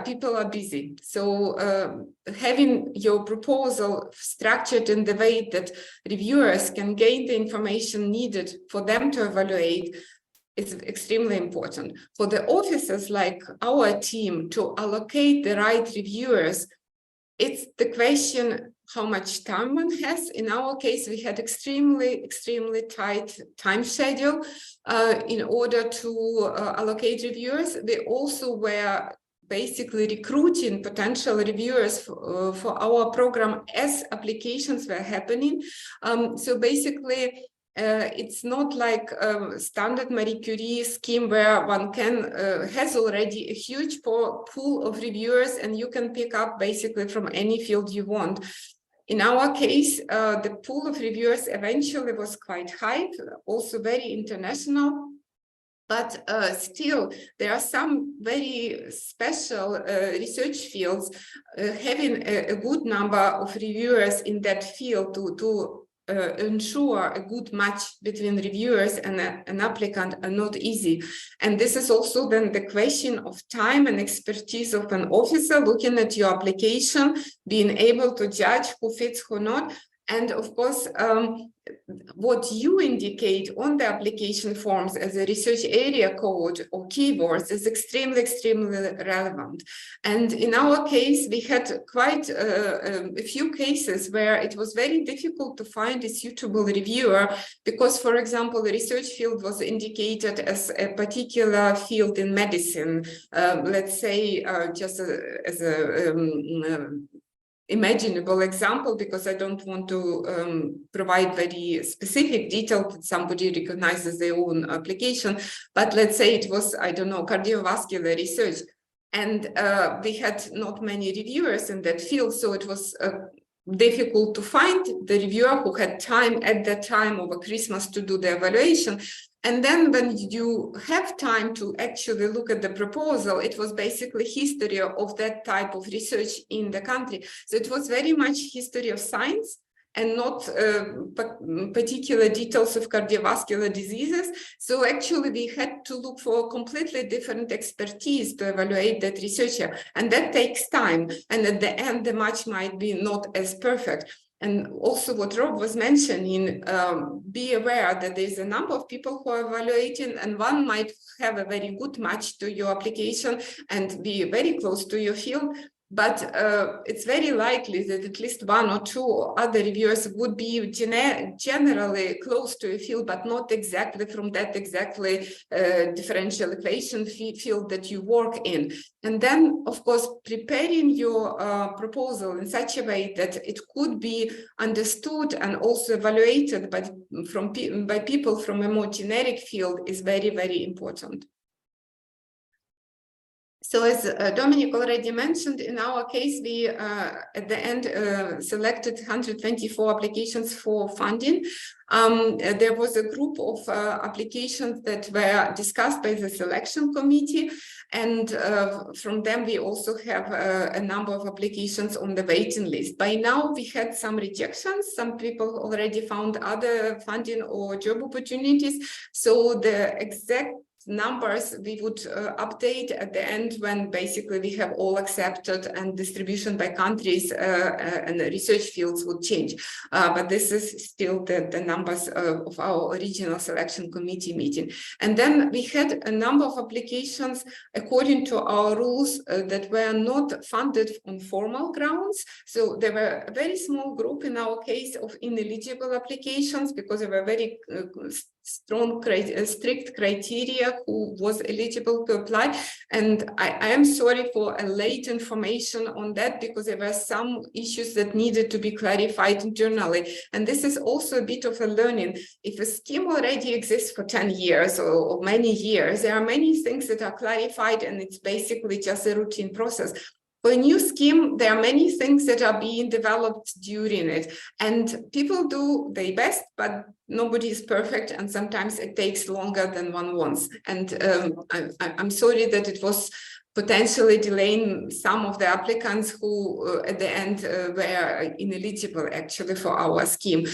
people are busy. So having your proposal structured in the way that reviewers can gain the information needed for them to evaluate is extremely important. For the officers like our team to allocate the right reviewers, it's the question how much time one has. In our case, we had extremely tight time schedule in order to allocate reviewers. We also were basically recruiting potential reviewers for our program as applications were happening. So basically, it's not like a standard Marie Curie scheme where one can has already a huge pool of reviewers and you can pick up basically from any field you want. In our case, the pool of reviewers eventually was quite high, also very international. But still, there are some very special research fields having a good number of reviewers in that field to ensure a good match between reviewers and an applicant are not easy. And this is also then the question of time and expertise of an officer looking at your application, being able to judge who fits, who not. And of course, what you indicate on the application forms as a research area code or keywords is extremely relevant. And in our case, we had quite a few cases where it was very difficult to find a suitable reviewer because, for example, the research field was indicated as a particular field in medicine. Let's say just as a imaginable example, because I don't want to provide very specific detail that somebody recognizes their own application, but let's say it was, I don't know, cardiovascular research, and we had not many reviewers in that field, so it was difficult to find the reviewer who had time at that time over Christmas to do the evaluation. And then when you have time to actually look at the proposal, it was basically history of that type of research in the country. So it was very much history of science and not particular details of cardiovascular diseases. So actually we had to look for completely different expertise to evaluate that researcher. And that takes time. And at the end, the match might be not as perfect. And also what Rob was mentioning, be aware that there's a number of people who are evaluating, and one might have a very good match to your application and be very close to your field. But it's very likely that at least one or two other reviewers would be generally close to a field, but not exactly from that differential equation field that you work in. And then, of course, preparing your proposal in such a way that it could be understood and also evaluated by people from a more generic field is very important. So as Dominic already mentioned, in our case, we at the end selected 124 applications for funding. There was a group of applications that were discussed by the selection committee, and from them we also have a number of applications on the waiting list. By now we had some rejections. Some people already found other funding or job opportunities. So the exact numbers we would update at the end when basically we have all accepted and distribution by countries and the research fields would change. But this is still the numbers of our original selection committee meeting. And then we had a number of applications according to our rules that were not funded on formal grounds. So there were a very small group in our case of ineligible applications because they were very strict criteria who was eligible to apply. And I am sorry for a late information on that, because there were some issues that needed to be clarified internally. And this is also a bit of a learning. If a scheme already exists for 10 years or many years, there are many things that are clarified, and it's basically just a routine process. For a new scheme, there are many things that are being developed during it, and people do their best, but nobody is perfect, and sometimes it takes longer than one wants. And I'm sorry that it was potentially delaying some of the applicants who at the end were ineligible actually for our scheme.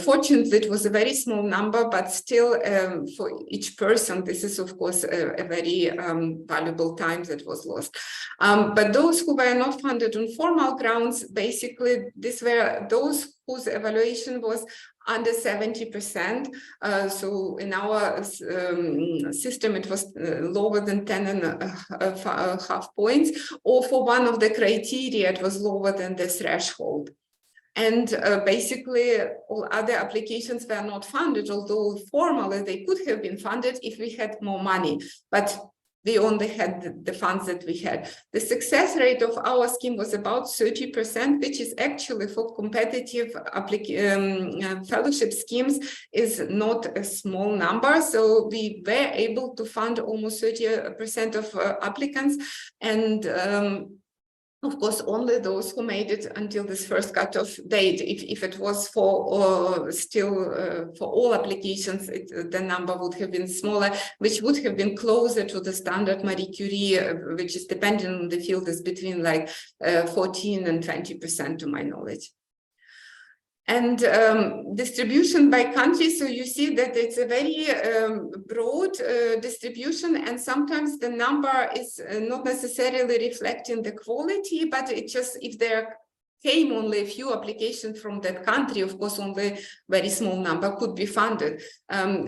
Fortunately, it was a very small number, but still for each person, this is of course a very valuable time that was lost. But those who were not funded on formal grounds, basically these were those whose evaluation was under 70%. So in our system, it was lower than 10.5 points, or for one of the criteria, it was lower than the threshold. And basically, all other applications were not funded, although formally they could have been funded if we had more money. But we only had the funds that we had. The success rate of our scheme was about 30%, which is actually for competitive fellowship schemes is not a small number. So we were able to fund almost 30% of applicants. And of course, only those who made it until this first cutoff date. If it was for for all applications, the number would have been smaller, which would have been closer to the standard Marie Curie, which is dependent on the field, is between like 14 and 20% to my knowledge. And distribution by country, so you see that it's a very broad distribution, and sometimes the number is not necessarily reflecting the quality, but it just, if there came only a few applications from that country, of course, only very small number could be funded.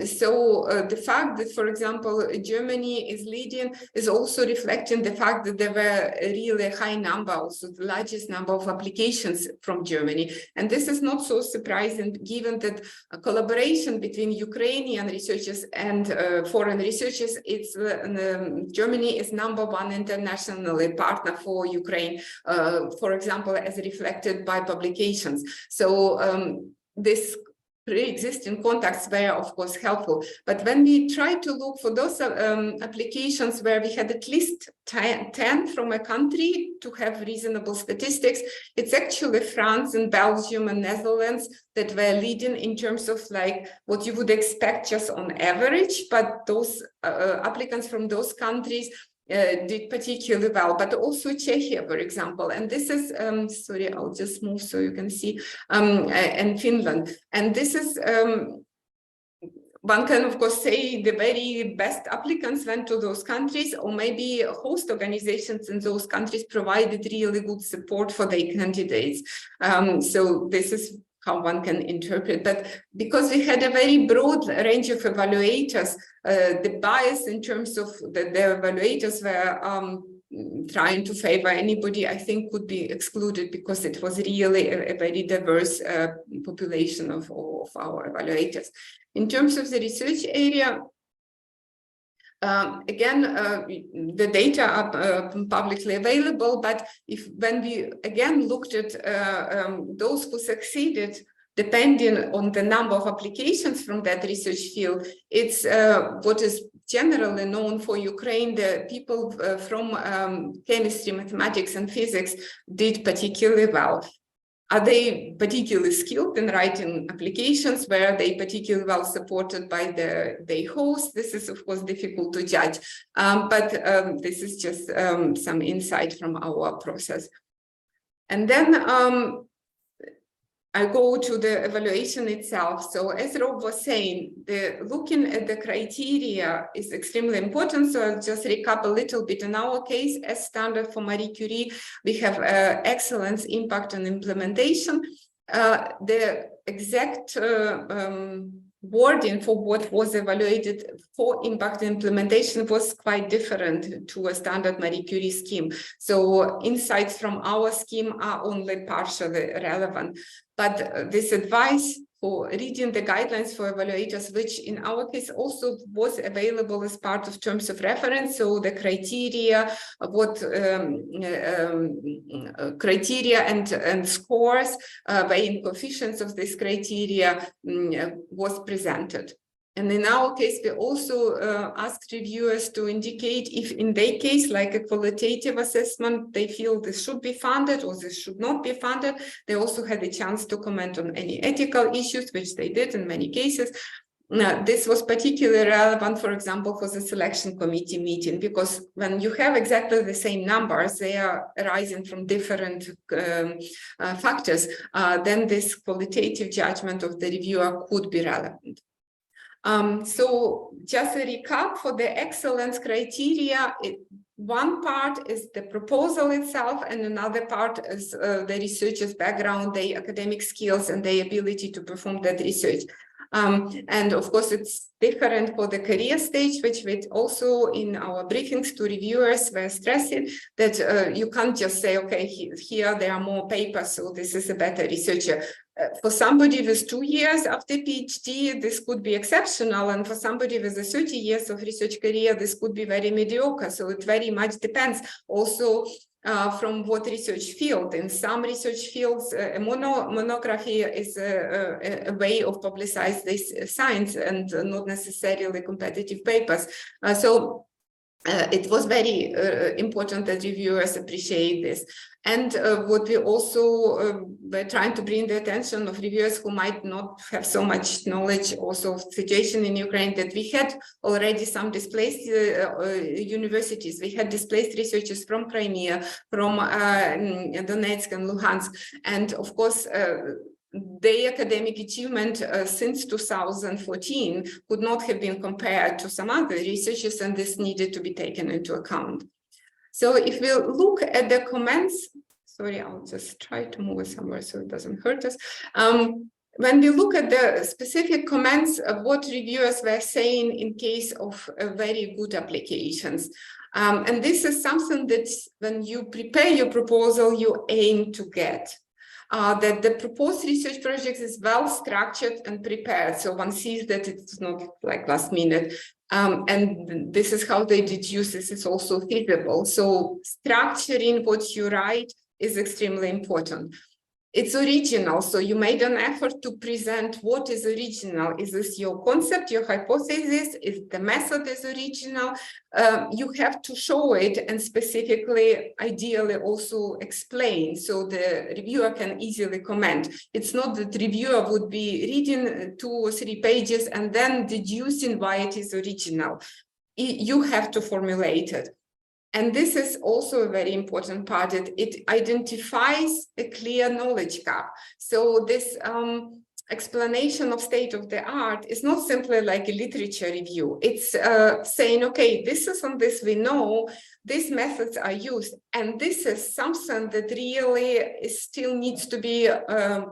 So the fact that, for example, Germany is leading is also reflecting the fact that there were a really high number, also the largest number of applications from Germany. And this is not so surprising, given that a collaboration between Ukrainian researchers and foreign researchers, Germany is #1 internationally partner for Ukraine, for example, as reflected by publications. So this pre-existing contacts were, of course, helpful. But when we tried to look for those applications where we had at least 10 from a country to have reasonable statistics, it's actually France and Belgium and Netherlands that were leading in terms of like what you would expect just on average. But those applicants from those countries did particularly well, but also Czechia, for example, and this is, sorry, I'll just move so you can see, and Finland. And this is, one can of course say the very best applicants went to those countries, or maybe host organizations in those countries provided really good support for their candidates. So this is how one can interpret, but because we had a very broad range of evaluators, the bias in terms of the evaluators were trying to favor anybody, I think, could be excluded, because it was really a very diverse population of our evaluators. In terms of the research area, again, the data are publicly available, but when we again looked at those who succeeded, depending on the number of applications from that research field, it's what is generally known for Ukraine. The people from chemistry, mathematics, and physics did particularly well. Are they particularly skilled in writing applications? Were they particularly well supported by their host? This is, of course, difficult to judge, but this is just some insight from our process. And then I go to the evaluation itself. So as Rob was saying, looking at the criteria is extremely important. So I'll just recap a little bit. In our case, as standard for Marie Curie, we have excellence, impact, and implementation. The exact wording for what was evaluated for impact and implementation was quite different to a standard Marie Curie scheme. So insights from our scheme are only partially relevant. But this advice for reading the guidelines for evaluators, which in our case also was available as part of terms of reference. So the criteria, what criteria and scores, weighing coefficients of this criteria was presented. And in our case, we also asked reviewers to indicate if in their case, like a qualitative assessment, they feel this should be funded or this should not be funded. They also had a chance to comment on any ethical issues, which they did in many cases. This was particularly relevant, for example, for the selection committee meeting, because when you have exactly the same numbers, they are arising from different factors, then this qualitative judgment of the reviewer could be relevant. So just a recap for the excellence criteria, one part is the proposal itself, and another part is the researcher's background, their academic skills, and their ability to perform that research. And of course, it's different for the career stage, which we also in our briefings to reviewers were stressing that you can't just say, okay, here there are more papers, so this is a better researcher. For somebody with 2 years after PhD, this could be exceptional. And for somebody with 30 years of research career, this could be very mediocre. So it very much depends also from what research field. In some research fields, a monography is a way of publicize this science and not necessarily competitive papers. It was very important that reviewers appreciate this. And what we also were trying to bring the attention of reviewers who might not have so much knowledge also of the situation in Ukraine, that we had already some displaced universities. We had displaced researchers from Crimea, from Donetsk and Luhansk. And of course, their academic achievement since 2014 could not have been compared to some other researchers, and this needed to be taken into account. So if we look at the comments, sorry, I'll just try to move it somewhere so it doesn't hurt us. When we look at the specific comments of what reviewers were saying in case of very good applications, and this is something that when you prepare your proposal, you aim to get. That the proposed research project is well structured and prepared. So one sees that it's not like last minute. And this is how they deduce this is also feasible. So structuring what you write is extremely important. It's original, so you made an effort to present what is original. Is this your concept, your hypothesis? Is the method is original? You have to show it and specifically, ideally also explain so the reviewer can easily comment. It's not that the reviewer would be reading 2 or 3 pages and then deducing why it is original. You have to formulate it. And this is also a very important part. It identifies a clear knowledge gap. So this explanation of state of the art is not simply like a literature review. It's saying, okay, this is on this we know, these methods are used, and this is something that really still needs to be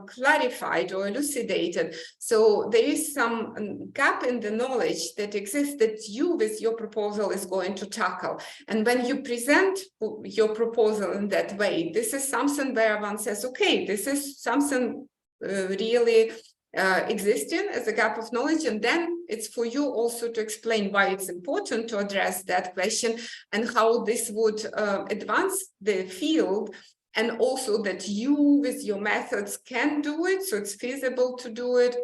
clarified or elucidated. So there is some gap in the knowledge that exists that you with your proposal is going to tackle. And when you present your proposal in that way, this is something where one says, okay, this is something really existing as a gap of knowledge, and then it's for you also to explain why it's important to address that question and how this would advance the field, and also that you with your methods can do it, so it's feasible to do it.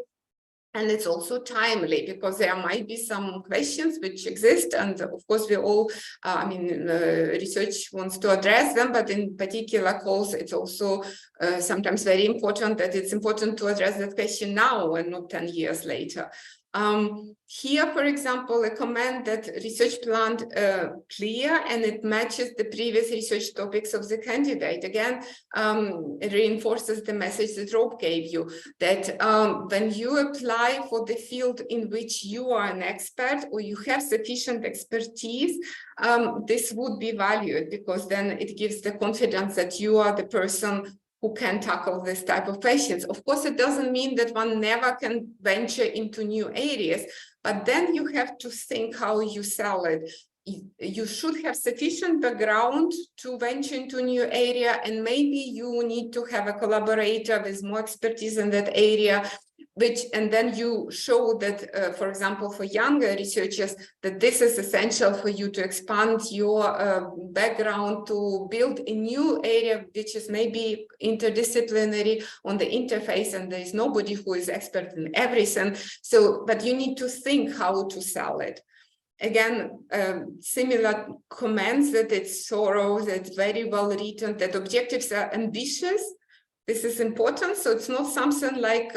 And it's also timely, because there might be some questions which exist, and of course we all, research wants to address them, but in particular calls, it's also sometimes very important that it's important to address that question now and not 10 years later. Here, for example, a comment that research plan clear and it matches the previous research topics of the candidate. Again, it reinforces the message that Rob gave you, that when you apply for the field in which you are an expert or you have sufficient expertise, this would be valued, because then it gives the confidence that you are the person who can tackle this type of questions. Of course, it doesn't mean that one never can venture into new areas, but then you have to think how you sell it. You should have sufficient background to venture into a new area, and maybe you need to have a collaborator with more expertise in that area, and then you show that, for example, for younger researchers, that this is essential for you to expand your background, to build a new area, which is maybe interdisciplinary on the interface, and there is nobody who is expert in everything. So, but you need to think how to sell it. Again, similar comments that it's thorough, that it's very well written, that objectives are ambitious. This is important. So it's not something like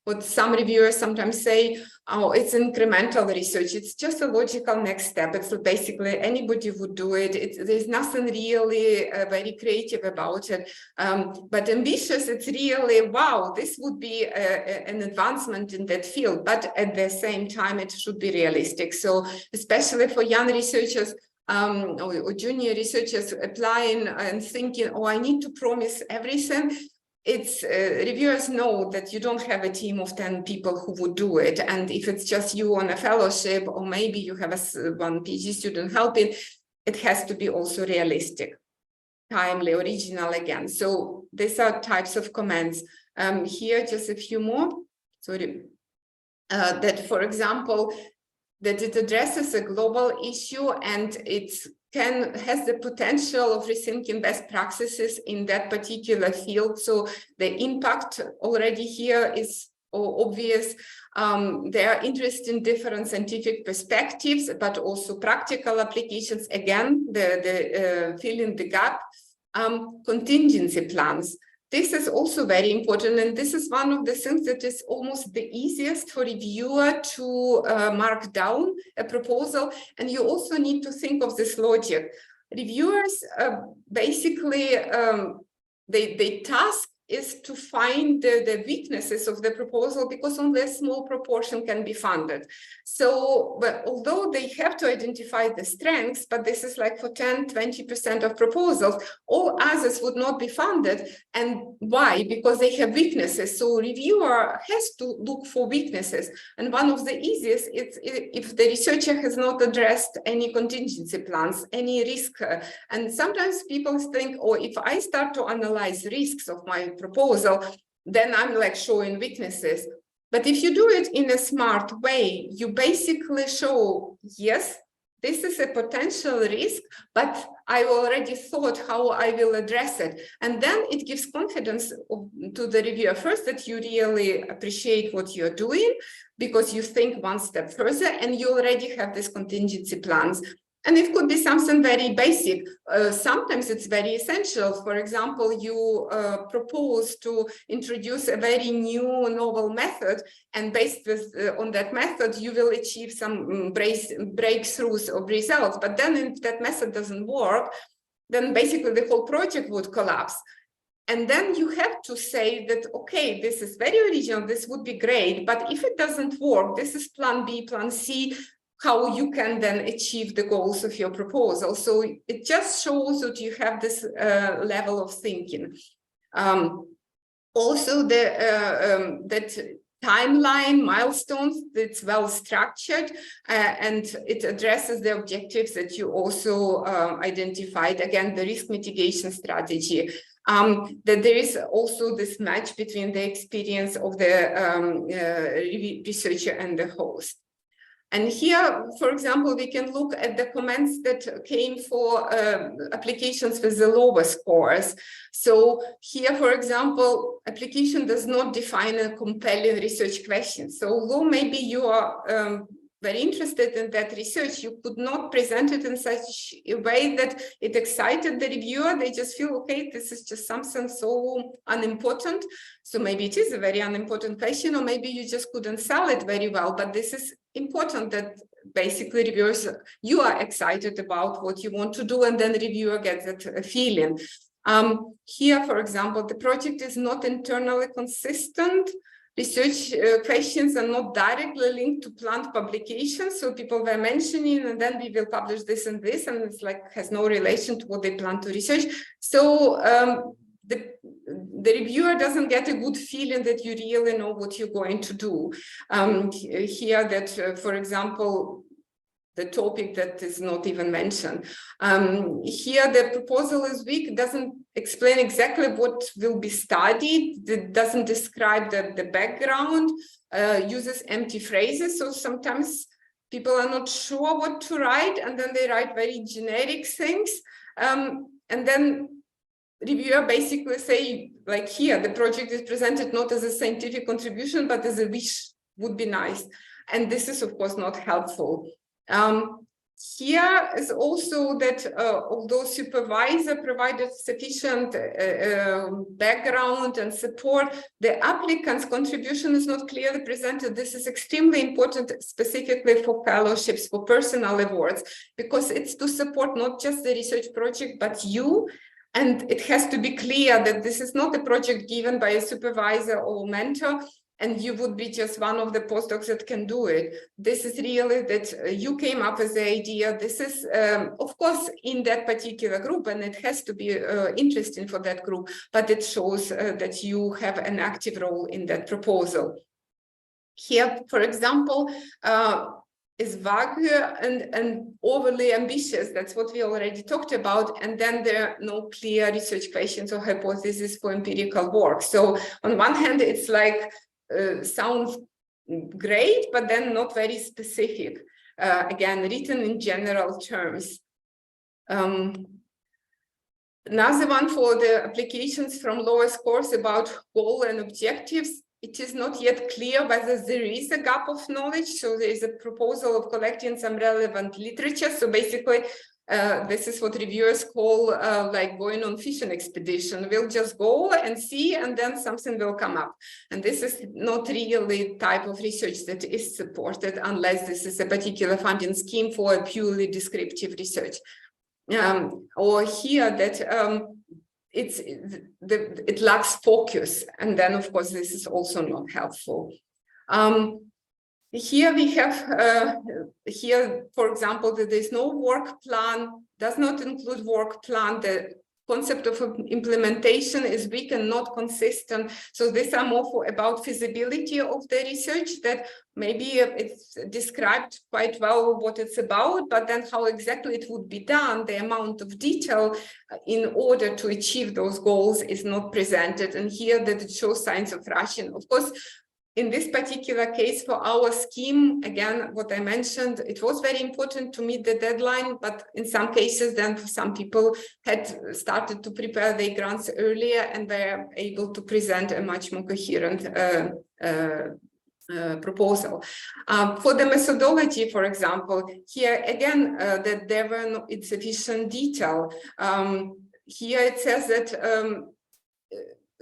what some reviewers sometimes say, oh, it's incremental research. It's just a logical next step. It's basically anybody would do it. There's nothing really very creative about it. But ambitious, it's really, wow, this would be an advancement in that field. But at the same time, it should be realistic. So especially for young researchers, or junior researchers applying and thinking, oh, I need to promise everything. It's reviewers know that you don't have a team of 10 people who would do it. And if it's just you on a fellowship, or maybe you have one PhD student helping, it has to be also realistic, timely, original again. So these are types of comments. Here, just a few more. Sorry. That, for example, that it addresses a global issue and it has the potential of rethinking best practices in that particular field. So the impact already here is obvious. There are interest in different scientific perspectives, but also practical applications. Again, the filling the gap. Contingency plans. This is also very important, and this is one of the things that is almost the easiest for reviewer to mark down a proposal. And you also need to think of this logic. Reviewers basically, the task is to find the weaknesses of the proposal, because only a small proportion can be funded. So, but although they have to identify the strengths, but this is like for 10–20% of proposals, all others would not be funded. And why? Because they have weaknesses. So reviewer has to look for weaknesses. And one of the easiest is if the researcher has not addressed any contingency plans, any risk. And sometimes people think, oh, if I start to analyze risks of my proposal, then I'm like showing weaknesses. But if you do it in a smart way, you basically show, yes, this is a potential risk, but I already thought how I will address it. And then it gives confidence to the reviewer first that you really appreciate what you're doing, because you think one step further and you already have these contingency plans. And it could be something very basic. Sometimes it's very essential. For example, you propose to introduce a very new novel method, and based on that method, you will achieve some breakthroughs of results. But then if that method doesn't work, then basically the whole project would collapse. And then you have to say that, okay, this is very original, this would be great, but if it doesn't work, this is plan B, plan C, how you can then achieve the goals of your proposal. So it just shows that you have this level of thinking. Also, that timeline, milestones, it's well structured, and it addresses the objectives that you also identified. Again, the risk mitigation strategy. That there is also this match between the experience of the researcher and the host. And here, for example, we can look at the comments that came for applications with the lower scores. So here, for example, application does not define a compelling research question. So although maybe you are very interested in that research, you could not present it in such a way that it excited the reviewer. They just feel, okay, this is just something so unimportant. So maybe it is a very unimportant question, or maybe you just couldn't sell it very well. But this is important, that basically reviewers, you are excited about what you want to do, and then the reviewer gets that feeling. Here, for example, the project is not internally consistent. Research questions are not directly linked to planned publications. So people were mentioning, and then we will publish this and this, and it's like has no relation to what they plan to research. So the reviewer doesn't get a good feeling that you really know what you're going to do. Here that, for example, the topic that is not even mentioned. Here, the proposal is weak. It doesn't explain exactly what will be studied. It doesn't describe the background, uses empty phrases. So sometimes people are not sure what to write, and then they write very generic things. And then reviewer basically say, like here, the project is presented not as a scientific contribution, but as a wish, would be nice. And this is, of course, not helpful. Here is also that although supervisor provided sufficient background and support, the applicant's contribution is not clearly presented. This is extremely important, specifically for fellowships, for personal awards, because it's to support not just the research project, but you. And it has to be clear that this is not a project given by a supervisor or mentor, and you would be just one of the postdocs that can do it. This is really that you came up with the idea. This is, of course, in that particular group, and it has to be interesting for that group, but it shows that you have an active role in that proposal. Here, for example, is vague and overly ambitious. That's what we already talked about. And then there are no clear research questions or hypotheses for empirical work. So on one hand, it's like, sounds great, but then not very specific. Again, written in general terms. Another one for the applications from lower scores about goal and objectives. It is not yet clear whether there is a gap of knowledge. So there is a proposal of collecting some relevant literature. So basically, this is what reviewers call like going on fishing expedition. We'll just go and see, and then something will come up. And this is not really type of research that is supported unless this is a particular funding scheme for a purely descriptive research. Or here that it lacks focus. And then, of course, this is also not helpful. Here we have, here, for example, that there's no work plan, does not include work plan. The concept of implementation is weak and not consistent. So these are more about feasibility of the research, that maybe it's described quite well what it's about, but then how exactly it would be done, the amount of detail in order to achieve those goals is not presented. And here that it shows signs of rushing. Of course, in this particular case, for our scheme, again, what I mentioned, it was very important to meet the deadline, but in some cases, then some people had started to prepare their grants earlier and were able to present a much more coherent proposal. For the methodology, for example, here again, that there were no insufficient detail. Here it says that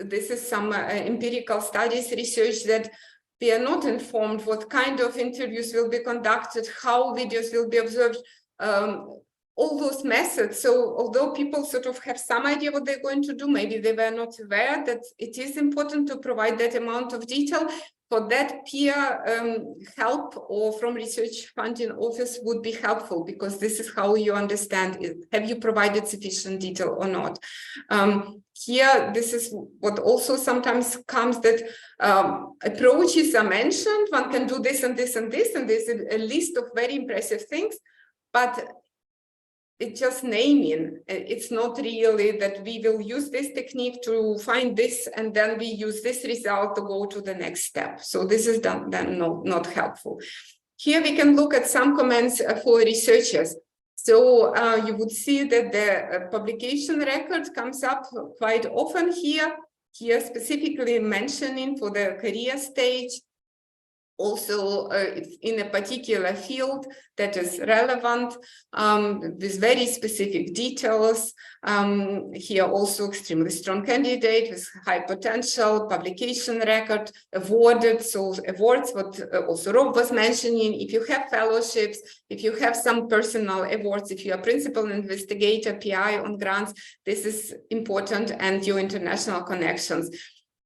this is some empirical studies research that we are not informed what kind of interviews will be conducted, how videos will be observed, all those methods. So although people sort of have some idea what they're going to do, maybe they were not aware that it is important to provide that amount of detail. For that, peer help or from research funding office would be helpful, because this is how you understand it. Have you provided sufficient detail or not? Here, this is what also sometimes comes, that approaches are mentioned. One can do this and this and this, and there's a list of very impressive things, but it's just naming. It's not really that we will use this technique to find this, and then we use this result to go to the next step. So this is then not helpful. Here we can look at some comments for researchers. So you would see that the publication record comes up quite often here specifically mentioning for the career stage, also in a particular field that is relevant, with very specific details. Here also extremely strong candidate with high potential, publication record, awarded, so awards, what also Rob was mentioning. If you have fellowships, if you have some personal awards, if you are principal investigator, PI on grants, this is important, and your international connections.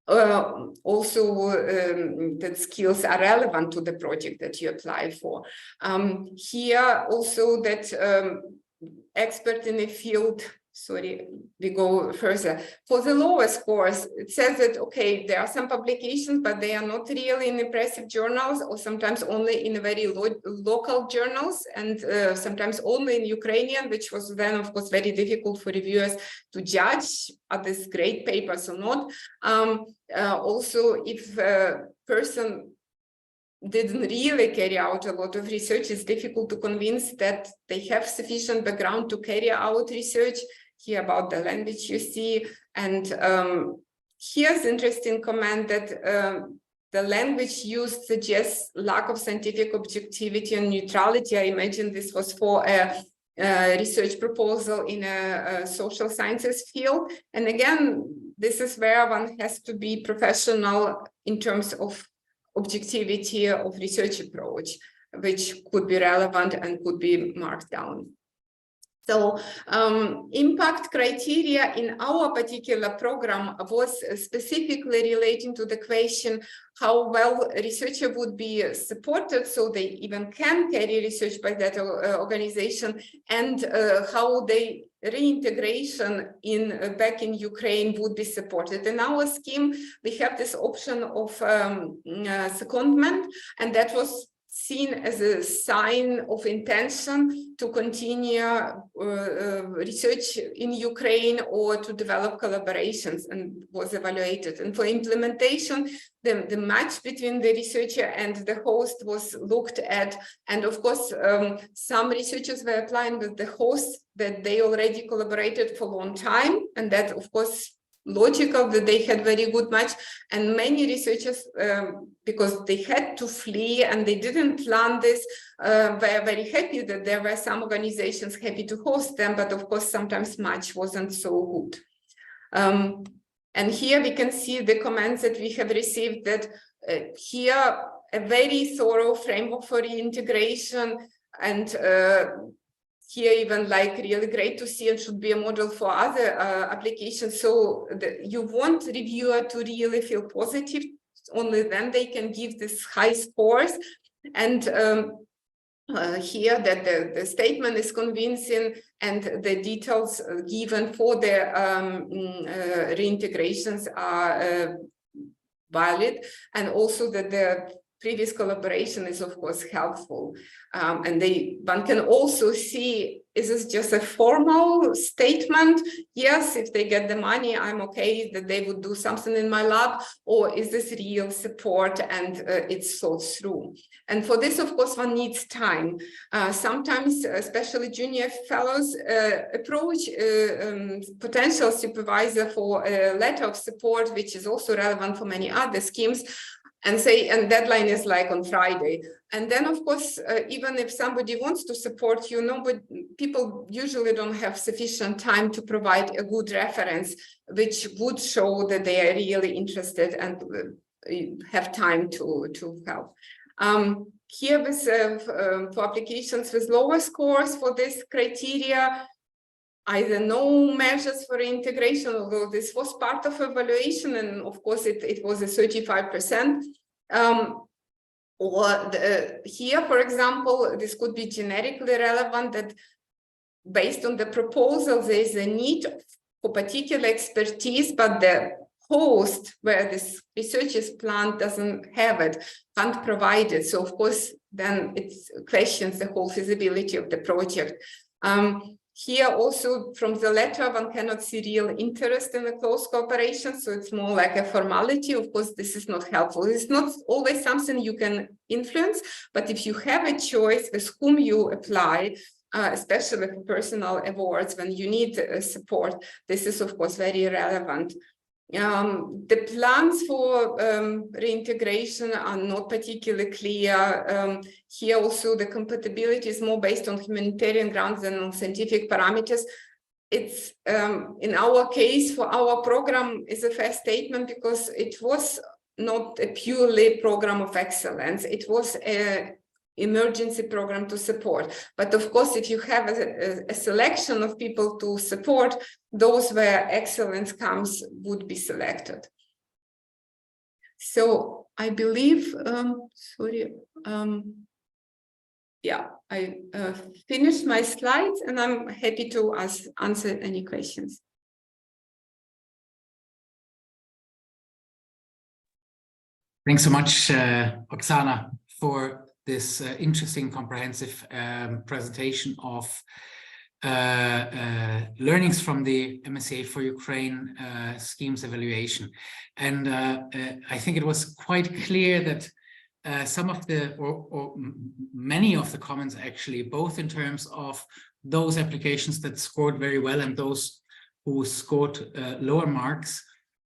Also that skills are relevant to the project that you apply for. Here also that expert in a field we go further. For the lower scores, it says that, okay, there are some publications, but they are not really in impressive journals, or sometimes only in very local journals, and sometimes only in Ukrainian, which was then, of course, very difficult for reviewers to judge are these great papers or not. Also, if a person didn't really carry out a lot of research, it's difficult to convince that they have sufficient background to carry out research. Here about the language you see, and here's interesting comment that the language used suggests lack of scientific objectivity and neutrality. I imagine this was for a research proposal in a social sciences field. And again, this is where one has to be professional in terms of objectivity of research approach, which could be relevant and could be marked down. So impact criteria in our particular program was specifically relating to the question how well a researcher would be supported, so they even can carry research by that organization, and how they reintegration back in Ukraine would be supported. In our scheme, we have this option of secondment, and that was seen as a sign of intention to continue research in Ukraine or to develop collaborations, and was evaluated. And for implementation, the match between the researcher and the host was looked at. And of course, some researchers were applying with the host that they already collaborated for a long time. And that, of course, logical that they had very good match, and many researchers, because they had to flee and they didn't plan this, were very happy that there were some organizations happy to host them, but of course sometimes match wasn't so good. And here we can see the comments that we have received, that here a very thorough framework for reintegration, and here even like really great to see, and should be a model for other applications. So you want reviewer to really feel positive, only then they can give this high scores. And here that the statement is convincing, and the details given for the reintegrations are valid, and also that the previous collaboration is of course helpful, and one can also see, is this just a formal statement? Yes, if they get the money, I'm okay that they would do something in my lab, or is this real support and it's thought through? And for this, of course, one needs time. Sometimes, especially junior fellows, approach potential supervisor for a letter of support, which is also relevant for many other schemes, and say, and deadline is like on Friday. And then, of course, even if somebody wants to support you, but people usually don't have sufficient time to provide a good reference, which would show that they are really interested and have time to help. Here with for applications with lower scores for this criteria, either no measures for integration, although this was part of evaluation, and of course it was a 35%. Here, for example, this could be generically relevant, that based on the proposal, there is a need for particular expertise, but the host where this research is planned doesn't have it, can't provide it. So of course, then it questions the whole feasibility of the project. Here also from the letter, one cannot see real interest in a close cooperation, so it's more like a formality. Of course, this is not helpful. It's not always something you can influence, but if you have a choice with whom you apply, especially for personal awards, when you need support, this is of course very relevant. The plans for reintegration are not particularly clear. Here also the compatibility is more based on humanitarian grounds than on scientific parameters. It's in our case, for our program, is a fair statement, because it was not a purely program of excellence. It was an emergency program to support. But of course, if you have a selection of people to support, those where excellence comes would be selected. So I believe, yeah, I finished my slides and I'm happy to answer any questions. Thanks so much, Oksana, for this interesting, comprehensive presentation of learnings from the MSCA4Ukraine schemes evaluation. And I think it was quite clear that some of the, or many of the comments actually, both in terms of those applications that scored very well and those who scored lower marks,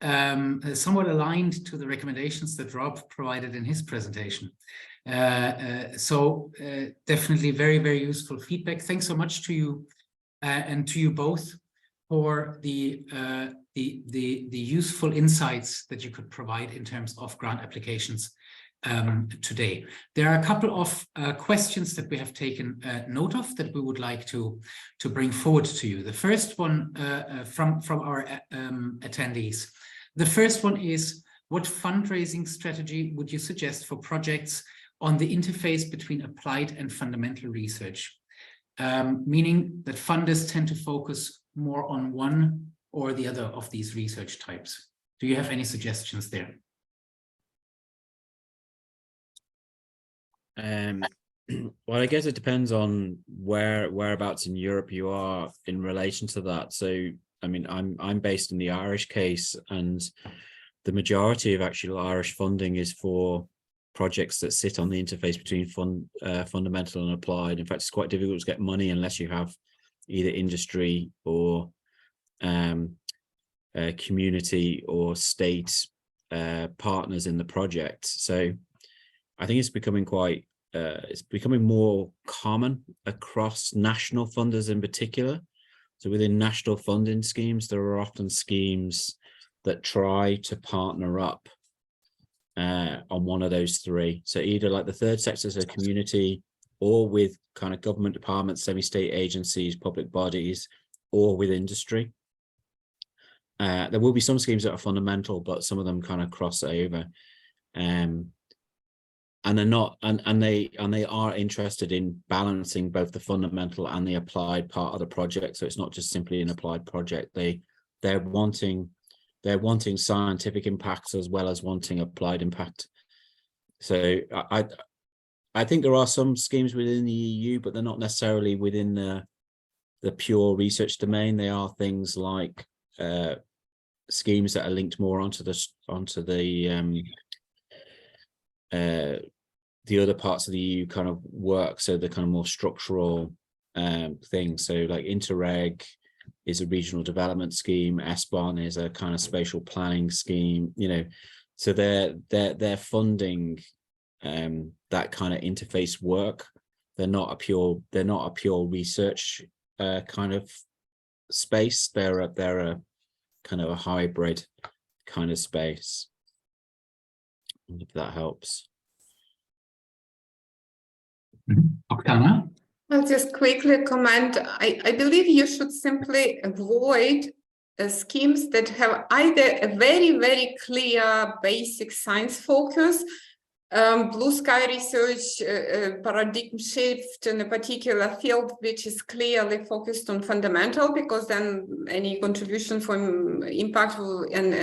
somewhat aligned to the recommendations that Rob provided in his presentation. So definitely very, very useful feedback. Thanks so much to you and to you both for the useful insights that you could provide in terms of grant applications today. There are a couple of questions that we have taken note of that we would like to bring forward to you. The first one from our attendees. The first one is, what fundraising strategy would you suggest for projects on the interface between applied and fundamental research? Meaning that funders tend to focus more on one or the other of these research types. Do you have any suggestions there? Well, I guess it depends on whereabouts in Europe you are in relation to that. So, I mean, I'm based in the Irish case, and the majority of actual Irish funding is for projects that sit on the interface between fundamental and applied. In fact, it's quite difficult to get money unless you have either industry or community or state partners in the project. So I think it's becoming more common across national funders in particular. So within national funding schemes, there are often schemes that try to partner up on one of those three. So either like the third sector, so community, or with kind of government departments, semi-state agencies, public bodies, or with industry. There will be some schemes that are fundamental, but some of them kind of cross over. And they're not, and they are interested in balancing both the fundamental and the applied part of the project. So it's not just simply an applied project. They're wanting scientific impacts as well as wanting applied impact. So I think there are some schemes within the EU, but they're not necessarily within the pure research domain. They are things like schemes that are linked more onto the other parts of the EU kind of work, so the kind of more structural things. So like Interreg is a regional development scheme, SBON is a kind of spatial planning scheme, you know, so they're funding that kind of interface work. They're not a pure research kind of space. They're a kind of a hybrid kind of space. If that helps. Oksana? I'll just quickly comment. I believe you should simply avoid schemes that have either a very, very clear basic science focus, blue sky research, paradigm shift in a particular field which is clearly focused on fundamental, because then any contribution from impact and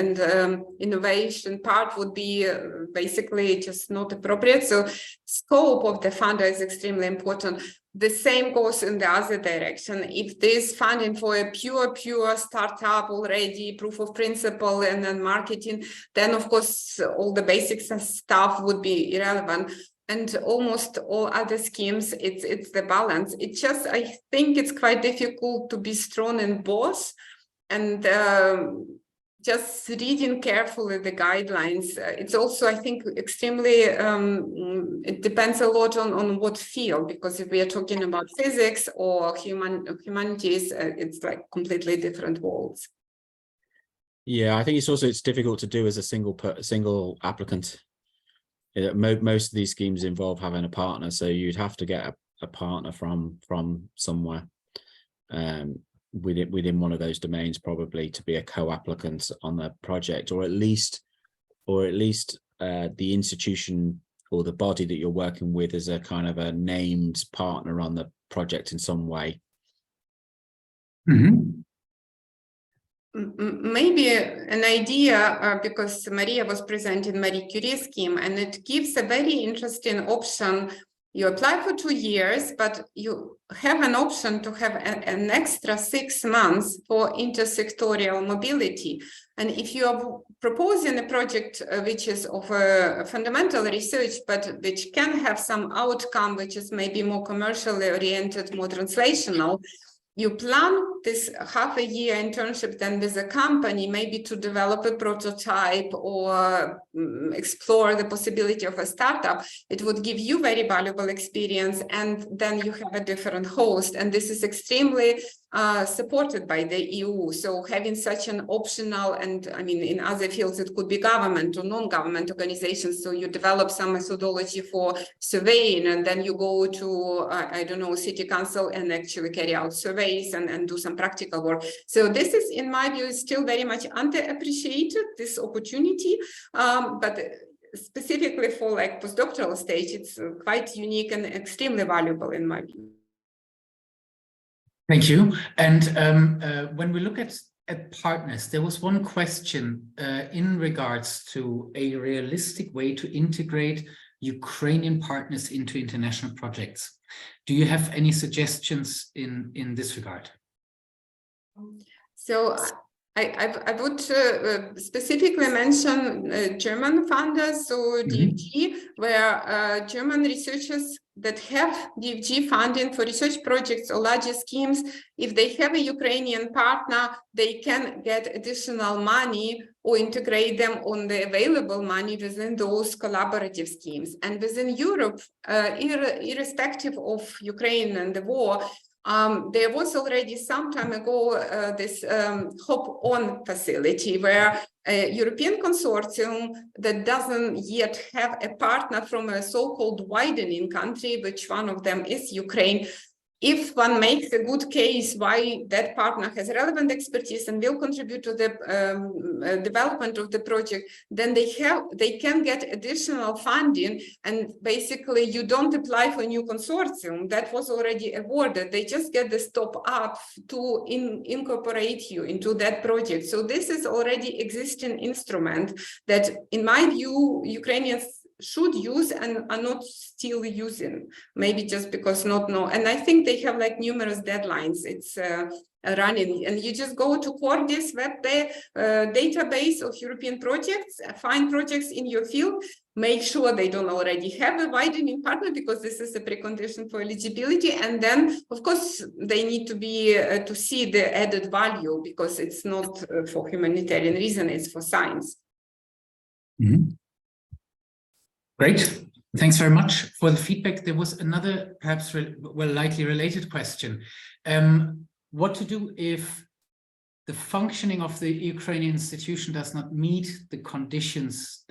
innovation part would be basically just not appropriate. So scope of the funder is extremely important. The same goes in the other direction. If there's funding for a pure startup already, proof of principle and then marketing, then of course all the basic stuff would be irrelevant. And almost all other schemes, it's the balance. It's just, I think it's quite difficult to be strong in both. And just reading carefully the guidelines. It's also, I think, extremely, it depends a lot on what field, because if we are talking about physics or humanities, it's like completely different worlds. Yeah, I think it's difficult to do as a single applicant. Most of these schemes involve having a partner, so you'd have to get a partner from somewhere. Within one of those domains, probably, to be a co-applicant on the project, or at least the institution or the body that you're working with as a kind of a named partner on the project in some way? Mm-hmm. Maybe an idea, because Maria was presenting Marie Curie scheme, and it gives a very interesting option. You apply for 2 years, but you have an option to have an extra 6 months for intersectorial mobility. And if you are proposing a project which is of a fundamental research, but which can have some outcome, which is maybe more commercially oriented, more translational, you plan this half-a-year internship then with a company, maybe to develop a prototype or explore the possibility of a startup. It would give you very valuable experience, and then you have a different host. And this is extremely supported by the EU. So having such an optional, and I mean, in other fields, it could be government or non-government organizations. So you develop some methodology for surveying, and then you go to, I don't know, city council and actually carry out surveys and do some practical work. So this is, in my view, is still very much underappreciated, this opportunity. But specifically for like postdoctoral stage, it's quite unique and extremely valuable in my view. Thank you. And when we look at partners, there was one question in regards to a realistic way to integrate Ukrainian partners into international projects. Do you have any suggestions in this regard? So I would specifically mention German funders, so DFG, where German researchers that have DFG funding for research projects or larger schemes, if they have a Ukrainian partner, they can get additional money or integrate them on the available money within those collaborative schemes. And within Europe, irrespective of Ukraine and the war, there was already some time ago this hop-on facility where a European consortium that doesn't yet have a partner from a so-called widening country, which one of them is Ukraine. If one makes a good case why that partner has relevant expertise and will contribute to the development of the project, then they can get additional funding, and basically you don't apply for a new consortium that was already awarded. They just get the stop up to incorporate you into that project. So this is already existing instrument that, in my view, Ukrainians should use and are not still using, maybe just because not know. And I think they have like numerous deadlines. It's running, and you just go to Cordis web database of European projects, find projects in your field, make sure they don't already have a widening partner, because this is a precondition for eligibility. And then, of course, they need to be to see the added value, because it's not for humanitarian reason, it's for science. Mm-hmm. Great. Thanks very much for the feedback. There was another, perhaps likely related question. What to do if the functioning of the Ukrainian institution does not meet the conditions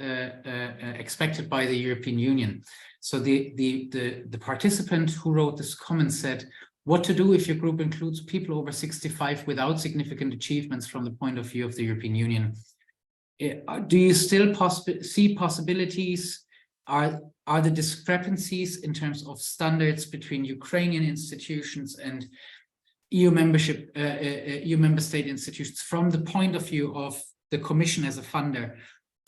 expected by the European Union? So the participant who wrote this comment said, what to do if your group includes people over 65 without significant achievements from the point of view of the European Union? Do you still see possibilities? Are the discrepancies in terms of standards between Ukrainian institutions and EU member state institutions from the point of view of the Commission as a funder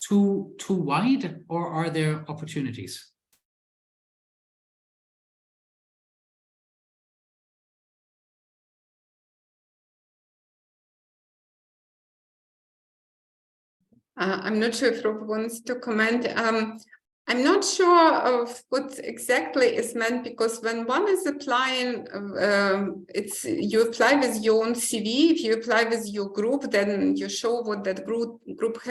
too wide, or are there opportunities? I'm not sure if Rob wants to comment. I'm not sure of what exactly is meant, because when one is applying, you apply with your own CV. If you apply with your group, then you show what that group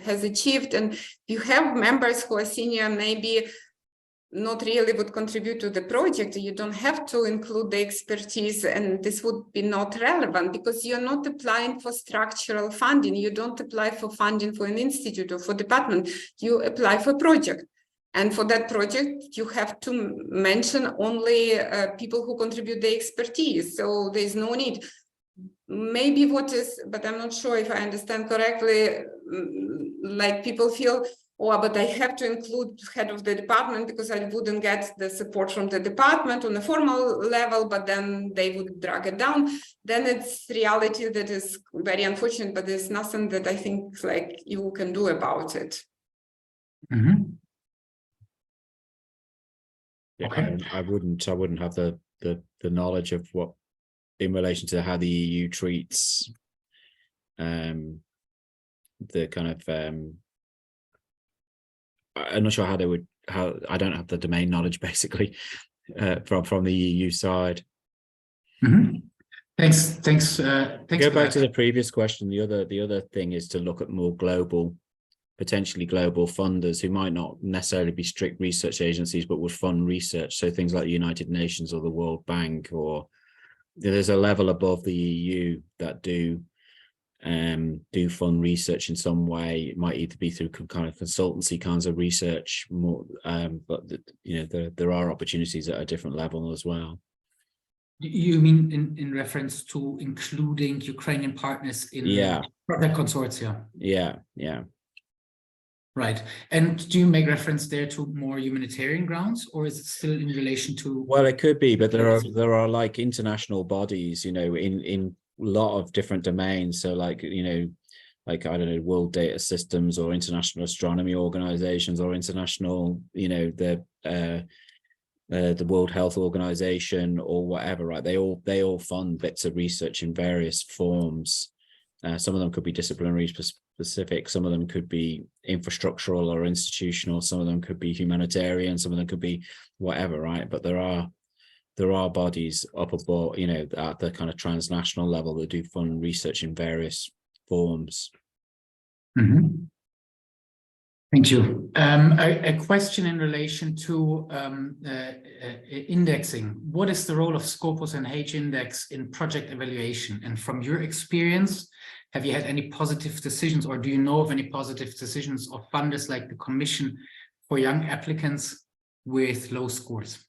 has achieved. And you have members who are senior, maybe not really would contribute to the project. You don't have to include the expertise, and this would be not relevant, because you're not applying for structural funding. You don't apply for funding for an institute or for department. You apply for project. And for that project, you have to mention only people who contribute the expertise. So there's no need. Maybe what is, but I'm not sure if I understand correctly, like people feel but I have to include head of the department because I wouldn't get the support from the department on a formal level, but then they would drag it down. Then it's reality that is very unfortunate, but there's nothing that I think like you can do about it. Mm-hmm. Yeah, Okay. I wouldn't have the knowledge of what in relation to how the EU treats the kind of I'm not sure how they would I don't have the domain knowledge basically from the EU side. Mm-hmm. Thanks. Go back to the previous question. The other thing is to look at more global, potentially global funders who might not necessarily be strict research agencies, but would fund research. So things like the United Nations or the World Bank, or there's a level above the EU that do fund research in some way. It might either be through kind of consultancy kinds of research more, but there are opportunities at a different level as well. You mean in reference to including Ukrainian partners in project consortia? Yeah. Right. And do you make reference there to more humanitarian grounds, or is it still in relation to? Well, it could be, but there are like international bodies, in a lot of different domains. So like, like, I don't know, World Data Systems or International Astronomy Organizations or international, the World Health Organization or whatever, right? They all fund bits of research in various forms. Some of them could be disciplinary specific, some of them could be infrastructural or institutional, some of them could be humanitarian, some of them could be whatever, right? But there are bodies up above, at the kind of transnational level that do fund research in various forms. Mm-hmm. Thank you. A question in relation to indexing. What is the role of Scopus and H-index in project evaluation? And from your experience, have you had any positive decisions, or do you know of any positive decisions of funders like the Commission for young applicants with low scores?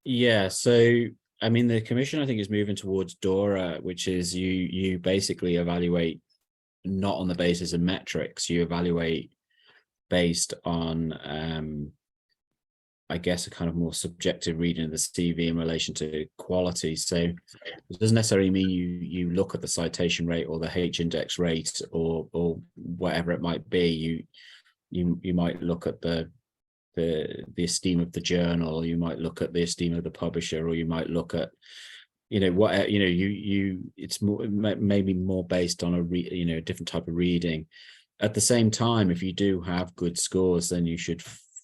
Yeah, so I mean, the Commission, I think, is moving towards DORA, which is you basically evaluate not on the basis of metrics, you evaluate based on, I guess, a kind of more subjective reading of the CV in relation to quality. So it doesn't necessarily mean you look at the citation rate or the H-index rate or whatever it might be. You might look at the esteem of the journal, you might look at the esteem of the publisher, or you might look at it's more maybe more based on a different type of reading. At the same time, if you do have good scores, then you should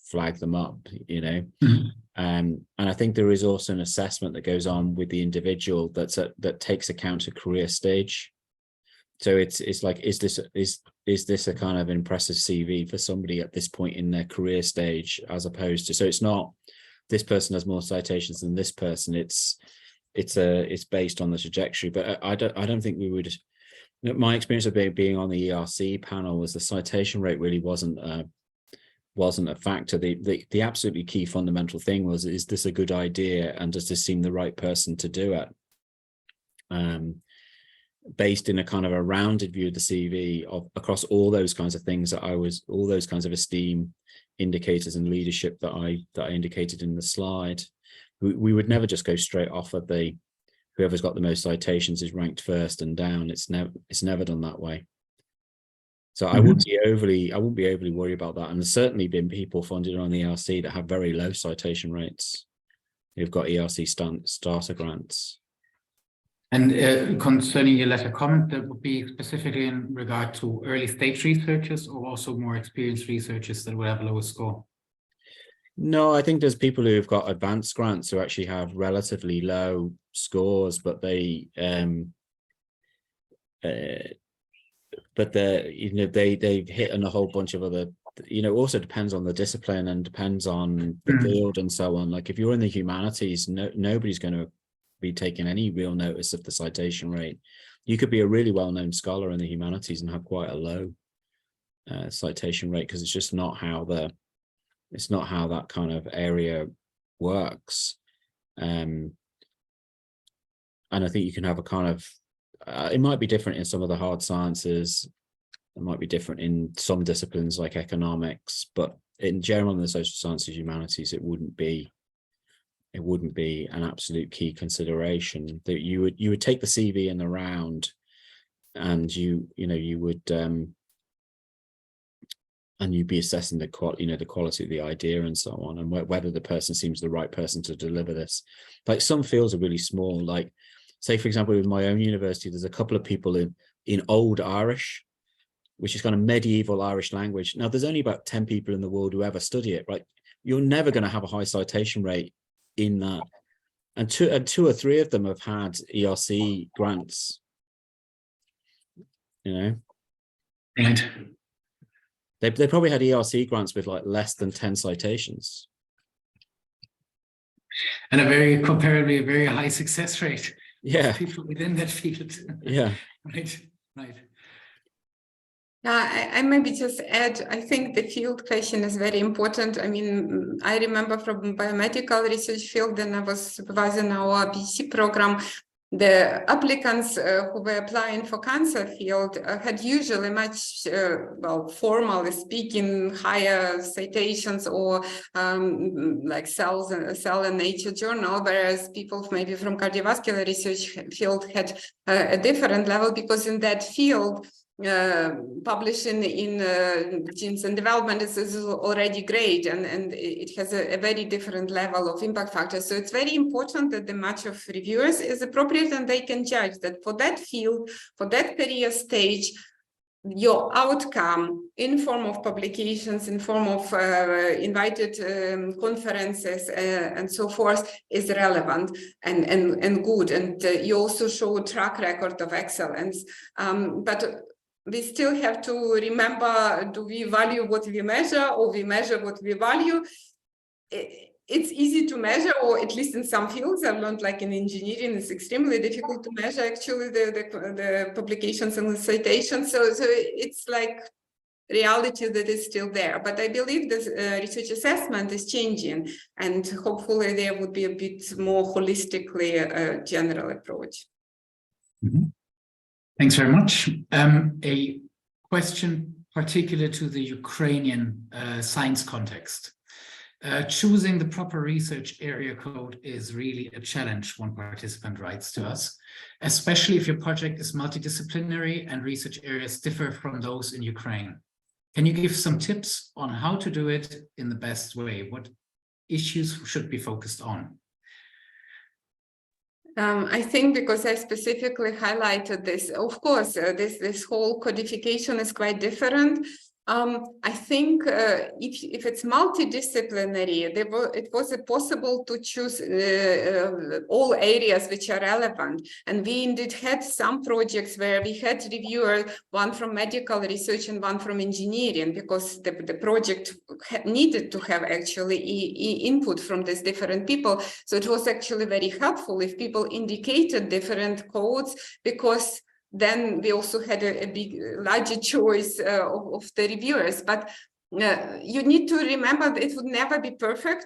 flag them up, Mm-hmm. And I think there is also an assessment that goes on with the individual that takes account of career stage. So it's like, is this a kind of impressive CV for somebody at this point in their career stage, as opposed to, so it's not this person has more citations than this person. It's based on the trajectory. But I don't think we would. My experience of being on the ERC panel was the citation rate really wasn't a factor. The absolutely key fundamental thing was, is this a good idea, and does this seem the right person to do it? Based in a kind of a rounded view of the CV across all those kinds of things all those kinds of esteem indicators and leadership that I indicated in the slide, we would never just go straight off of whoever's got the most citations is ranked first and down. It's never done that way. So I wouldn't be overly worried about that. And there's certainly been people funded on the ERC that have very low citation rates who've got ERC starter grants. And concerning your letter comment, that would be specifically in regard to early stage researchers, or also more experienced researchers that would have a lower score? No, I think there's people who've got advanced grants who actually have relatively low scores, but they've hit on a whole bunch of other, also depends on the discipline and depends on the field and so on. Like if you're in the humanities, nobody's going to be taking any real notice of the citation rate. You could be a really well-known scholar in the humanities and have quite a low citation rate, because it's just not how that kind of area works. And I think you can have a kind of, it might be different in some of the hard sciences It might be different in some disciplines like economics, but in general in the social sciences, humanities, it wouldn't be an absolute key consideration. That you would take the CV in the round, and you would and you'd be assessing the quality of the idea and so on, and whether the person seems the right person to deliver this. Like some fields are really small. Like, say for example, with my own university, there's a couple of people in Old Irish, which is kind of medieval Irish language. Now, there's only about 10 people in the world who ever study it, right? You're never going to have a high citation rate in that. And two or three of them have had ERC grants, Right. They probably had ERC grants with like less than 10 citations. And comparably a very high success rate. Yeah. People within that field. Yeah. Right. I maybe just add, I think the field question is very important. I mean, I remember from biomedical research field, and I was supervising our BC program, the applicants who were applying for cancer field had usually much, formally speaking, higher citations or like Cell and Nature journal, whereas people maybe from cardiovascular research field had a different level, because in that field, publishing in Genes and Development is already great, and it has a very different level of impact factor. So it's very important that the match of reviewers is appropriate, and they can judge that for that field, for that career stage, your outcome in form of publications, in form of invited conferences and so forth is relevant and good. And you also show a track record of excellence. But we still have to remember, do we value what we measure, or we measure what we value? It's easy to measure, or at least in some fields I've learned, like in engineering, it's extremely difficult to measure actually the publications and the citations. So it's like reality that is still there. But I believe this research assessment is changing, and hopefully there would be a bit more holistically general approach. Mm-hmm. Thanks very much. A question particular to the Ukrainian science context. Choosing the proper research area code is really a challenge, one participant writes to us, especially if your project is multidisciplinary and research areas differ from those in Ukraine. Can you give some tips on how to do it in the best way? What issues should be focused on? I think because I specifically highlighted this, of course, this whole codification is quite different. I think if it's multidisciplinary, it was possible to choose all areas which are relevant. And we indeed had some projects where we had reviewers, one from medical research and one from engineering, because the project needed to have actually input from these different people. So it was actually very helpful if people indicated different codes, because then we also had a larger choice of the reviewers. But you need to remember that it would never be perfect.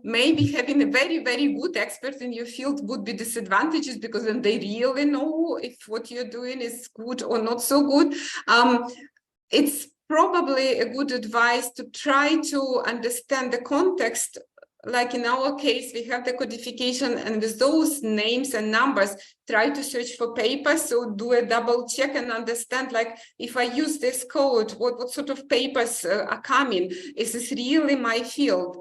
Maybe having a very, very good expert in your field would be disadvantageous, because then they really know if what you're doing is good or not so good. It's probably a good advice to try to understand the context. Like in our case, we have the codification, and with those names and numbers, try to search for papers. So do a double check and understand, like, if I use this code, what sort of papers are coming? Is this really my field?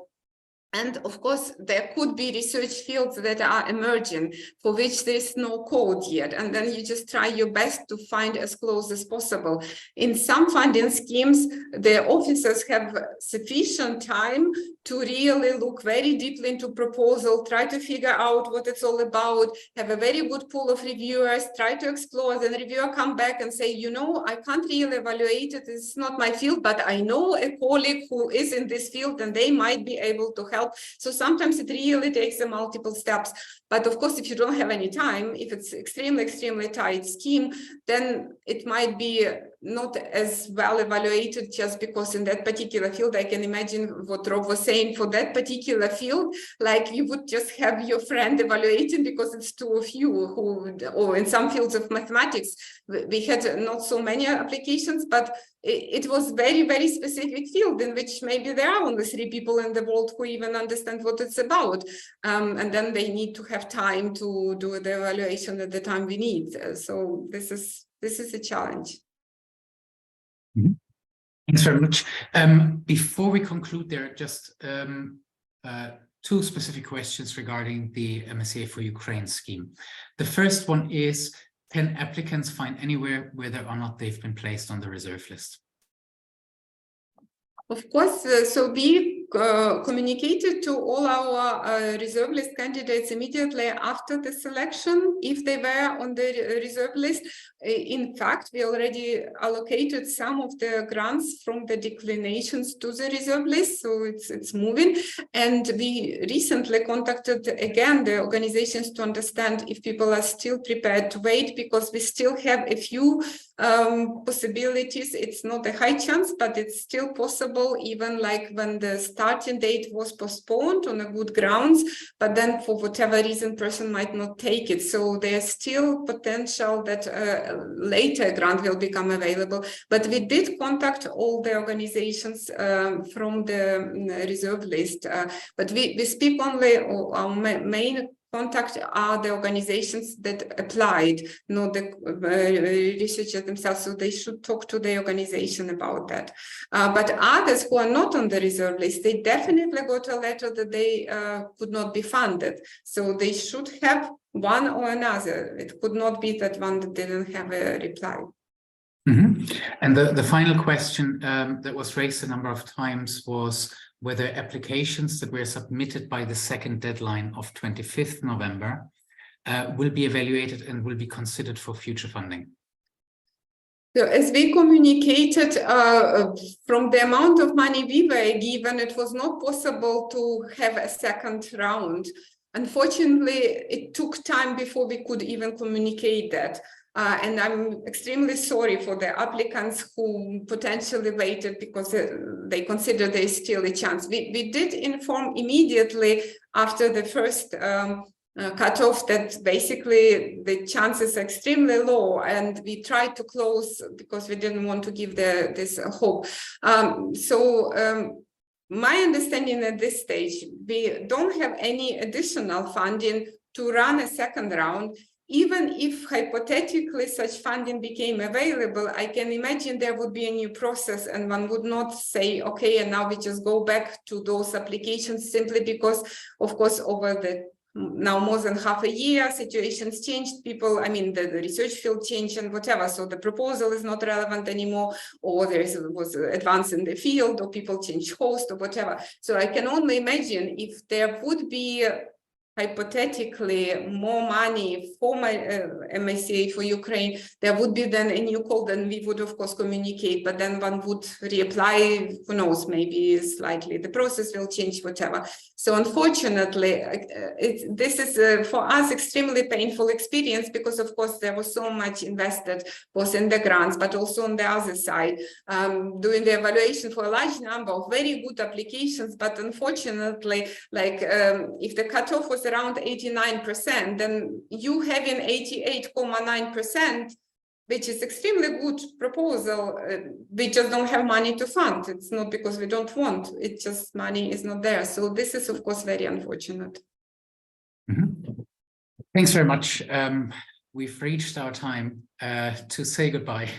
And of course, there could be research fields that are emerging for which there is no code yet. And then you just try your best to find as close as possible. In some funding schemes, the officers have sufficient time to really look very deeply into proposal, try to figure out what it's all about, have a very good pool of reviewers, try to explore, then reviewer come back and say, you know, I can't really evaluate it, it's not my field, but I know a colleague who is in this field and they might be able to help. So sometimes it really takes a multiple steps. But of course, if you don't have any time, if it's extremely, extremely tight scheme, then it might be not as well evaluated just because in that particular field. I can imagine what Rob was saying for that particular field, like you would just have your friend evaluating because it's two of you who, or in some fields of mathematics, we had not so many applications, but it was very, very specific field in which maybe there are only 3 people in the world who even understand what it's about. And then they need to have time to do the evaluation at the time we need. So this is a challenge. Mm-hmm. Thanks very much. Before we conclude, there are just 2 specific questions regarding the MSCA4Ukraine scheme. The first one is, can applicants find anywhere whether or not they've been placed on the reserve list? Of course, so we communicated to all our reserve list candidates immediately after the selection, if they were on the reserve list. In fact, we already allocated some of the grants from the declinations to the reserve list, so it's moving. And we recently contacted again the organizations to understand if people are still prepared to wait, because we still have a few possibilities. It's not a high chance, but it's still possible, even like when the starting date was postponed on a good grounds, but then for whatever reason person might not take it. So there's still potential that later grant will become available. But we did contact all the organizations from the reserve list, but we speak only, our main contact are the organizations that applied, not the researchers themselves, so they should talk to the organization about that. But others who are not on the reserve list, they definitely got a letter that they could not be funded. So they should have one or another. It could not be that one that didn't have a reply. Mm-hmm. And the final question that was raised a number of times was whether applications that were submitted by the second deadline of 25th November will be evaluated and will be considered for future funding. So as we communicated, from the amount of money we were given, it was not possible to have a second round. Unfortunately, it took time before we could even communicate that. And I'm extremely sorry for the applicants who potentially waited because they consider there is still a chance. We did inform immediately after the first cutoff that basically the chances are extremely low, and we tried to close because we didn't want to give this hope. My understanding at this stage, we don't have any additional funding to run a second round. Even if hypothetically such funding became available, I can imagine there would be a new process, and one would not say, okay, and now we just go back to those applications, simply because, of course, over the now more than half a year, situations changed, people, I mean, the research field changed and whatever, so the proposal is not relevant anymore, or there was advance in the field, or people change host or whatever. So I can only imagine if there would be hypothetically more money for my MSCA for Ukraine, there would be then a new call, then we would of course communicate, but then one would reapply, who knows, maybe slightly the process will change, whatever. So unfortunately, this is for us extremely painful experience, because of course there was so much invested both in the grants, but also on the other side, doing the evaluation for a large number of very good applications. But unfortunately, like if the cutoff was around 89%, then you having 88.9%, which is extremely good proposal, we just don't have money to fund. It's not because we don't want, it's just money is not there. So this is of course very unfortunate. Mm-hmm. Thanks very much. We've reached our time to say goodbye.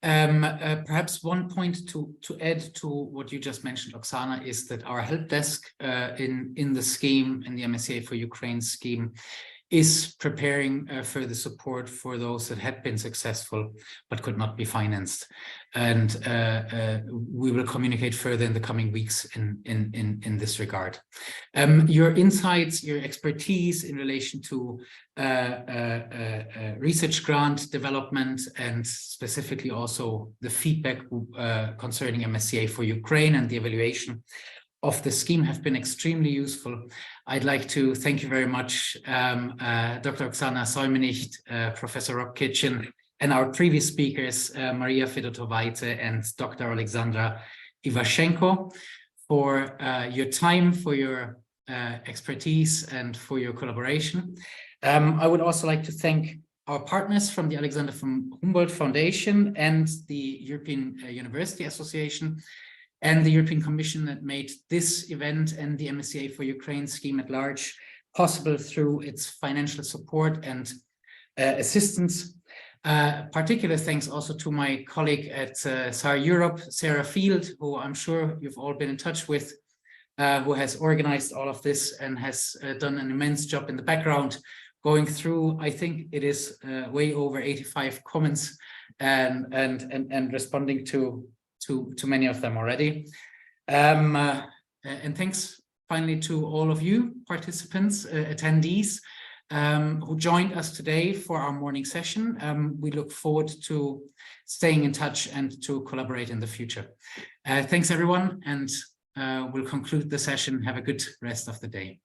Perhaps one point to add to what you just mentioned, Oksana, is that our help desk in the scheme, in the MSCA4Ukraine scheme, is preparing further support for those that had been successful but could not be financed. And we will communicate further in the coming weeks in this regard. Your insights, your expertise in relation to research grant development, and specifically also the feedback concerning MSCA4Ukraine and the evaluation of the scheme have been extremely useful. I'd like to thank you very much, Dr. Oksana Seumenicht, Professor Rob Kitchin, and our previous speakers, Marija Fedotovaite and Dr. Oleksandra Ivashchenko, for your time, for your expertise, and for your collaboration. I would also like to thank our partners from the Alexander von Humboldt Foundation and the European University Association and the European Commission that made this event and the MSCA4Ukraine scheme at large possible through its financial support and assistance. Particular thanks also to my colleague at SAR Europe, Sarah Field, who I'm sure you've all been in touch with, who has organized all of this and has done an immense job in the background, going through, I think it is way over 85 comments and responding to many of them already. And thanks finally to all of you participants, attendees, who joined us today for our morning session. We look forward to staying in touch and to collaborate in the future. Thanks everyone, and we'll conclude the session. Have a good rest of the day.